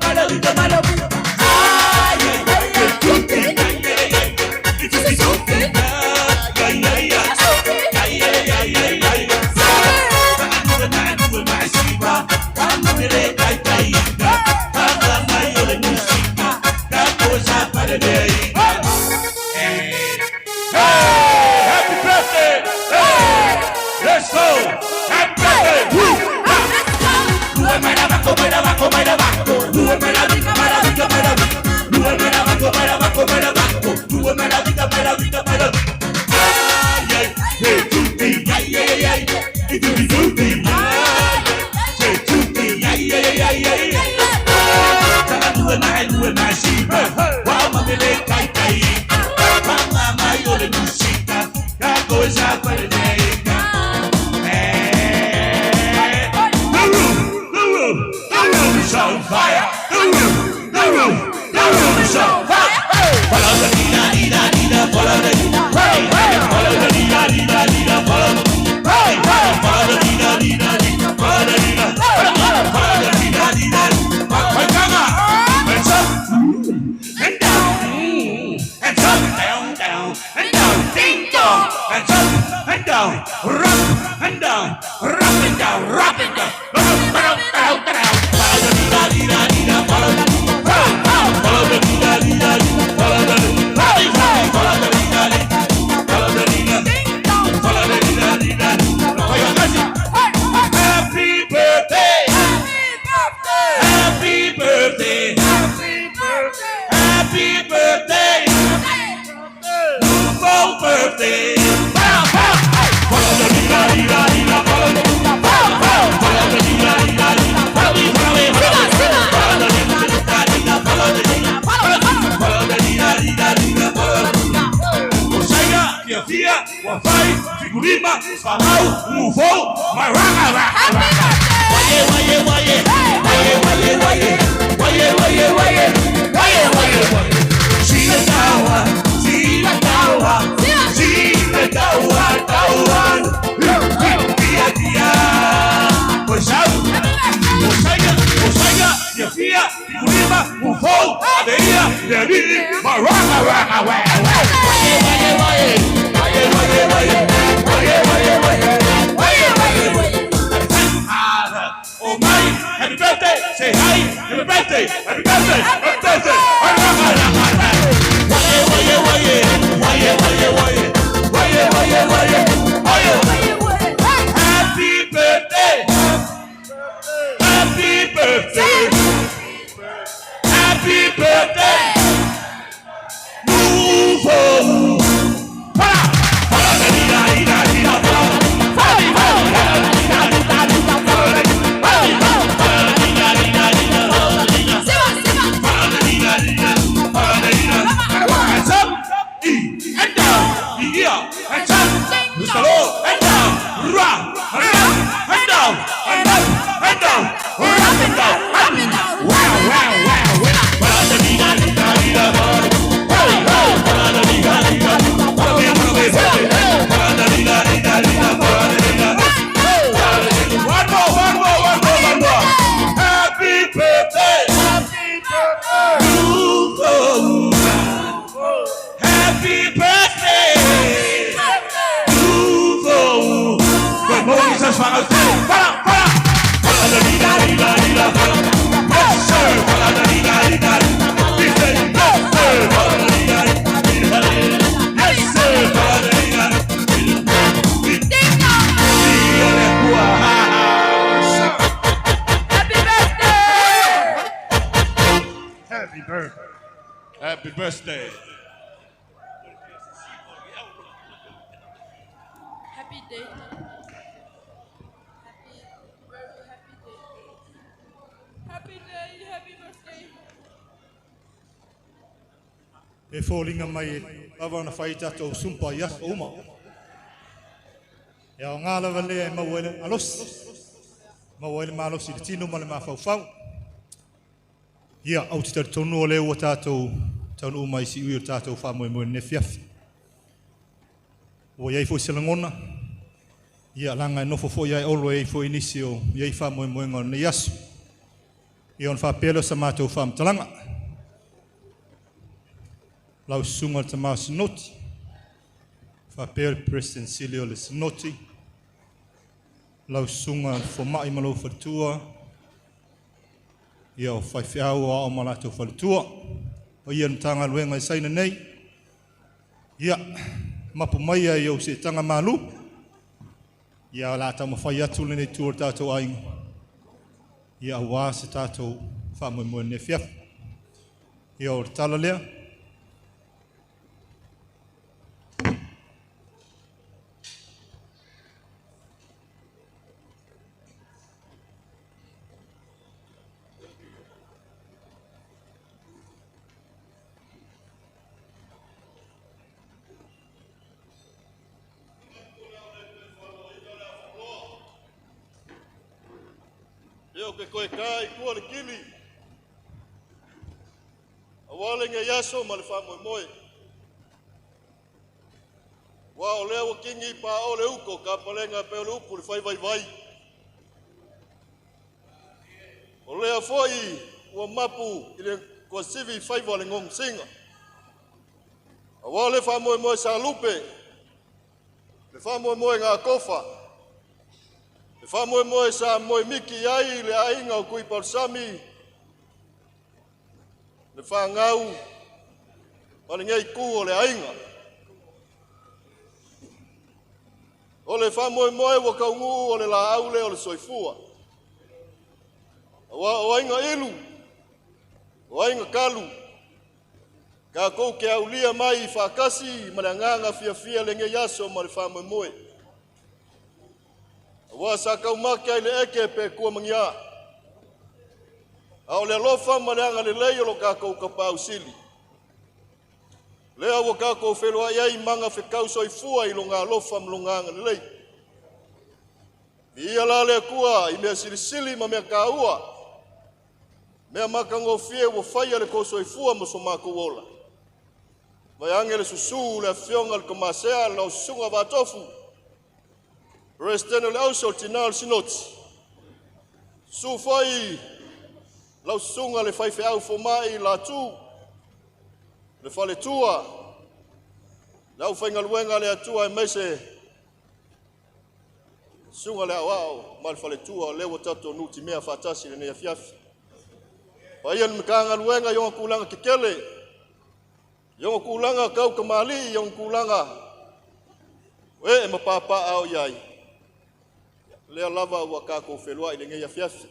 Baila, kulima muho adeia debili maranga ranga waye oh my happy birthday say hi happy birthday happy birthday happy birthday happy birthday happy birthday happy birthday Nouveau Happy birthday. Happy day. Happy day, happy birthday. E fōlinga mai awa na whai tātou sumpa ia uma. Ia o ngāla wale e mawele alos. Mawele malos I te tino male mawhauwhau. Ia au te tonu o leo o tātou taunu umai si ui o tātou whamoe moe ne fiafi. O iei fo selangona. Ia langa e nofo fo iei olo e fo inisi o iei whamoe moe ngā ne yasu. Ia on whapelo sa mātou whamtalanga. Lau sunga te maa sinoti. Whapelo President Silio le sinoti. Lau sunga fo mai malo whatua. Ia o whaiwhiau a o malato whalitua. O ia ntanga luenga I saina nei. Ia, mapu mai ai au se tanga malu. Ia la tau mawhai atu le nei tuar tātou ainga. Ia wā se tātou whamoe moe ne whiafu. Ia o tala lea. Eo ke koe kai kua le kili. Awale nge yaso ma le whamoe moe. Wa o lea wa kingi pa o le uko ka palenga pe o le upu le whai vai vai. O lea foi ua mapu I le kua sivi whai wa le ngong singa. Awale whamoe moe sa lupe. Le whamoe moe ngā kofa. Le whamoe moe sa moe miki ai le ainga o kui parsami. Le whangau. Ma le ngai ku o le ainga. O le whamoe moe wa kaungu o le la aule o le soifua. O ainga ilu. O ainga kalu. Ka kou ke aulia mai I whakasi ma le nganga fia fia le ngai aso ma le whamoe moe. Wa sa kau make ai le eke pe kua mangia. Au le lofa ma le anga le lei o lo ka kou ka pau sili. Lea wa ka kou whelua iai manga whekau soifua I lo ngā lofa mlunganga le lei. Ia la le kua I mea silisili ma mea ka ua. Mea makango fie wa whaia le kou soifua ma so mako wola. Vai angele susu le fionga le komasea lau sunga vatofu. President le auso tinal sinoti. Su foi lau sunga le fai feau fo mai la tu. Le fale tua. Lau whainga luenga le atua e meise. Sunga le awao, ma le fale tua, lewa tato nuti mea whatasi le nea fiafi. Waian mikanga luenga yonga kulanga kekele. Yonga kulanga kau kamali, yonga kulanga. E mapapa au yai. Lea lava wakako whelua i le nea fiafi.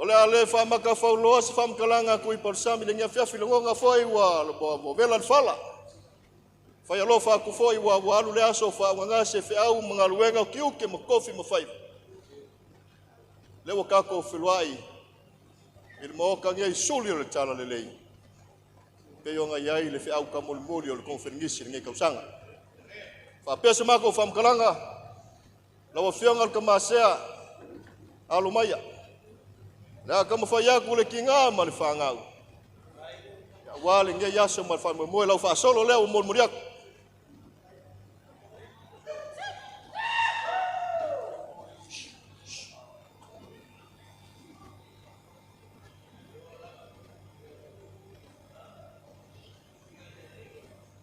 Ole ale fa maka fa loa se fam kalanga ku i parsami le ngia fiafi longa foi wa lo vela fala. Fa ya lo fa ku foi wa alu le aso fa nga se fe au mga luenga ki ke mo kofi mo fai. Le wa ka ko filwai. Il mo ka ngai suli le tala le lei. Pe yo nga yai le fe au ka mol moli le konferengisi ngai ka usanga. Fa pesa mako fam kalanga. La wa fionga ka masea alu maya. Na kama faya kule kinga mal fangau. Ya wale nge yaso mal fa mo la fa solo leo mo muriak.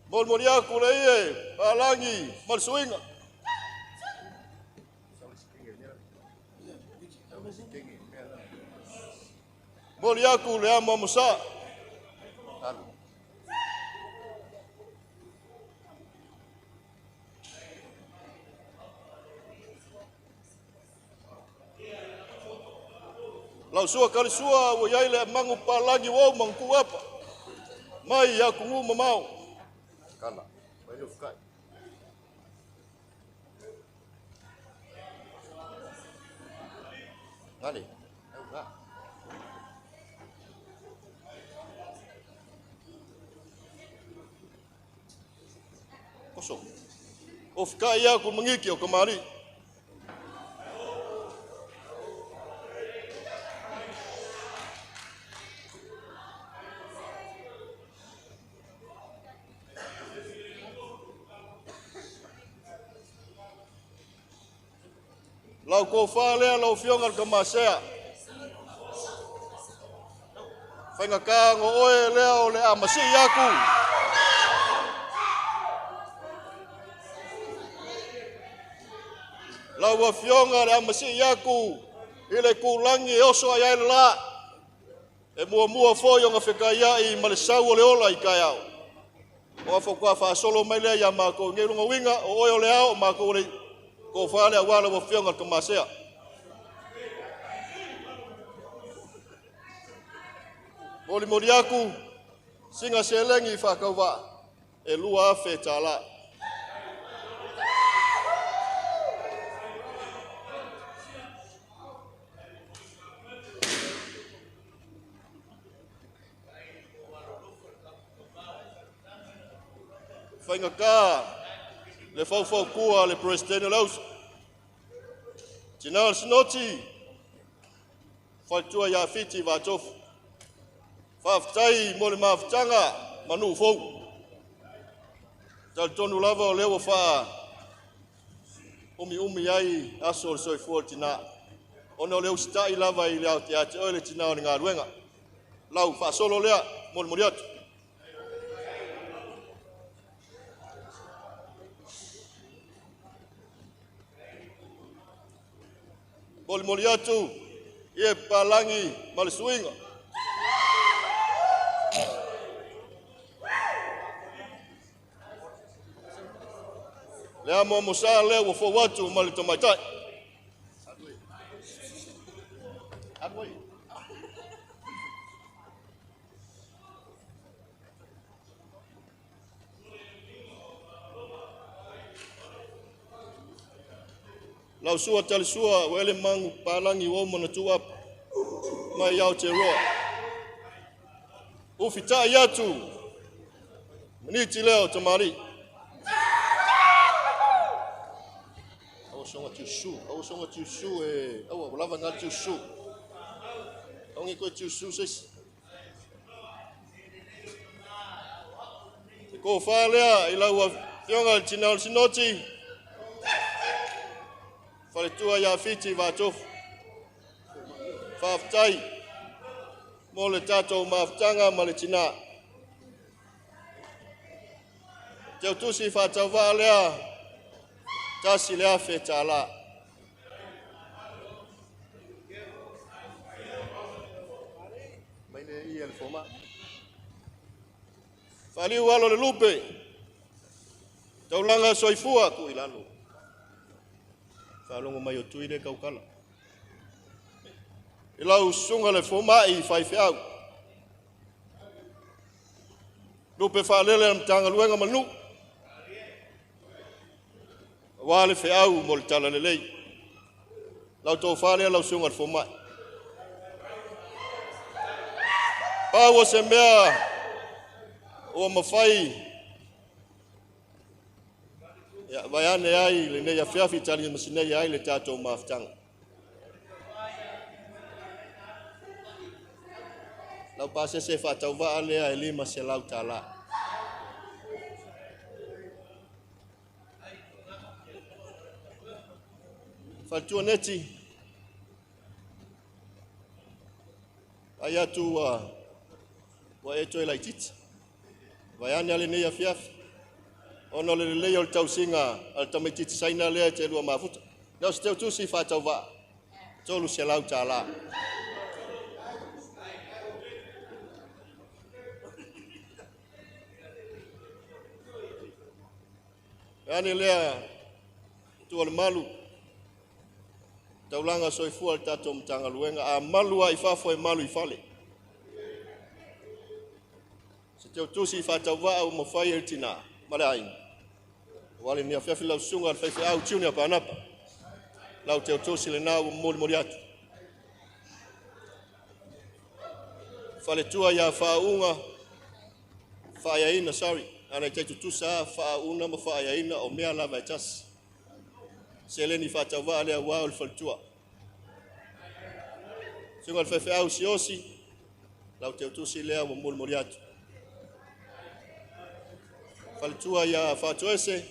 Mol muriak kule ye balangi mal suinga. Moliaku le ama musa. Lau sua kali sua wo yai le mangu palangi wo mangku apa. Mai ya kungu mamau. Kana. Mai lu fukai. Ngani? Kosong. Of kaya ku mengiki o kemari. Lau ko fale lau fiongal kemasea. Fenga ka ngo oe leo le amasi yaku. Lau wa fionga le amasi yaku ile kulangi oso ayai la. E mua fo yo nga fekaya i malesau le ola i kayao. O fo kwa fa solo mele ya mako ngelunga winga o oe le ao mako le ko fale wala wa fionga kemasea. Moli moriaku singa selengi fa kawa e lua fetala. Fainga ka le fau kua le presidente laus. Tinal sinoti fatua ya fiti va tof. Faftai mole maftanga manu fou. Tal tonu lava lewa fa umi ai aso soi fortina. Ono leu stai lava ile au te ole tina o nga ruenga. Lau fa solo lea mol muriat. Mol muriatu ye palangi mal swinga. Lea mo musa leo fo watu mal tomatai. Lau sua tali sua wele mangu palangi wo mona tuap mai yau te roa. Ufita yatu meniti leo tamari. Awo songa tiu su e awo lava ngal tiu su. Ongi ko tiu su ses. Ko falea ila wa yonga tinal sinoti. Fale tua ya fiti va tof. Whaftai. Mo le tātou mawhtanga ma le tina. Te utusi whātau wā lea. Tasi lea whe tāla. Maine I el foma. Whaliu alo le lupe. Taulanga soifua ku ilalo. Whalongo mai o tuire kaukala. Ilau sunga le foma I whaiwheau. Lupe whalele am tanga luenga manu. Wale wheau mo le tala le lei. Lau tō whalea lau sunga le foma. Pau o se mea o mawhai. Ya vaiane ai le nei a whiawhi tali masinei ai le tātou mawhtanga. Lau pāse se whātau waa lea e lima se lau tāla. Whatua neti. Ai atu wa e toi lai titi. Vaiane ale nei a whiawhi. Ono le leo le tausinga al tamaititi saina lea te lua mafuta. Nau se teu tusi whātau waa. Tolu se lau tāla. Ane lea tua le malu. Taulanga soifua le tatou mtanga luenga. A malu a ifafo e malu ifale. Se teu tusi whātau waa o mawhai e tina. Mare aina. Wale ni a whiawhi lau sunga al whaiwhi au tiuni a pānapa. Lau teu tusi le nāu mori mori atu. Whale tua ia whaunga. Whaiaina, sorry. Ana te tutusa whauna ma whaiaina o mea lava e tasi. Se leni whātau waa lea wāo le whaltua. Sunga al whaiwhi au si osi. Lau teu tusi lea o mori mori atu. Whaletua ia whātuese.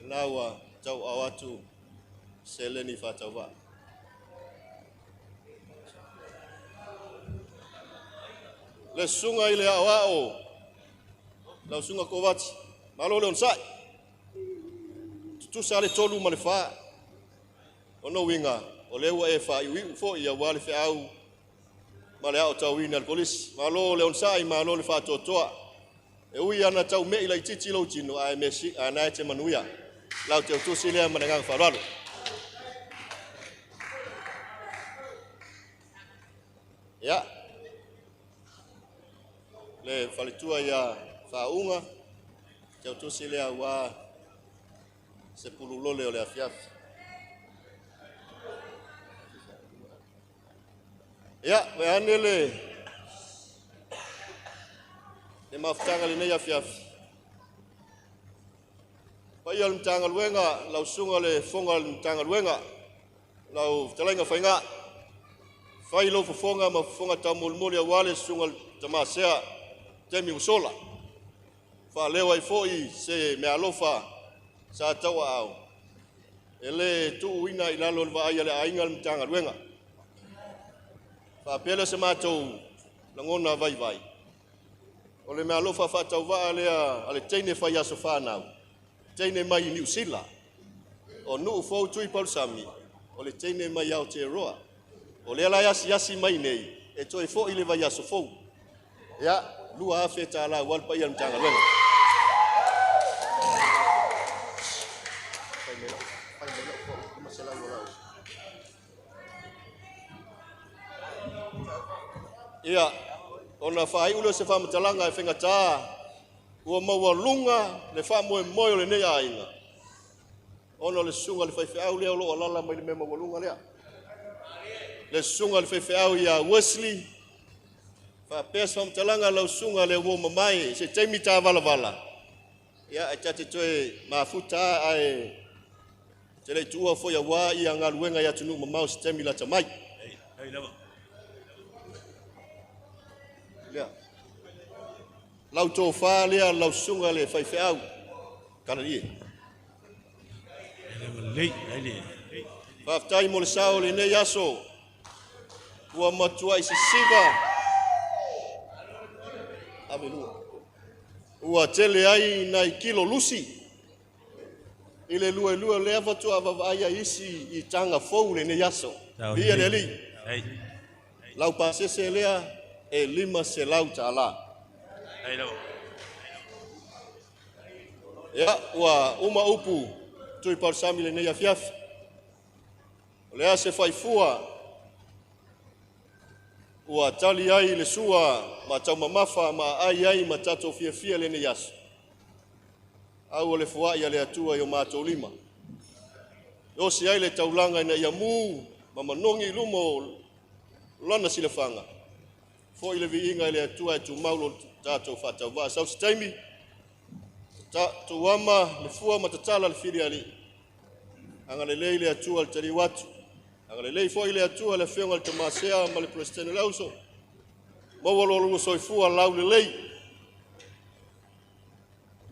Naua tau au atu se leni whātau waa. Le sunga I le au ao. Lau sunga kovati. Malo le onsai. Tutusa le tolu ma le wha. Ono winga. O lewa e wha iwi ufo ia wale whi au. Ma le au tau wina le polisi. Malo le onsai malo le wha totoa. E ui ana tau me ila I titi lau tino a mesi a nae te manuia. Lau te utusi lea manangang whararo. Ya. Le whaletua ia whaunga. Te utusi lea wā se pululole o lea whiawhi. Ya, me ane le mawhtanga le nei a whiawhi. Pai al mtanga luenga, lau sunga le fonga al mtanga luenga. Lau talainga whainga. Whai lo fonga ma fonga tau mulmuli a wale sunga tamasea temi usola. Wha lewa I foi se me alofa sa taua au. Ele tu uina I lalo wa ai ale ainga al mtanga luenga. Wha pele se mātou langona vai vai. O le me alofa whatau waa lea ale teine whai aso whanau. Teine mai I New Zealand. O nuu fau tui pausami. O le teine mai Aotearoa. O le ala yasi mai nei. E toi fo I le vai aso fau. Ya, lua awhe ta ala walpa I al mtanga luenga. Ia, ona whai ulo se whamatalanga e whengatā. Ua maua lunga le wha moe moe le nei ainga. Ona le sunga le whaiwheau lea lo alala mai le me maua lunga lea. Le sunga le whaiwheau ia Wesley. Wha pēs whamatalanga lau sunga le uo mamai se teimi tā vala vala. Ia, e tate toe mafuta ai te lei tua foi a wā I a ngā luenga ia tunu mamau se teimi la tamai. Hei lewa. Lea. Lau tō whā lea lau sunga le whaiwheau. Kana rie. Lei, lei. Whaftai mo le sao le nei aso. ua matua i se siva. Aleluia. Ua tele ai nai kilo lusi. Ile lua lea vatua vavaia isi i tanga fou le ne yaso. Bia le li. Lau pasese lea e 5 se lau tala. Ya, ua uma upu tui parsami le ne ya fiafi. Lea se faifua ua tali ai le sua ma tau mamafa ma ai ma tato fia le ne yaso. Au le fua ia le atua yo mato 5. Yo si ai le taulanga ina ia mu ma manongi lumo lana sile fanga. Fo ile viinga ile atua tu maulo tato fata va sau staimi. Ta tu wama le fua matatala le firi ali. Anga le leile atua al tari watu. Anga le lei fo ile atua le fenga al tamasea ma le presidente lauso. Mawalo lu soifua lau le lei.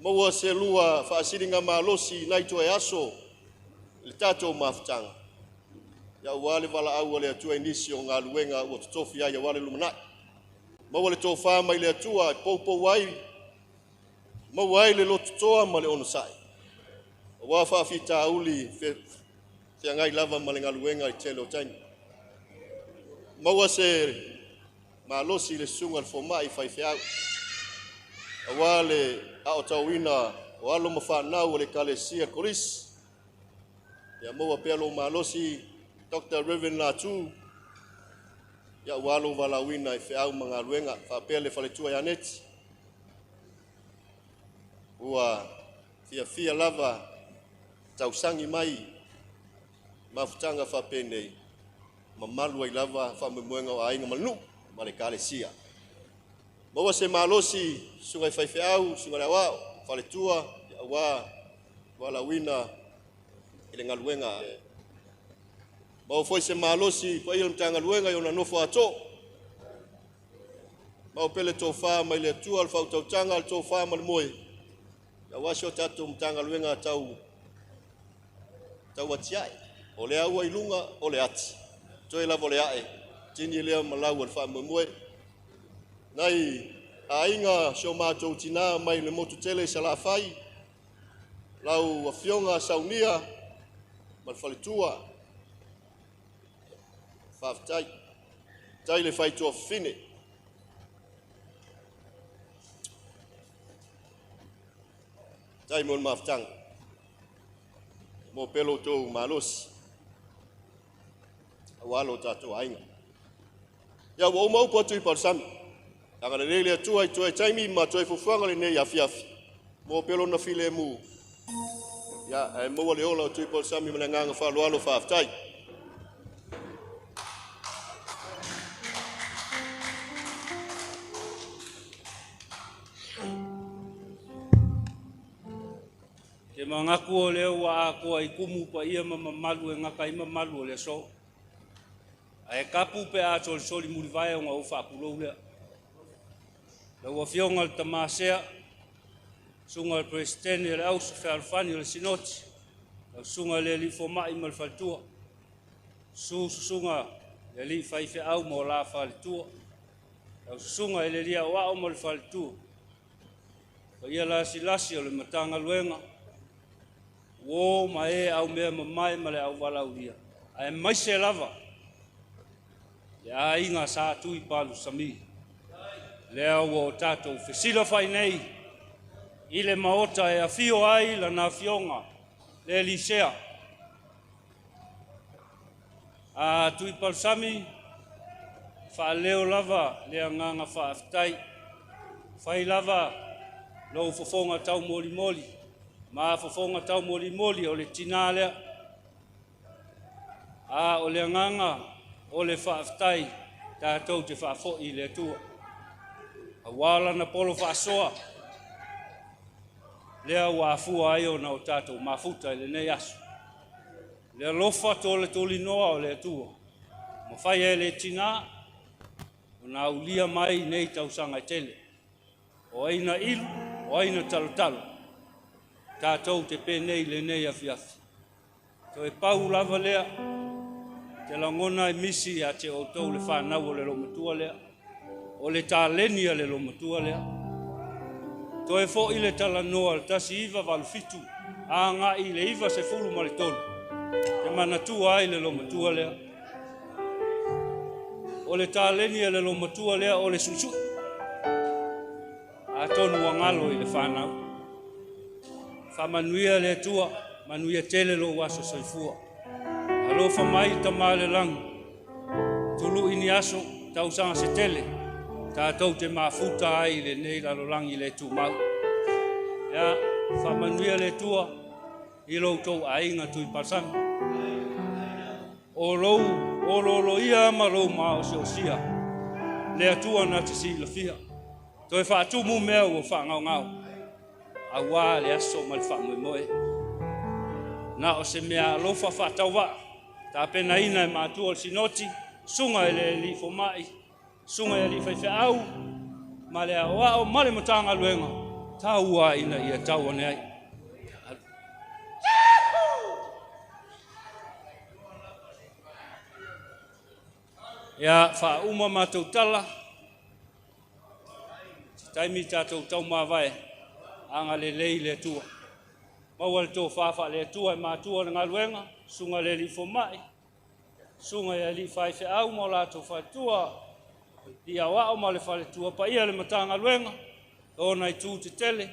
Maua se lua faasiringa malosi nai to aso le tato maftanga. Ya wale vala au le atua inisio ngaluenga o tofia ya wale lumana. Maua le tofa mai le atua popo wai. Maua le lotoa ma le onosai. Wa fa fita uli fe ngai lava ma le ngaluenga i telo tani. Maua se malosi le sunga le fomai fai fea. Awale au tawina walo mafanau le kalesia koris ya mo pelo malosi Dr. Reverend Latu ya walo walawina ife au mangaluenga fa pele faletua ya net ua fia lava tausangi mai mafutanga fa pene mamalu ai lava fa memoenga wa ainga malnu male kalesia. Maua se malosi sungai faifeau sungai wa faletua wa wala wina ile ngaluenga. Mau foi se malosi pa ile mtanga luenga yona nofo ato. Mau pele tofa mai le tua alfa utanga al tofa mal moi. Ya washo tatu mtanga luenga tau watiai. Ole au ilunga ole ati. Toi la voleae. Tini le malau alfa moi. Nai ainga shomato tina mai le motu tele salafai lau afionga saunia malfalitua faftai tai le fai to fine tai mon maftang mo pelo to malos awalo tato ainga ya wo mau potu parsam. Anga le lele atua i toe taimi ma toe fufuanga le nei afiafi. Mo pelo na file mu. Ya, mo le ola o tui pol sami mananganga whalualo whaaftai. Ke mangaku o leo wa ako ai kumu pa ia mamalu e ngaka i mamalu o le so. Ai kapu pe a soli mulivai o ngā ufa apulou lea. Lau afionga le tamasea, sunga le presidente le ausu whealfani le sinoti, lau sunga le li fomai ma le falitua, sunga le li faife au ma o la falitua, lau sunga le li au au ma le falitua, pa ia la silasi o le matanga luenga, wo ma e au mea mamai ma le au wala uria, a e maise lava, le a inga sa tui palu sami, lea ua o tātou whesila whai nei, i le maota e a fio ai la na fionga, le lisea. A tui palsami, wha leo lava, lea nganga wha aftai, whai lava, lo fofonga tau moli moli, ma fofonga tau moli moli o le tina lea. A o le nganga, o le wha aftai, tātou te wha fo i le tua. Awala na polo whaasoa. Lea wafua ai o na o tātou mafuta le nei asu. Lea lofa tole toli noa o le tua. Ma whai e le tina, o na ulia mai nei tausanga i tele. O aina ilu, o aina talotalo. Tātou te pē nei le nei afiafi. To e pau lava lea, te langona I misi a te o tau le whanau o le lo matua lea. O le tāleni a le lo matua lea. To e fo I le tala noa le tasi iwa walufitu. A ngā I le iwa se fulu ma le tolu. Te manatua ai le lo matua lea. O le tāleni a le lo matua lea o le susu. A tonu a ngalo I le whanau. Whamanuia le tua, manuia tele lo waso soifua. Alo whamai ta le lang. Tulu ini aso, tausanga se tele. Tātou te mafuta ai le nei lalo langi le tu mau. Ya, whamanuia le tua, I lo tau ainga tui pasang. O lo ia ma lo ma o se o sia. Le atua na te si la fia. Toi whaatumu mea o whangau ngau. A wā le aso ma le whamoe moe. Na o se mea alofa whatau wa. Tā pena ina e mātua o sinoti. Sunga e le li fo mai. Sunga e li whaiwhi au. Ma le awa o male matanga luenga. Tā ua ina ia tau ane ai. Ia wha uma mātou tala. Taimi tātou tau mawai. Anga le lei le tua. Maua le tō whawha le tua e mātua le ngā luenga. Sunga le li fo mai. Sunga e li whaiwhi au mo lātou whaitua. I awa o ma le whale tua pa ia le matanga luenga. O nei tū te tele.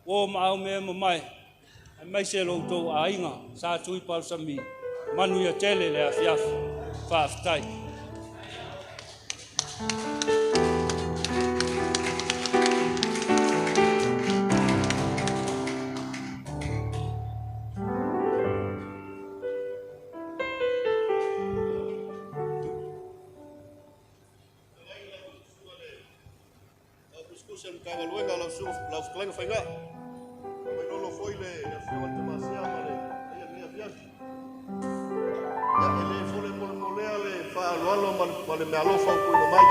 O ma au mea ma mai. E mai se lo tō a inga. Sā tui pausami. Manu ia tele le a fiafu. Whaafitai. Sem kanga luenga la klenga whainga. Mai lolo foi le whio te masea ma le ia mea fiasi. Ia ele fole molea le whaalualo ma le mea lofa o kuina mai.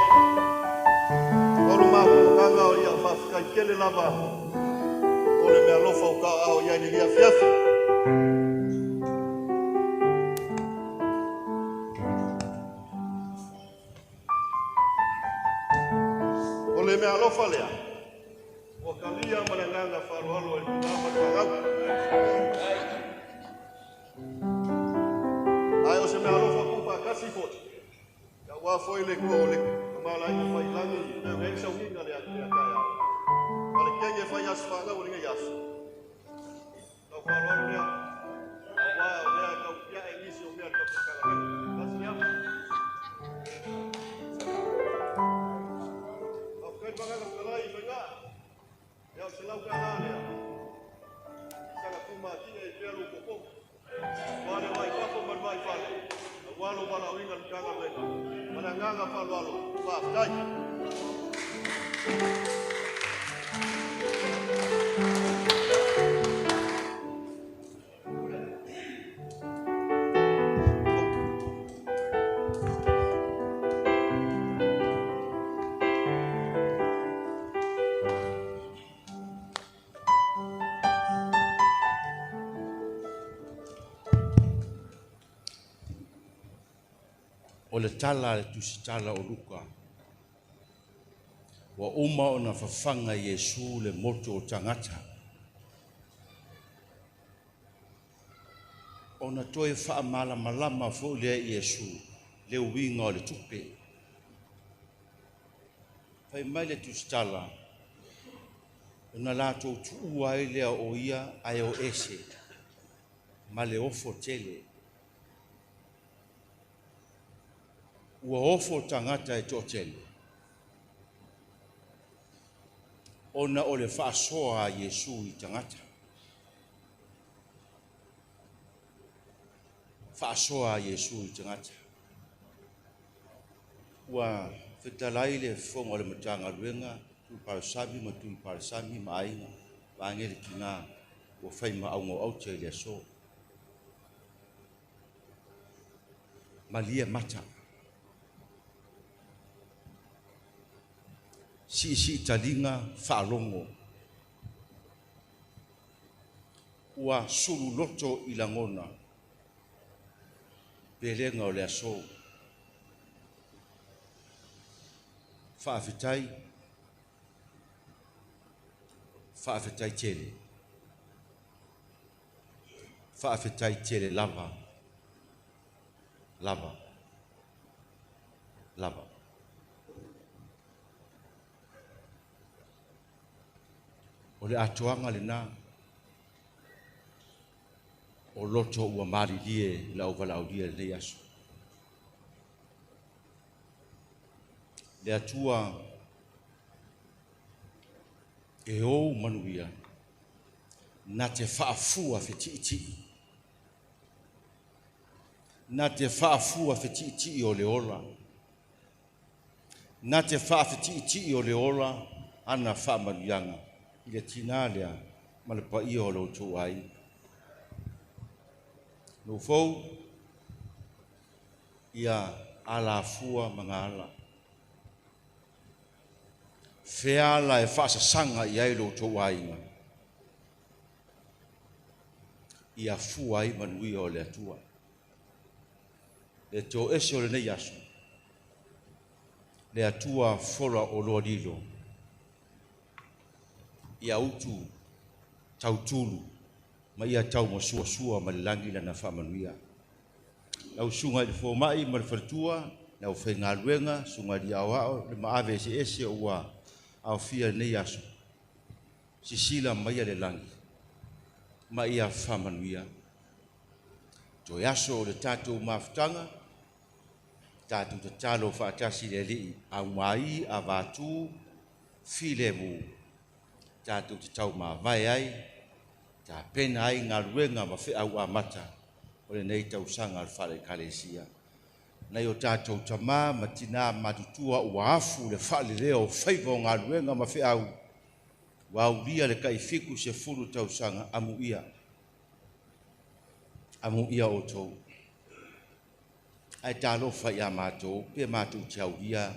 Oro mako kanga o ia whaafikai kele lava o le mea lofa o ka ao ia ni lia fiasi. O le mea lofa lea. O kalia mananganga wharualo e tūnama tuangau. Ai o se mea lofa kupa kasi foti. Ka wā foi le kua o le kumalai o whailangi me o hei sauhinga le atu e kai au. Ma le kenge whai asu whangau o ringa yasu. Kau wharualo lea. Wā o lea kau kia e nisi o mea kau kakarangi. Kasi lea. Kau kai wanganga whalai whainga. Ia se lau kahanea. Sanga kuma kia e peru koko. Wale wai kapo man mai whale. Walo wala winga lukanga wenga. Mananganga whalwalo. Waftai. O le tala le tusi tala o luka. Wa uma o na whawhanga Iesu le moto o tangata. O na toi wha malama fo le Iesu le uinga o le tupe. Whai mai le tusi tala o na lato tuua i lea o ia ai o ese ma le ofo tele. Ua ofo tangata e tōtele. Ona o le whaasoa a Iesu I tangata. Whaasoa a Iesu I tangata. Ua whetalai le whonga o le matanga ruenga, tui parasami ma tui parasami ma ainga, wangere ki ngā, ua whaima aungo aute le aso. Malia mata. Si talinga whaalongo. Ua suru loto I langona. pelenga o le aso. Whaafetai tele. Whaafetai tele lava. O le atoanga le nā, o loto ua marilie la uvalaulia le aso. Le atua e ou manuia na te whaafua whetiti. Na te whaafua whetiti o le ola. Na te whaafetiti o le ola ana whaamanuianga. I le tina lea ma le pai o lo tu ai. No fou ia ala fua mangala. Feala e whaasa sanga i ai lo tu ai nga. Ia fua ai manui o le atua. Le to ese o le nei aso. Le atua fora o lo dilo. Ia utu tautulu ma ia tau mo sua ma le langi lana whamanuia. Lau sunga i le fōmai ma le wharatua, lau whainga luenga, sunga di awao, le maave ese o ua au fia nei aso. Sisila ma ia le langi, ma ia whamanuia. To aso o le tātou mawhtanga, tātou te talo whaatasi le li au mai a vātu, file mu. Tātou te tau mā vai ai, tā pena ai ngā ruenga ma whi au a mata, o le nei tau sanga al whare kalesia. Nei o tātou tamā ma tina matutua ua afu le whale leo whaiva o ngā ruenga ma whi au, wa au ria le kai fiku se furu tau sanga amu ia o tau. Ai tālo whai a mātou, pe mātou te au ria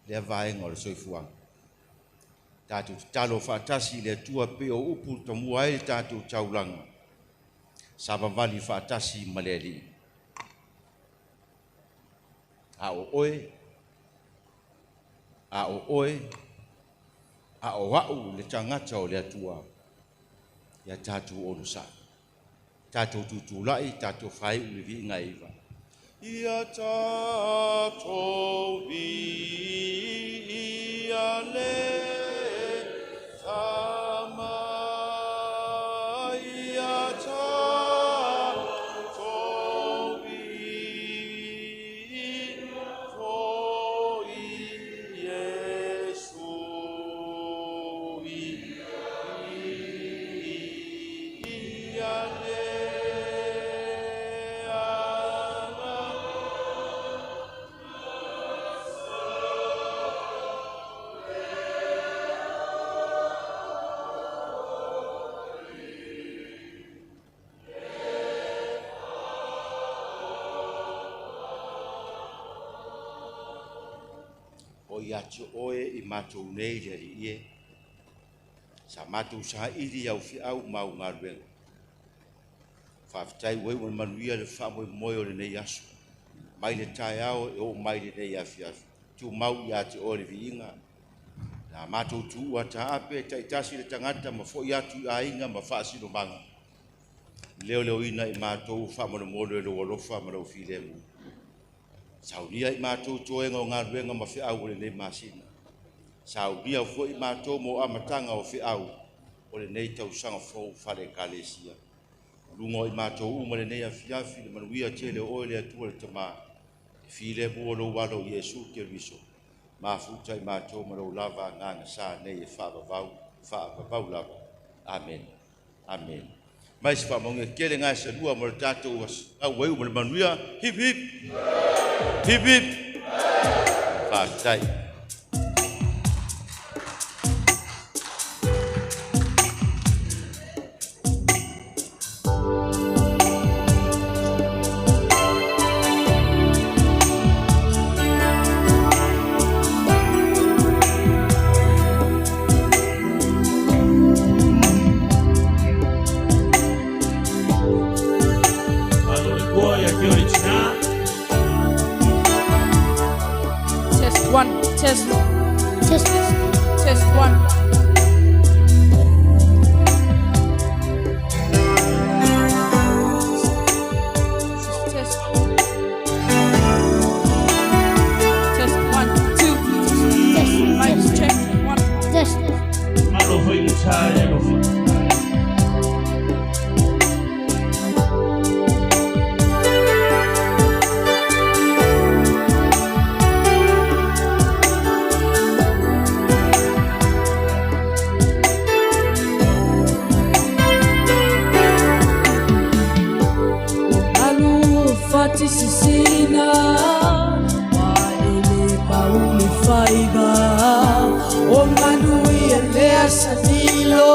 le vaenga o le soifuanga. Tātou talo whaatasi le tua pe o upu tamua e tātou taulanga. Sabavali whaatasi maleri. A o oe, a o wau le tangata o le atua. Ia tātou onusa. Tātou tutulai, tātou whai ulivi ngā iwa. Ia tātou vi ia le. Ia te oe i mātou nei le ie. Sa mātou sa iri au fi au mau ngā ruenga. Whawhitai wei wan manuia le whamoe moe o le nei asu. Mai le tai ao e o mai le nei afi. Tu mau ia te oe le vi inga. Na mātou tu ua ta ape taitasi le tangata ma fo ia tu a inga ma whaasino manga. Leo ina i mātou whamoe moe le walofa ma rau fi le mu. Sauria i mātou toenga o ngā ruenga ma whi au o le nei māsina. Sauria fo i mātou mo amatanga o whi au o le nei tau sanga fōu whare kalesia. Lungo i mātou uma le nei a whiawhi le manuia tele o le atua le tamā. While mua lo walo Iesu ke riso. Mafuta i mātou ma lo lava nganga sā nei e whaavavau lava. Amen. Amen. Mai se whamonge kele ngai sa lua mo le tātou au weu mo le manuia. Hip hip. Hip hip. Whātai. Allora, poi a che originale Test one. Test. Test 1, 2. Mic check 1. Malo foi que sai, lo foi. Sisina waele pauli faiga o manui ele asadilo